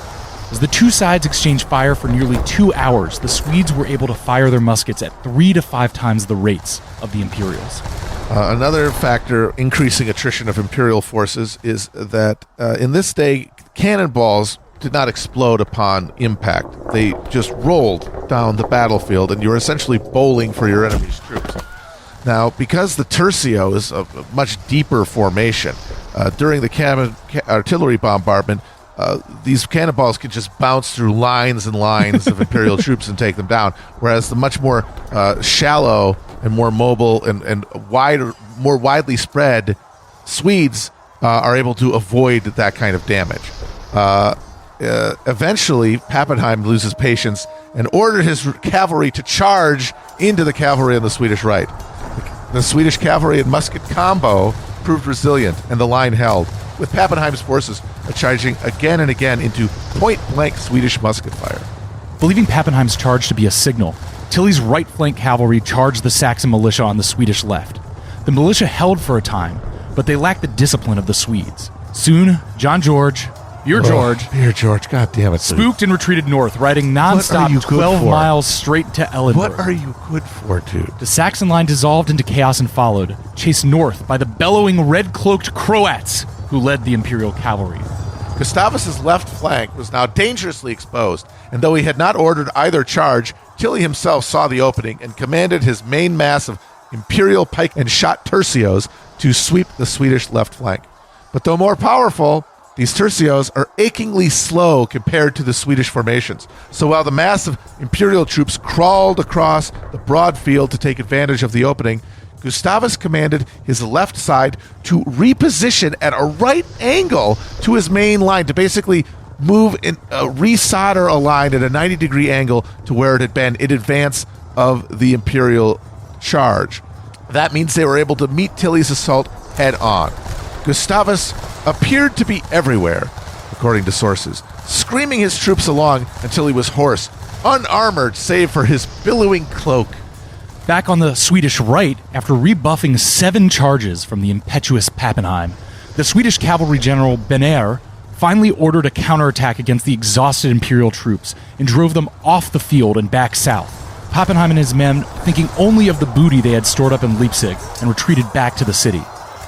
As the two sides exchanged fire for nearly 2 hours, the Swedes were able to fire their muskets at 3 to 5 times the rates of the Imperials. Another factor increasing attrition of Imperial forces is that in this day, cannonballs did not explode upon impact. They just rolled down the battlefield, and you were essentially bowling for your enemy's troops. Now, because the tercio is a much deeper formation, during the artillery bombardment, these cannonballs could just bounce through lines and lines of Imperial troops and take them down, whereas the much more shallow and more mobile and more widely spread Swedes are able to avoid that kind of damage. Eventually, Pappenheim loses patience and ordered his cavalry to charge into the cavalry on the Swedish right. The Swedish cavalry and musket combo proved resilient, and the line held, with Pappenheim's forces charging again and again into point-blank Swedish musket fire. Believing Pappenheim's charge to be a signal, Tilly's right flank cavalry charged the Saxon militia on the Swedish left. The militia held for a time, but they lacked the discipline of the Swedes. Soon, John George, Beer George, God damn it. spooked and retreated north, riding non-stop 12 miles straight to Ellenburg. What are you good for, dude? The Saxon line dissolved into chaos and followed, chased north by the bellowing red-cloaked Croats who led the Imperial cavalry. Gustavus's left flank was now dangerously exposed, and though he had not ordered either charge, Tilly himself saw the opening and commanded his main mass of Imperial pike and shot tercios to sweep the Swedish left flank. But though more powerful, these tercios are achingly slow compared to the Swedish formations. So while the mass of Imperial troops crawled across the broad field to take advantage of the opening, Gustavus commanded his left side to reposition at a right angle to his main line, to basically move and resolder a line at a 90-degree angle to where it had been in advance of the Imperial charge. That means they were able to meet Tilly's assault head on. Gustavus appeared to be everywhere, according to sources, screaming his troops along until he was hoarse, unarmored save for his billowing cloak. Back on the Swedish right, after rebuffing 7 charges from the impetuous Pappenheim, the Swedish cavalry general Benair finally ordered a counterattack against the exhausted Imperial troops and drove them off the field and back south. Pappenheim and his men thinking only of the booty they had stored up in Leipzig and retreated back to the city.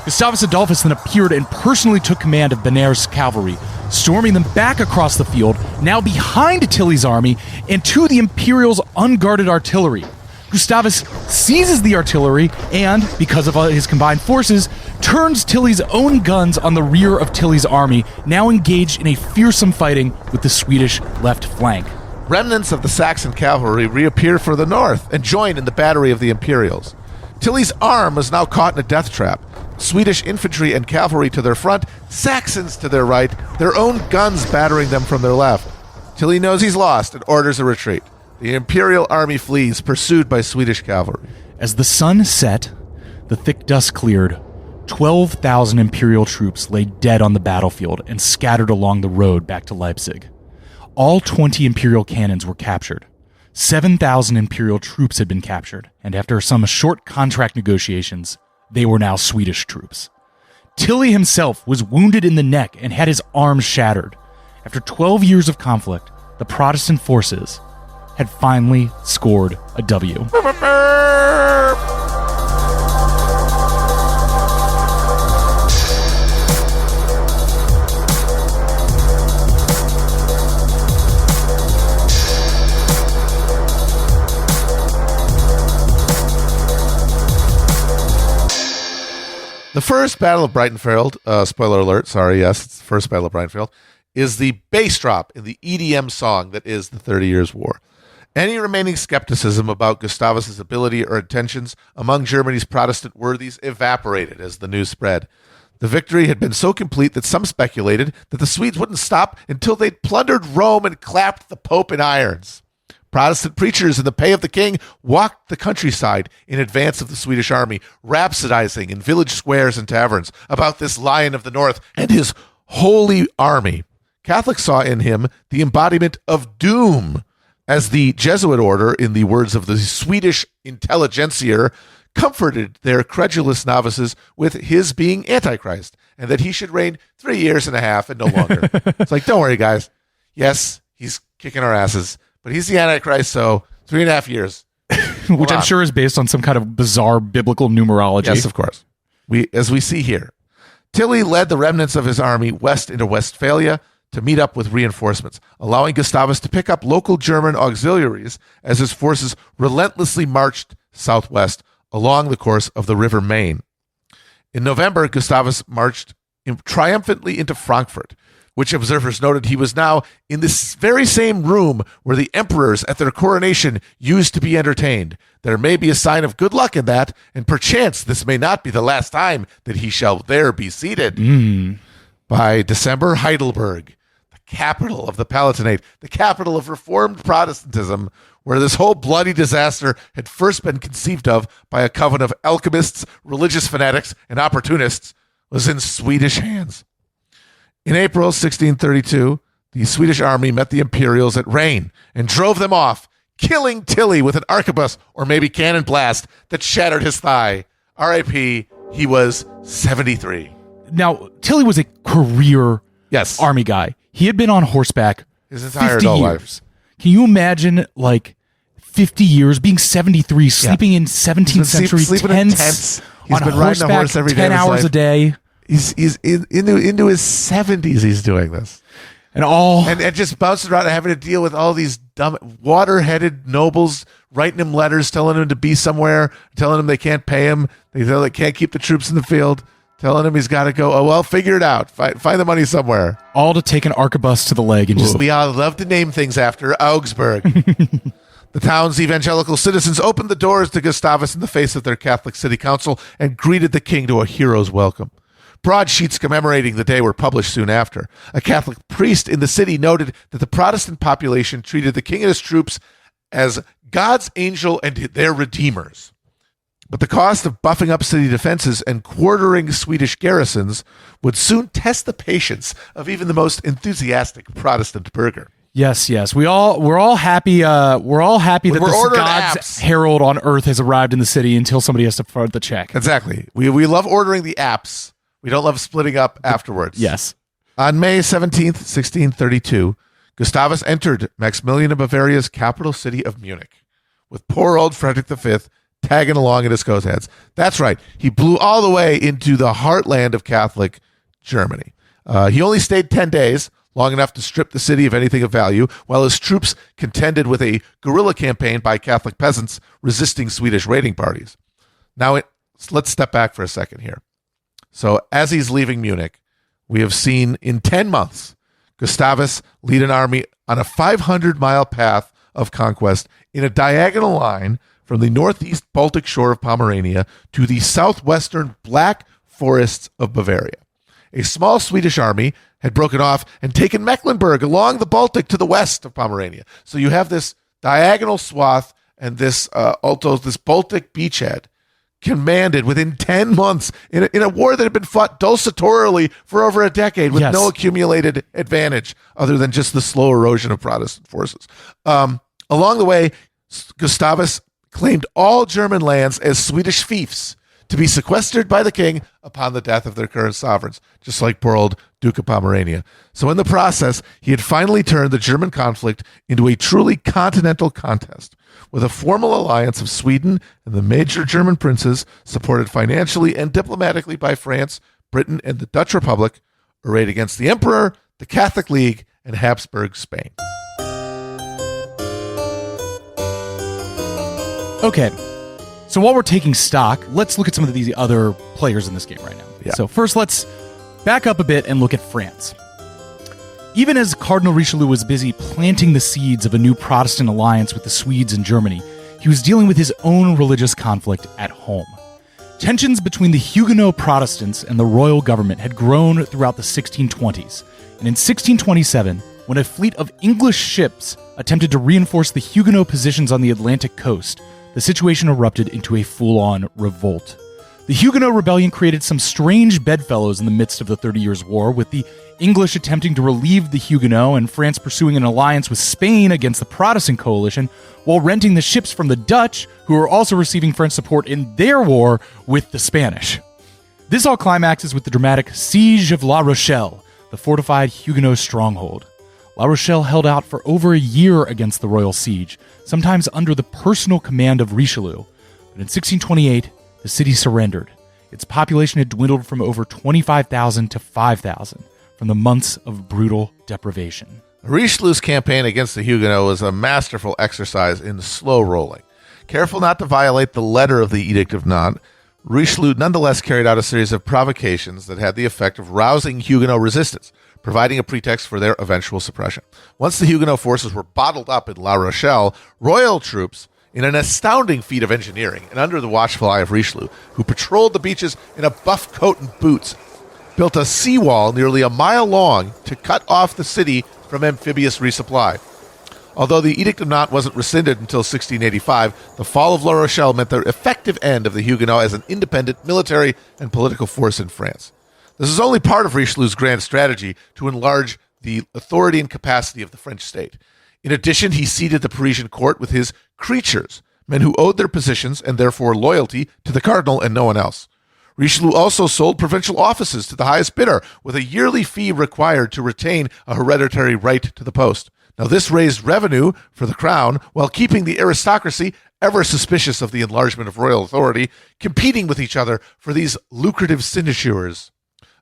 Gustavus Adolphus then appeared and personally took command of Benares' cavalry, storming them back across the field, now behind Tilly's army and to the Imperial's unguarded artillery. Gustavus seizes the artillery and, because of his combined forces, turns Tilly's own guns on the rear of Tilly's army, now engaged in a fearsome fighting with the Swedish left flank. Remnants of the Saxon cavalry reappear for the north and join in the battery of the Imperials. Tilly's arm is now caught in a death trap. Swedish infantry and cavalry to their front, Saxons to their right, their own guns battering them from their left. Tilly knows he's lost and orders a retreat. The Imperial army flees, pursued by Swedish cavalry. As the sun set, the thick dust cleared. 12,000 Imperial troops lay dead on the battlefield and scattered along the road back to Leipzig. All 20 Imperial cannons were captured. 7,000 Imperial troops had been captured, and after some short contract negotiations, they were now Swedish troops. Tilly himself was wounded in the neck and had his arm shattered. After 12 years of conflict, the Protestant forces had finally scored a W. The first Battle of Breitenfeld, spoiler alert, sorry, yes, it's the first Battle of Breitenfeld, is the bass drop in the EDM song that is the 30 Years' War. Any remaining skepticism about Gustavus's ability or intentions among Germany's Protestant worthies evaporated as the news spread. The victory had been so complete that some speculated that the Swedes wouldn't stop until they'd plundered Rome and clapped the Pope in irons. Protestant preachers in the pay of the king walked the countryside in advance of the Swedish army, rhapsodizing in village squares and taverns about this Lion of the North and his holy army. Catholics saw in him the embodiment of doom, as the Jesuit order, in the words of the Swedish intelligentsier, comforted their credulous novices with his being Antichrist and that he should reign 3 years and a half and no longer. It's like, don't worry, guys. Yes, he's kicking our asses, but he's the Antichrist, so 3.5 years. Which I'm sure is based on some kind of bizarre biblical numerology. Yes, of course. As we see here, Tilly led the remnants of his army west into Westphalia to meet up with reinforcements, allowing Gustavus to pick up local German auxiliaries as his forces relentlessly marched southwest along the course of the River Main. In November, Gustavus marched triumphantly into Frankfurt, which observers noted he was now in this very same room where the emperors at their coronation used to be entertained. There may be a sign of good luck in that, and perchance this may not be the last time that he shall there be seated. By December, Heidelberg, the capital of the Palatinate, the capital of Reformed Protestantism, where this whole bloody disaster had first been conceived of by a coven of alchemists, religious fanatics, and opportunists, was in Swedish hands. In April 1632, the Swedish army met the Imperials at Rhein and drove them off, killing Tilly with an arquebus or maybe cannon blast that shattered his thigh. R.I.P. He was 73. Now, Tilly was a career army guy. He had been on horseback his entire 50 adult years. life. Can you imagine, 50 years, being 73, sleeping in 17th century tents, He's on been riding a horse every day 10 of his hours life. a day? He's into his 70s. He's doing this, and just bouncing around and having to deal with all these dumb, water-headed nobles writing him letters, telling him to be somewhere, telling him they can't pay him, they can't keep the troops in the field, telling him he's got to go. Oh well, figure it out. Find the money somewhere. All to take an arquebus to the leg and just. We all love to name things after Augsburg. The town's evangelical citizens opened the doors to Gustavus in the face of their Catholic city council and greeted the king to a hero's welcome. Broadsheets commemorating the day were published soon after. A Catholic priest in the city noted that the Protestant population treated the king and his troops as God's angel and their redeemers. But the cost of buffing up city defenses and quartering Swedish garrisons would soon test the patience of even the most enthusiastic Protestant burgher. Yes. We're all happy. We're all happy that this God's apps. herald on earth has arrived in the city until somebody has to front the check. Exactly. We love ordering the apps. We don't love splitting up afterwards. Yes. On May 17th, 1632, Gustavus entered Maximilian of Bavaria's capital city of Munich, with poor old Frederick V tagging along at his coat heads. That's right. He blew all the way into the heartland of Catholic Germany. He only stayed 10 days, long enough to strip the city of anything of value, while his troops contended with a guerrilla campaign by Catholic peasants resisting Swedish raiding parties. Now, let's step back for a second here. So, as he's leaving Munich, we have seen in 10 months, Gustavus lead an army on a 500-mile path of conquest in a diagonal line from the northeast Baltic shore of Pomerania to the southwestern Black Forests of Bavaria. A small Swedish army had broken off and taken Mecklenburg along the Baltic to the west of Pomerania. So you have this diagonal swath and this this Baltic beachhead commanded within 10 months in a war that had been fought desultorily for over a decade with no accumulated advantage other than just the slow erosion of Protestant forces. Along the way, Gustavus claimed all German lands as Swedish fiefs to be sequestered by the king upon the death of their current sovereigns, just like poor old Duke of Pomerania. So in the process, he had finally turned the German conflict into a truly continental contest, with a formal alliance of Sweden and the major German princes, supported financially and diplomatically by France, Britain, and the Dutch Republic, arrayed against the Emperor, the Catholic League, and Habsburg Spain. Okay, so while we're taking stock, let's look at some of these other players in this game right now. Yeah. So first, let's back up a bit and look at France. Even as Cardinal Richelieu was busy planting the seeds of a new Protestant alliance with the Swedes in Germany, he was dealing with his own religious conflict at home. Tensions between the Huguenot Protestants and the royal government had grown throughout the 1620s, and in 1627, when a fleet of English ships attempted to reinforce the Huguenot positions on the Atlantic coast, the situation erupted into a full-on revolt. The Huguenot rebellion created some strange bedfellows in the midst of the 30 Years' War, with the English attempting to relieve the Huguenot and France pursuing an alliance with Spain against the Protestant coalition, while renting the ships from the Dutch, who were also receiving French support in their war with the Spanish. This all climaxes with the dramatic Siege of La Rochelle, the fortified Huguenot stronghold. La Rochelle held out for over a year against the royal siege, sometimes under the personal command of Richelieu. But in 1628, the city surrendered. Its population had dwindled from over 25,000 to 5,000 from the months of brutal deprivation. Richelieu's campaign against the Huguenots was a masterful exercise in slow rolling. Careful not to violate the letter of the Edict of Nantes, Richelieu nonetheless carried out a series of provocations that had the effect of rousing Huguenot resistance, providing a pretext for their eventual suppression. Once the Huguenot forces were bottled up in La Rochelle, royal troops, in an astounding feat of engineering and under the watchful eye of Richelieu, who patrolled the beaches in a buff coat and boots, built a seawall nearly a mile long to cut off the city from amphibious resupply. Although the Edict of Nantes wasn't rescinded until 1685, the fall of La Rochelle meant the effective end of the Huguenots as an independent military and political force in France. This is only part of Richelieu's grand strategy to enlarge the authority and capacity of the French state. In addition, he seated the Parisian court with his creatures, men who owed their positions and therefore loyalty to the cardinal and no one else. Richelieu also sold provincial offices to the highest bidder, with a yearly fee required to retain a hereditary right to the post. Now, this raised revenue for the crown while keeping the aristocracy, ever suspicious of the enlargement of royal authority, competing with each other for these lucrative sinecures.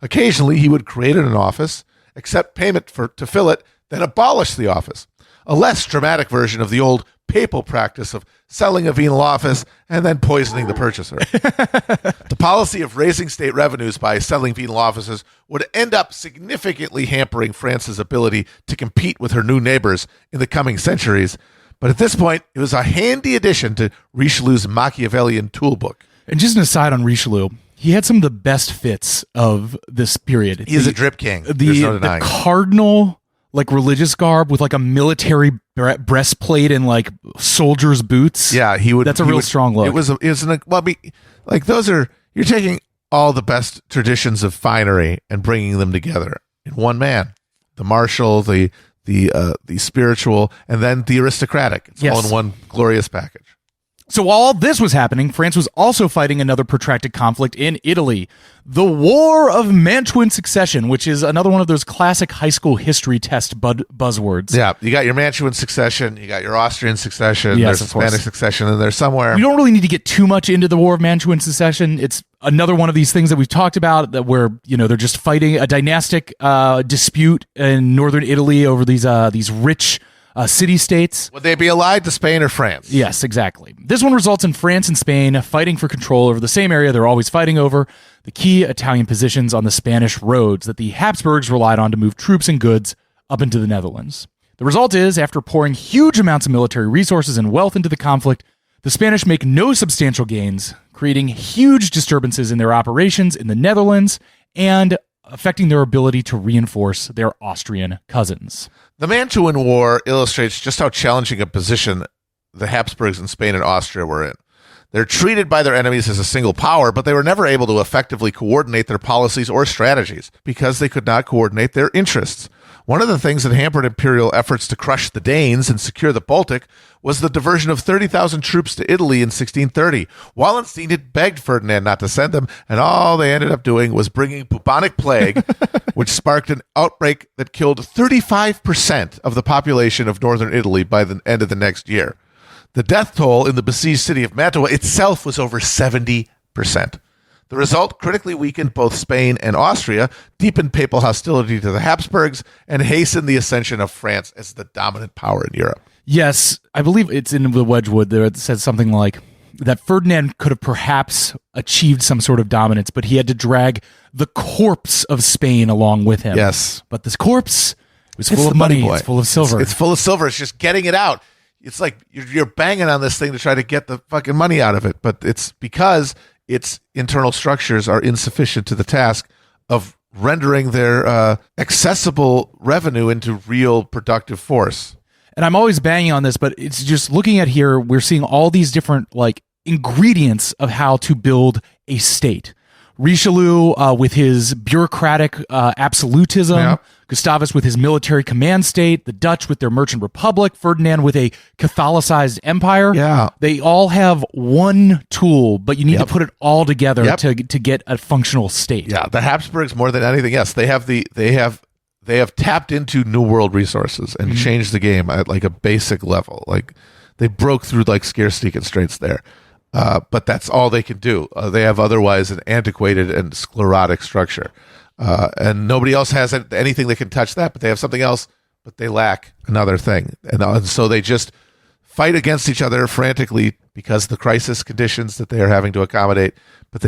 Occasionally, he would create an office, accept payment to fill it, then abolish the office. A less dramatic version of the old papal practice of selling a venal office and then poisoning the purchaser. The policy of raising state revenues by selling venal offices would end up significantly hampering France's ability to compete with her new neighbors in the coming centuries. But at this point, it was a handy addition to Richelieu's Machiavellian toolbook. And just an aside on Richelieu, he had some of the best fits of this period. He is a drip king. There's no denying. The cardinal religious garb with a military breastplate and soldier's boots. Yeah, he would. That's a real strong look. You're taking all the best traditions of finery and bringing them together in one man. The martial, the spiritual, and then the aristocratic. It's all in one glorious package. So while all this was happening, France was also fighting another protracted conflict in Italy, the War of Mantuan Succession, which is another one of those classic high school history test buzzwords. Yeah, you got your Mantuan succession, you got your Austrian succession, Yes, there's of course. Spanish succession, and there's somewhere. We don't really need to get too much into the War of Mantuan Succession. It's another one of these things that we've talked about that where, they're just fighting a dynastic dispute in northern Italy over these rich city-states. Would they be allied to Spain or France? Yes, exactly. This one results in France and Spain fighting for control over the same area they're always fighting over, the key Italian positions on the Spanish roads that the Habsburgs relied on to move troops and goods up into the Netherlands. The result is, after pouring huge amounts of military resources and wealth into the conflict, the Spanish make no substantial gains, creating huge disturbances in their operations in the Netherlands and affecting their ability to reinforce their Austrian cousins. The Mantuan War illustrates just how challenging a position the Habsburgs in Spain and Austria were in. They're treated by their enemies as a single power, but they were never able to effectively coordinate their policies or strategies because they could not coordinate their interests. One of the things that hampered imperial efforts to crush the Danes and secure the Baltic was the diversion of 30,000 troops to Italy in 1630. Wallenstein had begged Ferdinand not to send them, and all they ended up doing was bringing bubonic plague, which sparked an outbreak that killed 35% of the population of northern Italy by the end of the next year. The death toll in the besieged city of Mantua itself was over 70%. The result critically weakened both Spain and Austria, deepened papal hostility to the Habsburgs, and hastened the ascension of France as the dominant power in Europe. Yes, I believe it's in the Wedgwood there. It says something like that Ferdinand could have perhaps achieved some sort of dominance, but he had to drag the corpse of Spain along with him. Yes. But this corpse was full of money. It's full of silver. It's full of silver. It's just getting it out. It's like you're banging on this thing to try to get the fucking money out of it, but it's because its internal structures are insufficient to the task of rendering their accessible revenue into real productive force. And I'm always banging on this, but it's just looking at here, we're seeing all these different ingredients of how to build a state. Richelieu with his bureaucratic absolutism, Yeah. Gustavus with his military command state, the Dutch with their merchant republic, Ferdinand with a Catholicized empire. Yeah. They all have one tool, but you need to put it all together to get a functional state. Yeah, the Habsburgs more than anything else, they have tapped into New World resources and changed the game at a basic level. They broke through scarcity constraints there. But that's all they can do. They have otherwise an antiquated and sclerotic structure. And nobody else has anything that can touch that, but they have something else, but they lack another thing. And so they just fight against each other frantically because of the crisis conditions that they are having to accommodate, but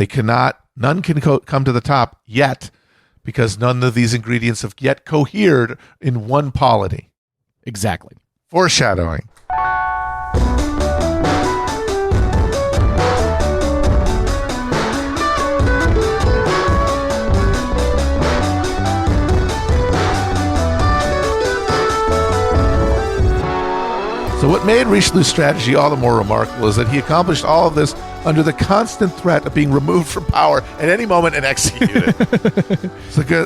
none can come to the top yet because none of these ingredients have yet cohered in one polity. Exactly. Foreshadowing. So what made Richelieu's strategy all the more remarkable is that he accomplished all of this under the constant threat of being removed from power at any moment and executed.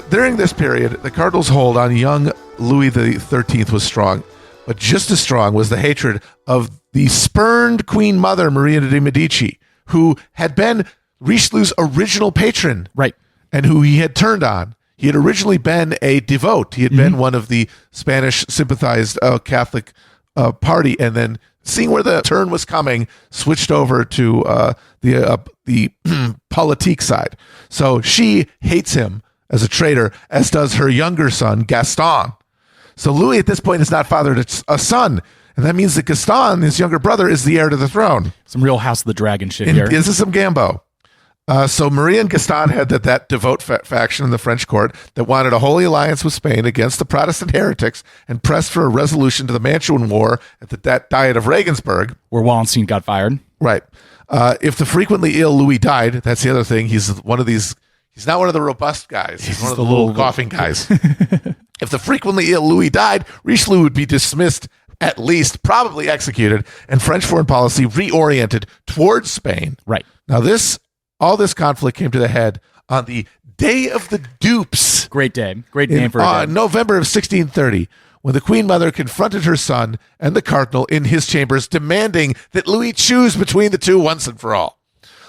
During this period, the cardinal's hold on young Louis XIII was strong, but just as strong was the hatred of the spurned Queen Mother, Maria de' Medici, who had been Richelieu's original patron, Right. and who he had turned on. He had originally been a devote. He had been one of the Spanish sympathized Catholic party, and then seeing where the turn was coming, switched over to the politique side. So she hates him as a traitor, as does her younger son, Gaston. So Louis at this point has not fathered a son, and that means that Gaston, his younger brother, is the heir to the throne. Some real House of the Dragon shit here. This is some Gambo. So Marie and Gaston had that devout faction in the French court that wanted a holy alliance with Spain against the Protestant heretics and pressed for a resolution to the Mantuan War at the Diet of Regensburg. Where Wallenstein got fired. Right. If the frequently ill Louis died, that's the other thing. He's not one of the robust guys. He's one of the little coughing guys. If the frequently ill Louis died, Richelieu would be dismissed, at least, probably executed, and French foreign policy reoriented towards Spain. Right. Now all this conflict came to the head on the Day of the Dupes. Great day. Great name for a day. November of 1630, when the Queen Mother confronted her son and the Cardinal in his chambers, demanding that Louis choose between the two once and for all.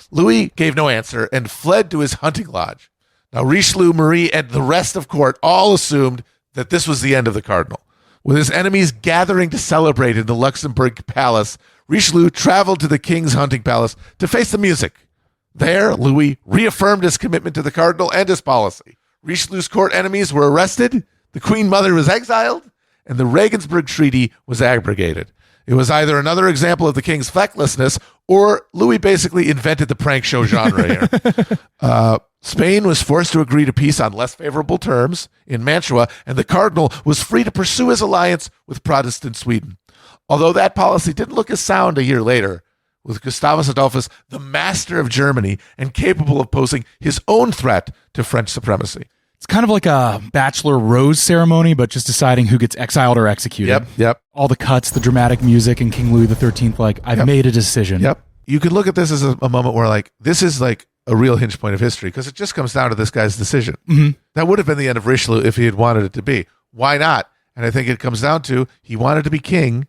Louis gave no answer and fled to his hunting lodge. Now, Richelieu, Marie, and the rest of court all assumed that this was the end of the Cardinal. With his enemies gathering to celebrate in the Luxembourg Palace, Richelieu traveled to the king's hunting palace to face the music. There, Louis reaffirmed his commitment to the Cardinal and his policy. Richelieu's court enemies were arrested, the Queen Mother was exiled, and the Regensburg Treaty was abrogated. It was either another example of the king's fecklessness, or Louis basically invented the prank show genre here. Spain was forced to agree to peace on less favorable terms in Mantua, and the Cardinal was free to pursue his alliance with Protestant Sweden. Although that policy didn't look as sound a year later, with Gustavus Adolphus the master of Germany and capable of posing his own threat to French supremacy. It's kind of like a bachelor rose ceremony, but just deciding who gets exiled or executed. Yep. All the cuts, the dramatic music, and King Louis XIII, like, I've made a decision. Yep. You could look at this as a moment where, like, this is like a real hinge point of history, because it just comes down to this guy's decision. Mm-hmm. That would have been the end of Richelieu if he had wanted it to be. Why not? And I think it comes down to he wanted to be king,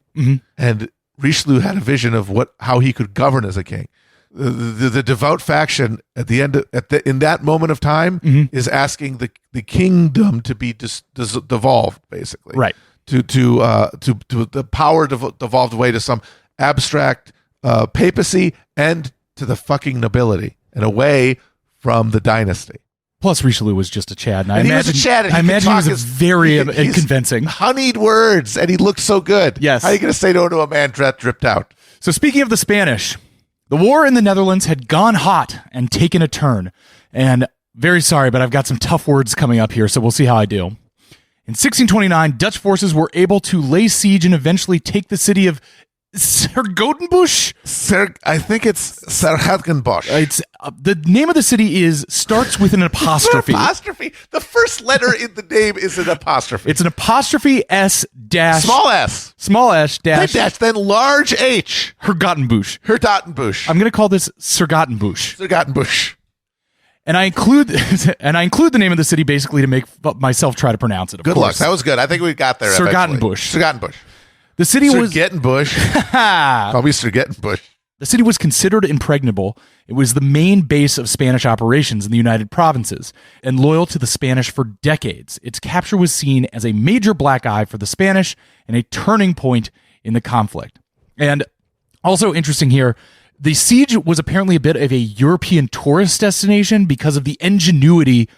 and Richelieu had a vision of how he could govern as a king. The devout faction at the end in that moment of time is asking the kingdom to be devolved, basically, right? To the power devolved away to some abstract papacy and to the fucking nobility and away from the dynasty. Plus, Richelieu was just a Chad, and I imagine he was very convincing. Honeyed words, and he looked so good. Yes. How are you going to say no to a man dripped out? So speaking of the Spanish, the war in the Netherlands had gone hot and taken a turn. And very sorry, but I've got some tough words coming up here, so we'll see how I do. In 1629, Dutch forces were able to lay siege and eventually take the city of Sergotenbusch? I think it's Sergotenbusch. It's the name of the city starts with an apostrophe. Apostrophe. The first letter in the name is an apostrophe. It's an apostrophe S dash small s dash then large H. Hergotenbusch. Hergotenbusch. I'm going to call this Sergotenbusch. Sergotenbusch. And I include the name of the city basically to make myself try to pronounce it. Good luck. That was good. I think we got there. Sergotenbusch. Sergotenbusch. The city was Sergotenbusch. Call me Sergotenbusch. The city was considered impregnable. It was the main base of Spanish operations in the United Provinces and loyal to the Spanish for decades. Its capture was seen as a major black eye for the Spanish and a turning point in the conflict. And also interesting here, the siege was apparently a bit of a European tourist destination because of the ingenuity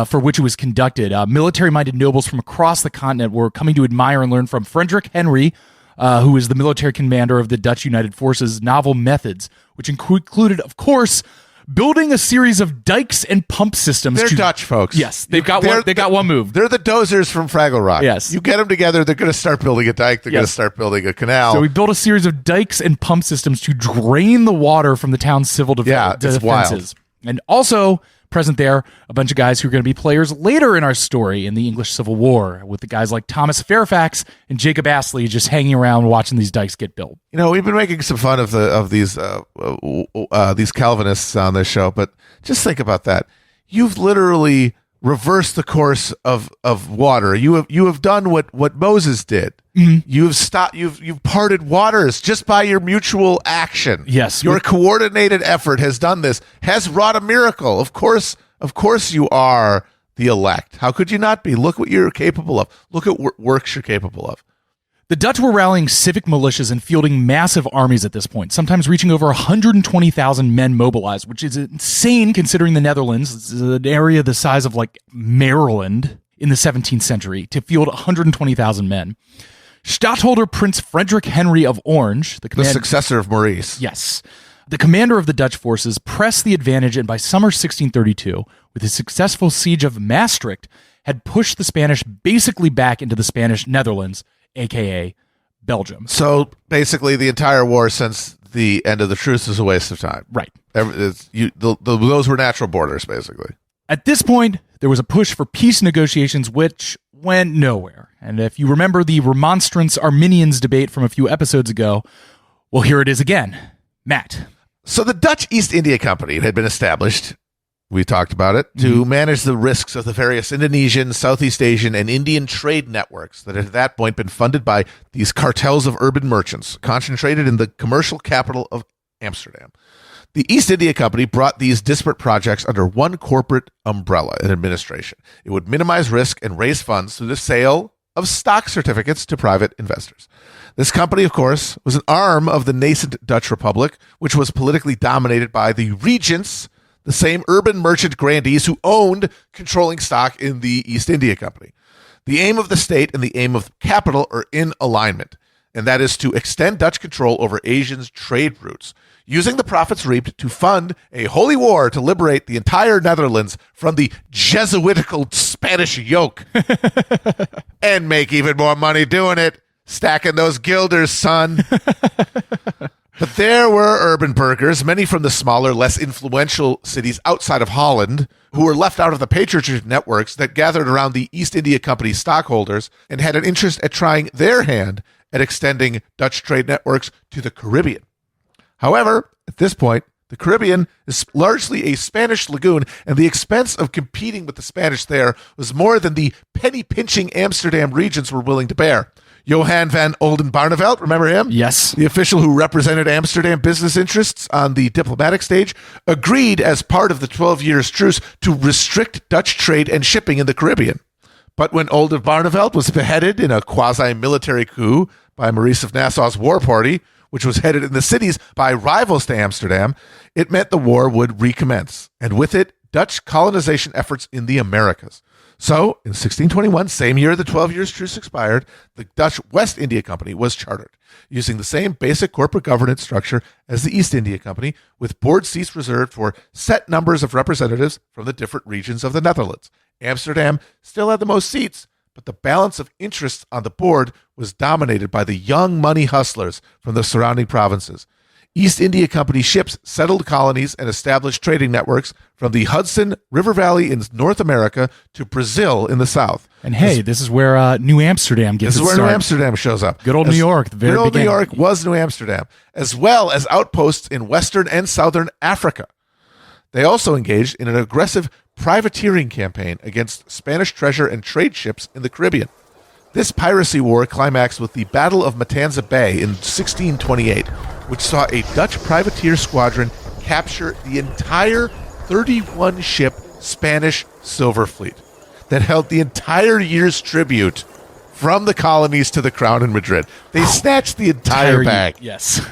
for which it was conducted. Military-minded nobles from across the continent were coming to admire and learn from Frederick Henry, who is the military commander of the Dutch United Forces' novel methods, which included, of course, building a series of dikes and pump systems. They're Dutch folks. Yes, they've got one move. They're the dozers from Fraggle Rock. Yes. You get them together, they're going to start building a dike, they're going to start building a canal. So we built a series of dikes and pump systems to drain the water from the town's civil defenses. Wild. And also present there, a bunch of guys who are going to be players later in our story in the English Civil War, with the guys like Thomas Fairfax and Jacob Astley just hanging around watching these dikes get built. You know, we've been making some fun of these Calvinists on this show, but just think about that. You've literally reversed the course of water. You have done what Moses did. Mm-hmm. You've parted waters just by your mutual action. Yes. Your coordinated effort has done this, has wrought a miracle. Of course you are the elect. How could you not be? Look what you're capable of. Look at works you're capable of. The Dutch were rallying civic militias and fielding massive armies at this point, sometimes reaching over 120,000 men mobilized, which is insane considering the Netherlands is an area the size of like Maryland in the 17th century to field 120,000 men. Stadtholder Prince Frederick Henry of Orange, the successor of Maurice. Yes. The commander of the Dutch forces pressed the advantage, and by summer 1632, with his successful siege of Maastricht, had pushed the Spanish basically back into the Spanish Netherlands, a.k.a. Belgium. So basically the entire war since the end of the truce was a waste of time. Right. Those were natural borders, basically. At this point, there was a push for peace negotiations, which went nowhere. And if you remember the Remonstrance Arminians debate from a few episodes ago, well, here it is again. Matt. So the Dutch East India Company had been established we talked about it, to manage the risks of the various Indonesian, Southeast Asian, and Indian trade networks that had at that point been funded by these cartels of urban merchants concentrated in the commercial capital of Amsterdam. The East India Company brought these disparate projects under one corporate umbrella and administration. It would minimize risk and raise funds through the sale of stock certificates to private investors. This company, of course, was an arm of the nascent Dutch Republic, which was politically dominated by the regents, the same urban merchant grandees who owned controlling stock in the East India Company. The aim of the state and the aim of capital are in alignment, and that is to extend Dutch control over Asia's trade routes, using the profits reaped to fund a holy war to liberate the entire Netherlands from the Jesuitical Spanish yoke and make even more money doing it, stacking those guilders, son. But there were urban burghers, many from the smaller, less influential cities outside of Holland, who were left out of the patronage networks that gathered around the East India Company stockholders and had an interest at trying their hand at extending Dutch trade networks to the Caribbean. However, at this point, the Caribbean is largely a Spanish lagoon, and the expense of competing with the Spanish there was more than the penny-pinching Amsterdam regents were willing to bear. Johan van Oldenbarnevelt, remember him? Yes. The official who represented Amsterdam business interests on the diplomatic stage, agreed as part of the 12 years truce to restrict Dutch trade and shipping in the Caribbean. But when Oldenbarnevelt was beheaded in a quasi-military coup by Maurice of Nassau's war party, which was headed in the cities by rivals to Amsterdam, it meant the war would recommence, and with it, Dutch colonization efforts in the Americas. So, in 1621, same year the 12 years truce expired, the Dutch West India Company was chartered, using the same basic corporate governance structure as the East India Company, with board seats reserved for set numbers of representatives from the different regions of the Netherlands. Amsterdam still had the most seats, but the balance of interests on the board was dominated by the young money hustlers from the surrounding provinces. East India Company ships settled colonies and established trading networks from the Hudson River Valley in North America to Brazil in the south. And hey, this is where New Amsterdam gets its start. This is where New Amsterdam shows up. Good old New York. Good old New York was New Amsterdam, as well as outposts in Western and Southern Africa. They also engaged in an aggressive privateering campaign against Spanish treasure and trade ships in the Caribbean. This piracy war climaxed with the Battle of Matanza Bay in 1628, which saw a Dutch privateer squadron capture the entire 31-ship Spanish silver fleet that held the entire year's tribute from the colonies to the crown in Madrid. They snatched the entire bag. Yes.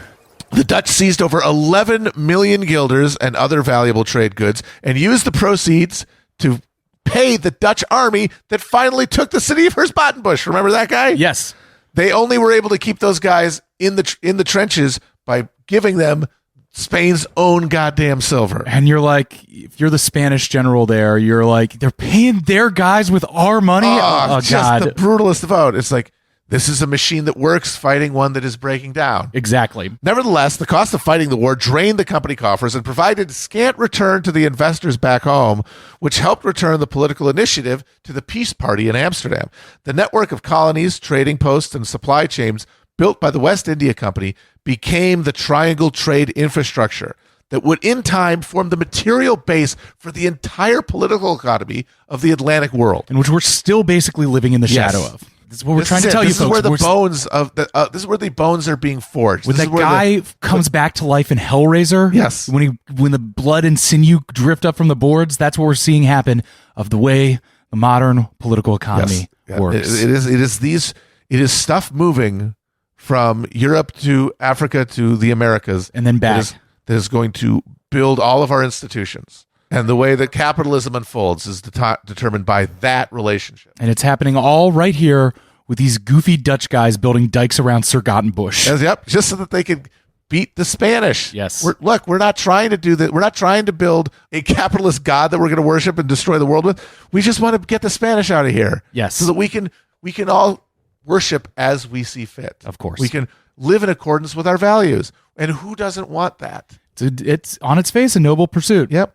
The Dutch seized over 11 million guilders and other valuable trade goods and used the proceeds to pay the Dutch army that finally took the city of Herstbottenbush. Remember that guy? Yes. They only were able to keep those guys in the trenches by giving them Spain's own goddamn silver. And you're like, if you're the Spanish general there, you're like, they're paying their guys with our money? Oh just God. the brutalest of out. It's like, this is a machine that works fighting one that is breaking down. Exactly. Nevertheless, the cost of fighting the war drained the company coffers and provided scant return to the investors back home, which helped return the political initiative to the Peace Party in Amsterdam. The network of colonies, trading posts, and supply chains built by the West India Company became the triangle trade infrastructure that would in time form the material base for the entire political economy of the Atlantic world. And which we're still basically living in the shadow of. This is what we're trying to tell you, folks. This is where the bones are being forged. When that guy comes back to life in Hellraiser, yes, when the blood and sinew drift up from the boards, that's what we're seeing happen of the way the modern political economy works. It is stuff moving from Europe to Africa to the Americas, and then back. That is going to build all of our institutions. And the way that capitalism unfolds is determined by that relationship. And it's happening all right here with these goofy Dutch guys building dikes around Sir Gottenbush. Yep, just so that they could beat the Spanish. Yes. We're not trying to do that. We're not trying to build a capitalist god that we're going to worship and destroy the world with. We just want to get the Spanish out of here. Yes. So that we can all worship as we see fit. Of course. We can live in accordance with our values. And who doesn't want that? It's on its face a noble pursuit. Yep.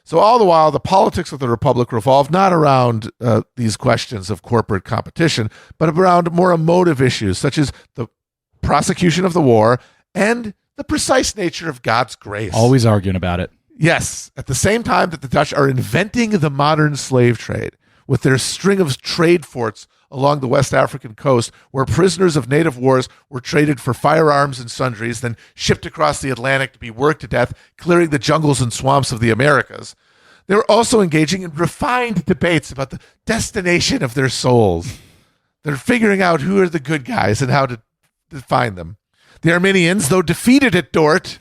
So all the while, the politics of the Republic revolved not around these questions of corporate competition, but around more emotive issues, such as the prosecution of the war and the precise nature of God's grace. Always arguing about it. Yes, at the same time that the Dutch are inventing the modern slave trade with their string of trade forts along the West African coast, where prisoners of native wars were traded for firearms and sundries, then shipped across the Atlantic to be worked to death, clearing the jungles and swamps of the Americas. They were also engaging in refined debates about the destination of their souls. They're figuring out who are the good guys and how to find them. The Armenians, though defeated at Dort,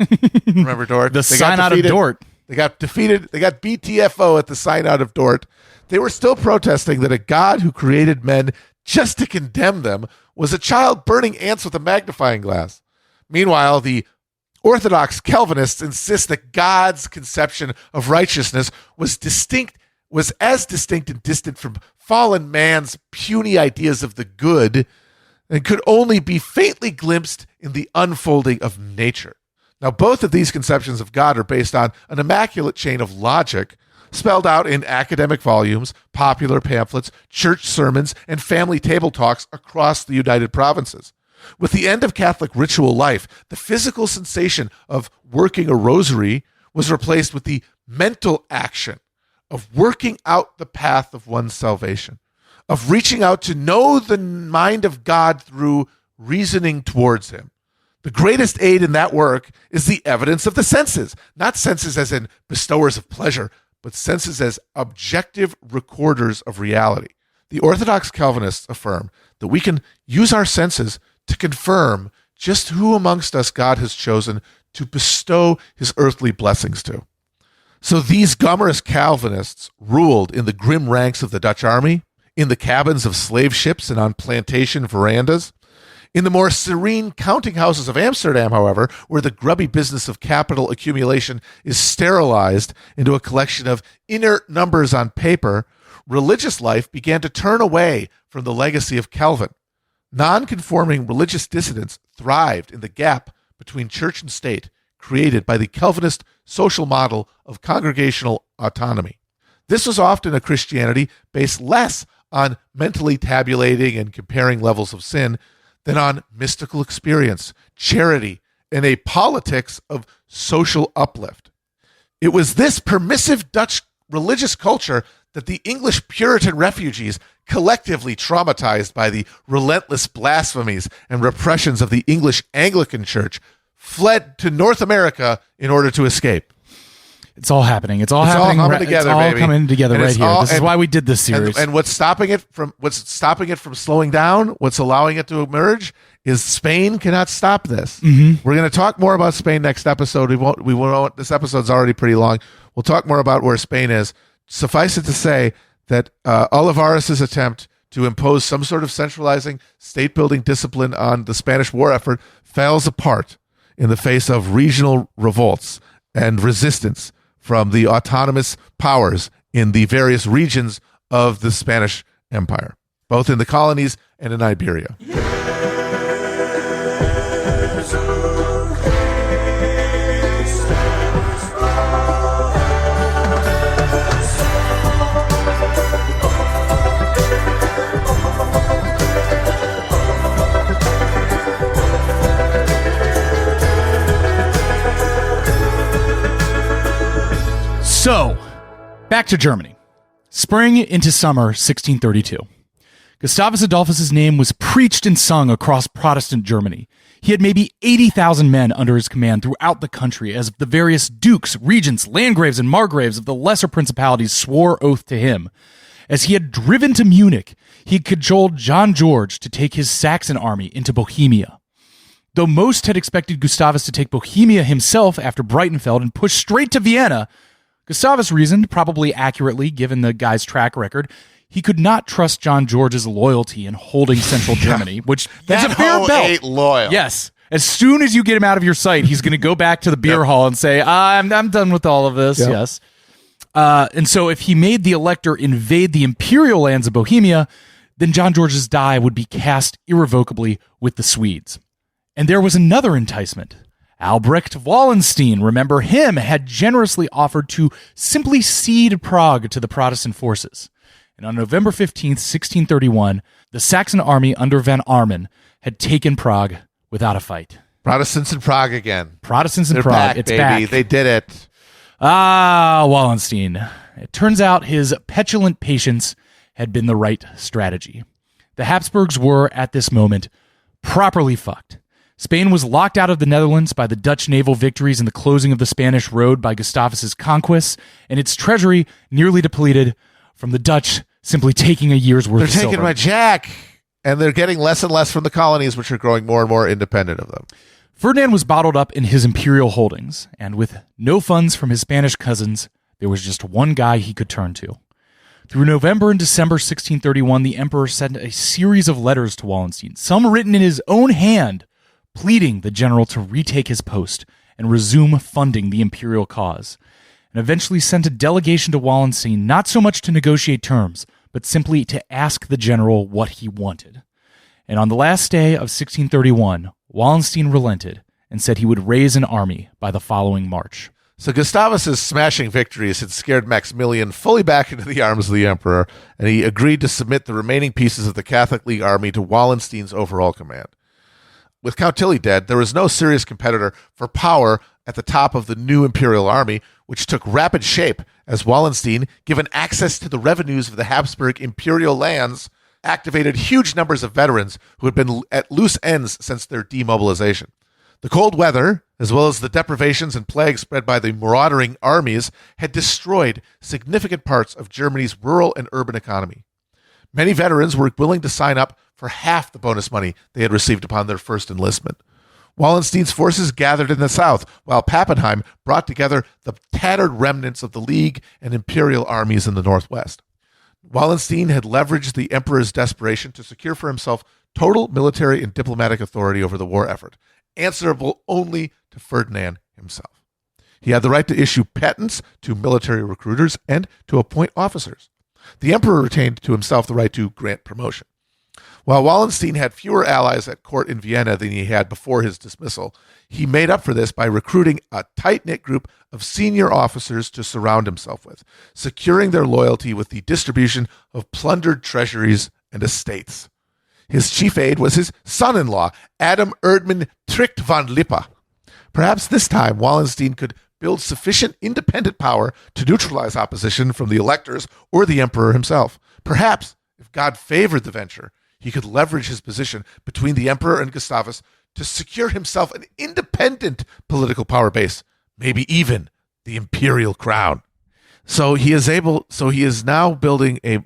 remember Dort? The Synod of Dort. They got defeated. They got BTFO at the Synod of Dort. They were still protesting that a God who created men just to condemn them was a child burning ants with a magnifying glass. Meanwhile, the Orthodox Calvinists insist that God's conception of righteousness was as distinct and distant from fallen man's puny ideas of the good and could only be faintly glimpsed in the unfolding of nature. Now, both of these conceptions of God are based on an immaculate chain of logic spelled out in academic volumes, popular pamphlets, church sermons, and family table talks across the United Provinces. With the end of Catholic ritual life, the physical sensation of working a rosary was replaced with the mental action of working out the path of one's salvation, of reaching out to know the mind of God through reasoning towards him. The greatest aid in that work is the evidence of the senses, not senses as in bestowers of pleasure, but senses as objective recorders of reality. The Orthodox Calvinists affirm that we can use our senses to confirm just who amongst us God has chosen to bestow his earthly blessings to. So these gumorous Calvinists ruled in the grim ranks of the Dutch army, in the cabins of slave ships and on plantation verandas. In the more serene counting houses of Amsterdam, however, where the grubby business of capital accumulation is sterilized into a collection of inert numbers on paper, religious life began to turn away from the legacy of Calvin. Non-conforming religious dissidents thrived in the gap between church and state created by the Calvinist social model of congregational autonomy. This was often a Christianity based less on mentally tabulating and comparing levels of sin than on mystical experience, charity, and a politics of social uplift. It was this permissive Dutch religious culture that the English Puritan refugees, collectively traumatized by the relentless blasphemies and repressions of the English Anglican Church, fled to North America in order to escape. It's all happening. It's all happening. Coming together, it's all baby. coming together right here. This is why we did this series. And what's stopping it from slowing down, what's allowing it to emerge, is Spain cannot stop this. Mm-hmm. We're going to talk more about Spain next episode. We won't. This episode's already pretty long. We'll talk more about where Spain is. Suffice it to say that Olivares' attempt to impose some sort of centralizing state-building discipline on the Spanish war effort fails apart in the face of regional revolts and resistance from the autonomous powers in the various regions of the Spanish Empire, both in the colonies and in Iberia. So, back to Germany. Spring into summer 1632. Gustavus Adolphus' name was preached and sung across Protestant Germany. He had maybe 80,000 men under his command throughout the country as the various dukes, regents, landgraves, and margraves of the lesser principalities swore oath to him. As he had driven to Munich, he cajoled John George to take his Saxon army into Bohemia. Though most had expected Gustavus to take Bohemia himself after Breitenfeld and push straight to Vienna, Gustavus reasoned, probably accurately given the guy's track record, he could not trust John George's loyalty in holding central Germany, which is a fair bet. Ain't loyal. Yes. As soon as you get him out of your sight, he's going to go back to the beer hall and say, I'm done with all of this. Yep. Yes. And so if he made the elector invade the imperial lands of Bohemia, then John George's die would be cast irrevocably with the Swedes. And there was another enticement. Albrecht Wallenstein, remember him, had generously offered to simply cede Prague to the Protestant forces. And on November 15th, 1631, the Saxon army under Van Arman had taken Prague without a fight. Protestants in Prague again. Protestants in They're Prague. back, It's baby. back. They did it. Wallenstein. It turns out his petulant patience had been the right strategy. The Habsburgs were, at this moment, properly fucked. Spain was locked out of the Netherlands by the Dutch naval victories and the closing of the Spanish road by Gustavus's conquests, and its treasury nearly depleted from the Dutch simply taking a year's worth of silver. They're taking my jack, and they're getting less and less from the colonies, which are growing more and more independent of them. Ferdinand was bottled up in his imperial holdings, and with no funds from his Spanish cousins, there was just one guy he could turn to. Through November and December 1631, the emperor sent a series of letters to Wallenstein, some written in his own hand, pleading the general to retake his post and resume funding the imperial cause, and eventually sent a delegation to Wallenstein not so much to negotiate terms, but simply to ask the general what he wanted. And on the last day of 1631, Wallenstein relented and said he would raise an army by the following March. So Gustavus's smashing victories had scared Maximilian fully back into the arms of the emperor, and he agreed to submit the remaining pieces of the Catholic League army to Wallenstein's overall command. With Count Tilly dead, there was no serious competitor for power at the top of the new imperial army, which took rapid shape as Wallenstein, given access to the revenues of the Habsburg imperial lands, activated huge numbers of veterans who had been at loose ends since their demobilization. The cold weather, as well as the deprivations and plagues spread by the marauding armies, had destroyed significant parts of Germany's rural and urban economy. Many veterans were willing to sign up for half the bonus money they had received upon their first enlistment. Wallenstein's forces gathered in the south, while Pappenheim brought together the tattered remnants of the League and imperial armies in the northwest. Wallenstein had leveraged the emperor's desperation to secure for himself total military and diplomatic authority over the war effort, answerable only to Ferdinand himself. He had the right to issue patents to military recruiters and to appoint officers. The emperor retained to himself the right to grant promotion. While Wallenstein had fewer allies at court in Vienna than he had before his dismissal, he made up for this by recruiting a tight-knit group of senior officers to surround himself with, securing their loyalty with the distribution of plundered treasuries and estates. His chief aide was his son-in-law, Adam Erdmann Tricht von Lippe. Perhaps this time Wallenstein could build sufficient independent power to neutralize opposition from the electors or the emperor himself. Perhaps, if God favored the venture, he could leverage his position between the emperor and Gustavus to secure himself an independent political power base, maybe even the imperial crown. So he is now building a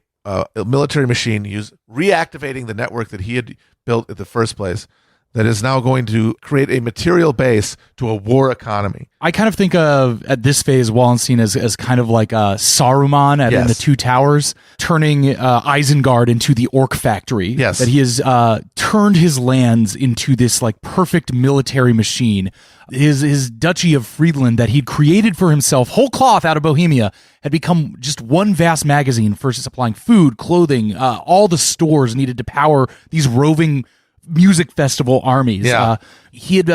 military machine, reactivating the network that he had built in the first place, that is now going to create a material base to a war economy. I kind of think of, at this phase, Wallenstein as kind of like Saruman in the Two Towers, turning Isengard into the orc factory. Yes. That he has turned his lands into this like perfect military machine. His duchy of Friedland that he'd created for himself, whole cloth out of Bohemia, had become just one vast magazine for supplying food, clothing, all the stores needed to power these roving music festival armies. Yeah. He had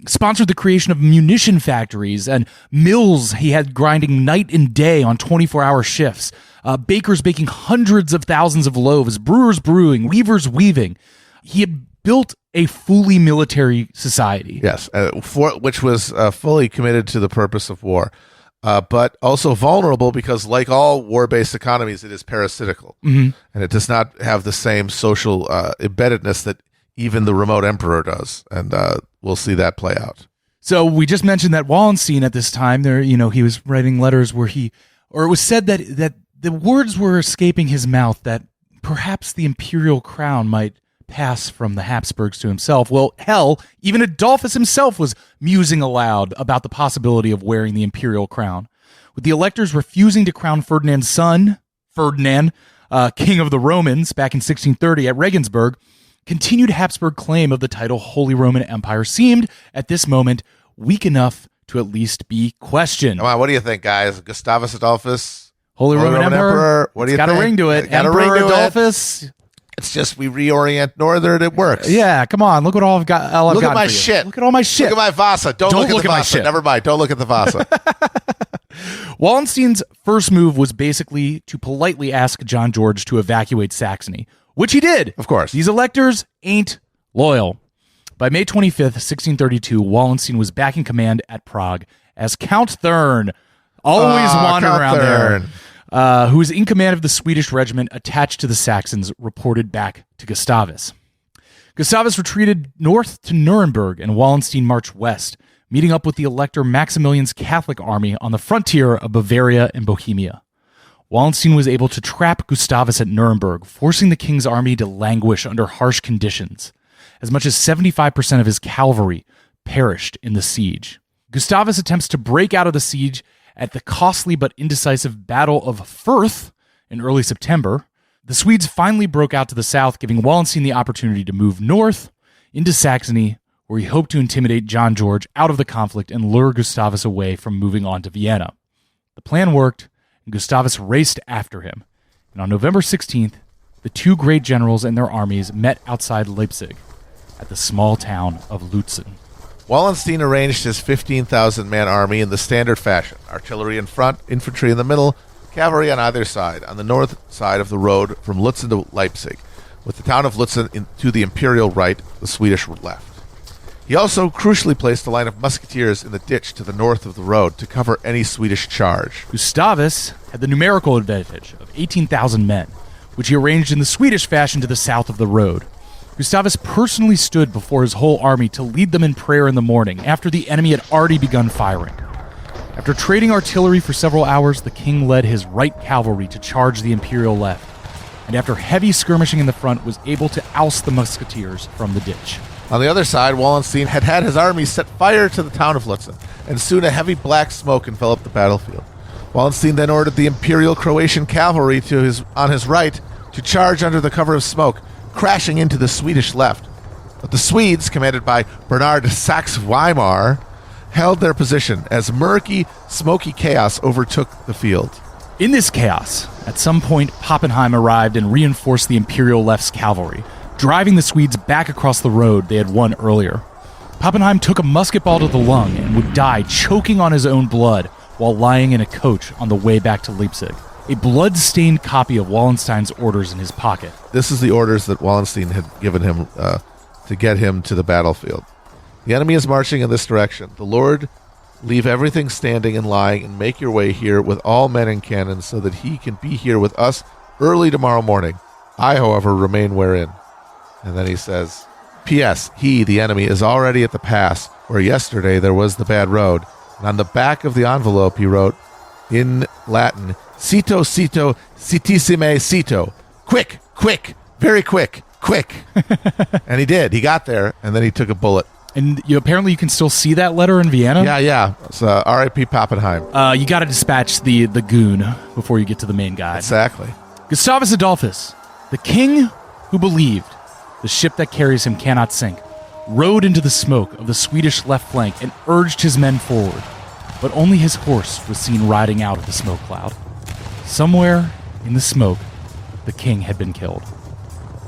sponsored the creation of munition factories and mills he had grinding night and day on 24-hour shifts, bakers baking hundreds of thousands of loaves, brewers brewing, weavers weaving. He had built a fully military society. Yes, which was fully committed to the purpose of war, but also vulnerable because, like all war-based economies, it is parasitical, and it does not have the same social embeddedness that even the remote emperor does, and we'll see that play out. So we just mentioned that Wallenstein at this time, he was writing letters where it was said that the words were escaping his mouth that perhaps the imperial crown might pass from the Habsburgs to himself. Well, hell, even Adolphus himself was musing aloud about the possibility of wearing the imperial crown. With the electors refusing to crown Ferdinand's son, Ferdinand, King of the Romans, back in 1630 at Regensburg, continued Habsburg claim of the title Holy Roman Empire seemed, at this moment, weak enough to at least be questioned. Come on, what do you think, guys? Gustavus Adolphus? Holy Roman Emperor? What do you think? It's got a ring to it. Emperor Adolphus? It's just we reorient northern, it works. Yeah, come on. Look what all I've got. Look at my shit. Look at all my shit. Look at my Vasa. Don't look at the Vasa. Never mind. Don't look at the Vasa. Wallenstein's first move was basically to politely ask John George to evacuate Saxony, which he did. Of course. These electors ain't loyal. By May 25th, 1632, Wallenstein was back in command at Prague as Count Thurn, always wandering around there, Cuthern. who was in command of the Swedish regiment attached to the Saxons, reported back to Gustavus. Gustavus retreated north to Nuremberg, and Wallenstein marched west, meeting up with the Elector Maximilian's Catholic army on the frontier of Bavaria and Bohemia. Wallenstein was able to trap Gustavus at Nuremberg, forcing the king's army to languish under harsh conditions. As much as 75% of his cavalry perished in the siege. Gustavus attempts to break out of the siege at the costly but indecisive Battle of Fürth in early September. The Swedes finally broke out to the south, giving Wallenstein the opportunity to move north into Saxony, where he hoped to intimidate John George out of the conflict and lure Gustavus away from moving on to Vienna. The plan worked, and Gustavus raced after him. And on November 16th, the two great generals and their armies met outside Leipzig at the small town of Lützen. Wallenstein arranged his 15,000-man army in the standard fashion: artillery in front, infantry in the middle, cavalry on either side, on the north side of the road from Lützen to Leipzig, with the town of Lützen to the imperial right, the Swedish left. He also crucially placed a line of musketeers in the ditch to the north of the road to cover any Swedish charge. Gustavus had the numerical advantage of 18,000 men, which he arranged in the Swedish fashion to the south of the road. Gustavus personally stood before his whole army to lead them in prayer in the morning, after the enemy had already begun firing. After trading artillery for several hours, the king led his right cavalry to charge the imperial left, and after heavy skirmishing in the front, was able to oust the musketeers from the ditch. On the other side, Wallenstein had his army set fire to the town of Lützen, and soon a heavy black smoke enveloped the battlefield. Wallenstein then ordered the imperial Croatian cavalry on his right to charge under the cover of smoke, crashing into the Swedish left. But the Swedes, commanded by Bernard Saxe-Weimar, held their position as murky, smoky chaos overtook the field. In this chaos, at some point, Pappenheim arrived and reinforced the imperial left's cavalry, driving the Swedes back across the road they had won earlier. Pappenheim took a musket ball to the lung and would die choking on his own blood while lying in a coach on the way back to Leipzig, a blood-stained copy of Wallenstein's orders in his pocket. This is the orders that Wallenstein had given him to get him to the battlefield. The enemy is marching in this direction. The Lord leave everything standing and lying, and make your way here with all men and cannon, so that he can be here with us early tomorrow morning. I, however, remain wherein. And then he says, P.S. He, the enemy, is already at the pass where yesterday there was the bad road. And on the back of the envelope he wrote, in Latin, Cito, cito, citissime, cito. Quick, quick, very quick, quick. And he did. He got there, and then he took a bullet. And apparently you can still see that letter in Vienna? Yeah. It's R.I.P. Pappenheim. You got to dispatch the goon before you get to the main guy. Exactly. Gustavus Adolphus, the king who believed the ship that carries him cannot sink, rode into the smoke of the Swedish left flank and urged his men forward. But only his horse was seen riding out of the smoke cloud. Somewhere in the smoke, the king had been killed.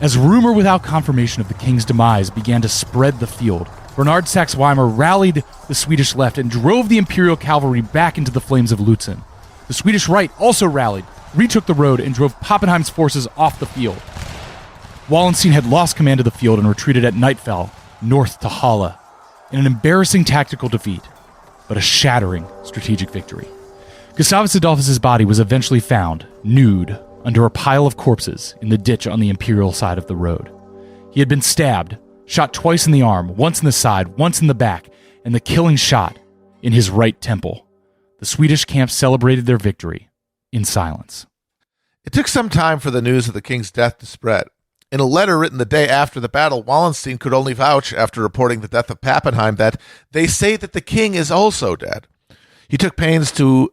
As rumor without confirmation of the king's demise began to spread the field, Bernard Saxe-Weimar rallied the Swedish left and drove the imperial cavalry back into the flames of Lützen. The Swedish right also rallied, retook the road, and drove Pappenheim's forces off the field. Wallenstein had lost command of the field and retreated at nightfall north to Halle in an embarrassing tactical defeat, but a shattering strategic victory. Gustavus Adolphus's body was eventually found, nude, under a pile of corpses in the ditch on the imperial side of the road. He had been stabbed, shot twice in the arm, once in the side, once in the back, and the killing shot in his right temple. The Swedish camp celebrated their victory in silence. It took some time for the news of the king's death to spread. In a letter written the day after the battle, Wallenstein could only vouch, after reporting the death of Pappenheim, that they say that the king is also dead. He took pains to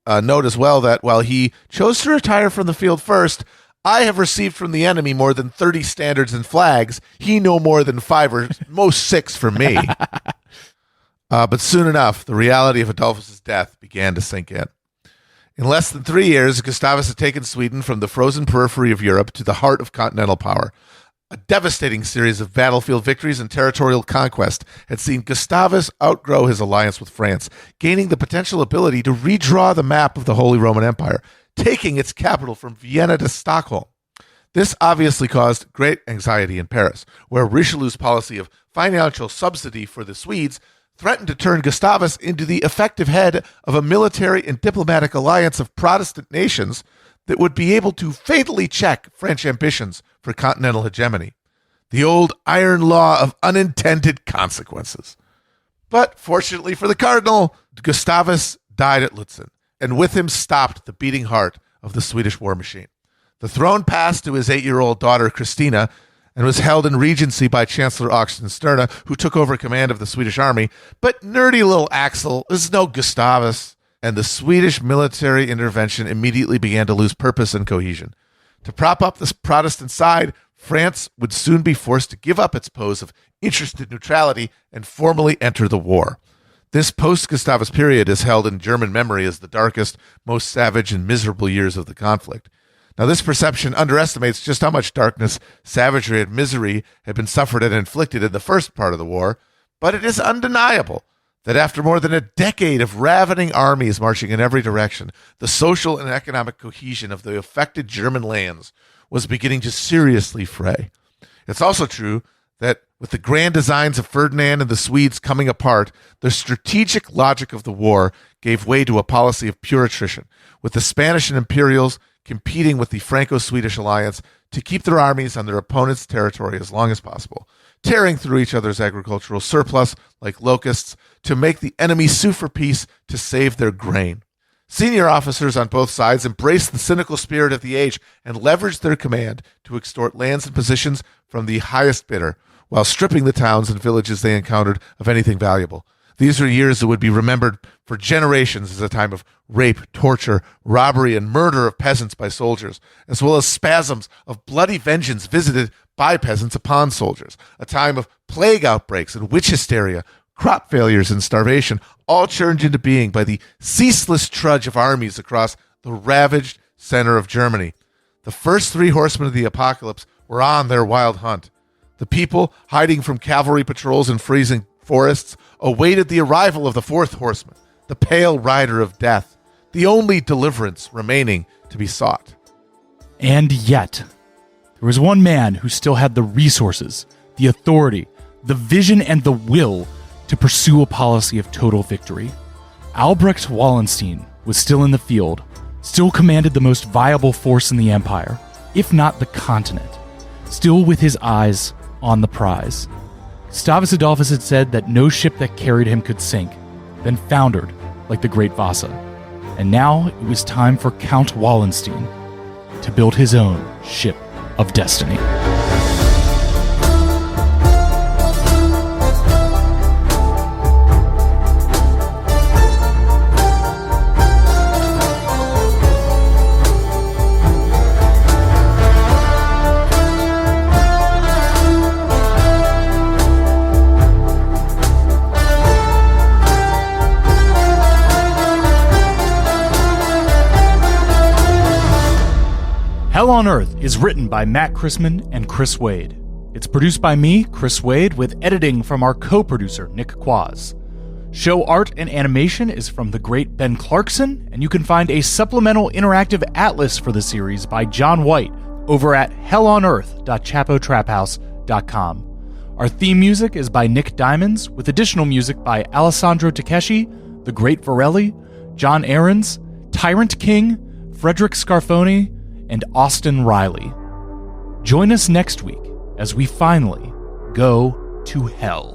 note as well that while he chose to retire from the field first, I have received from the enemy more than 30 standards and flags. He no more than 5 or most 6 from me. But soon enough, the reality of Adolphus's death began to sink in. In less than 3 years, Gustavus had taken Sweden from the frozen periphery of Europe to the heart of continental power. A devastating series of battlefield victories and territorial conquest had seen Gustavus outgrow his alliance with France, gaining the potential ability to redraw the map of the Holy Roman Empire, taking its capital from Vienna to Stockholm. This obviously caused great anxiety in Paris, where Richelieu's policy of financial subsidy for the Swedes threatened to turn Gustavus into the effective head of a military and diplomatic alliance of Protestant nations that would be able to fatally check French ambitions for continental hegemony. The old iron law of unintended consequences. But fortunately for the cardinal, Gustavus died at Lutzen, and with him stopped the beating heart of the Swedish war machine. The throne passed to his 8-year-old daughter Christina and was held in regency by Chancellor Oxenstierna, who took over command of the Swedish army. But nerdy little Axel is no Gustavus, and the Swedish military intervention immediately began to lose purpose and cohesion. To prop up this Protestant side, France would soon be forced to give up its pose of interested neutrality and formally enter the war. This post-Gustavus period is held in German memory as the darkest, most savage, and miserable years of the conflict. Now, this perception underestimates just how much darkness, savagery, and misery had been suffered and inflicted in the first part of the war, but it is undeniable that after more than a decade of ravening armies marching in every direction, the social and economic cohesion of the affected German lands was beginning to seriously fray. It's also true that with the grand designs of Ferdinand and the Swedes coming apart, the strategic logic of the war gave way to a policy of pure attrition, with the Spanish and Imperials competing with the Franco-Swedish alliance to keep their armies on their opponent's territory as long as possible, tearing through each other's agricultural surplus like locusts to make the enemy sue for peace to save their grain. Senior officers on both sides embraced the cynical spirit of the age and leveraged their command to extort lands and positions from the highest bidder, while stripping the towns and villages they encountered of anything valuable. These are years that would be remembered for generations as a time of rape, torture, robbery, and murder of peasants by soldiers, as well as spasms of bloody vengeance visited by peasants upon soldiers, a time of plague outbreaks and witch hysteria, crop failures and starvation, all churned into being by the ceaseless trudge of armies across the ravaged center of Germany. The first 3 horsemen of the apocalypse were on their wild hunt. The people, hiding from cavalry patrols in freezing forests, awaited the arrival of the 4th horseman, the pale rider of death, the only deliverance remaining to be sought. And yet, there was one man who still had the resources, the authority, the vision, and the will to pursue a policy of total victory. Albrecht Wallenstein was still in the field, still commanded the most viable force in the empire, if not the continent, still with his eyes on the prize. Gustavus Adolphus had said that no ship that carried him could sink, then foundered like the Great Vasa. And now it was time for Count Wallenstein to build his own ship of destiny. Hell on Earth is written by Matt Christman and Chris Wade. It's produced by me, Chris Wade, with editing from our co-producer, Nick Quaz. Show art and animation is from the great Ben Clarkson, and you can find a supplemental interactive atlas for the series by John White over at hellonearth.chapotraphouse.com. Our theme music is by Nick Diamonds, with additional music by Alessandro Takeshi, The Great Varelli, John Ahrens, Tyrant King, Frederick Scarfoni, and Austin Riley. Join us next week as we finally go to hell.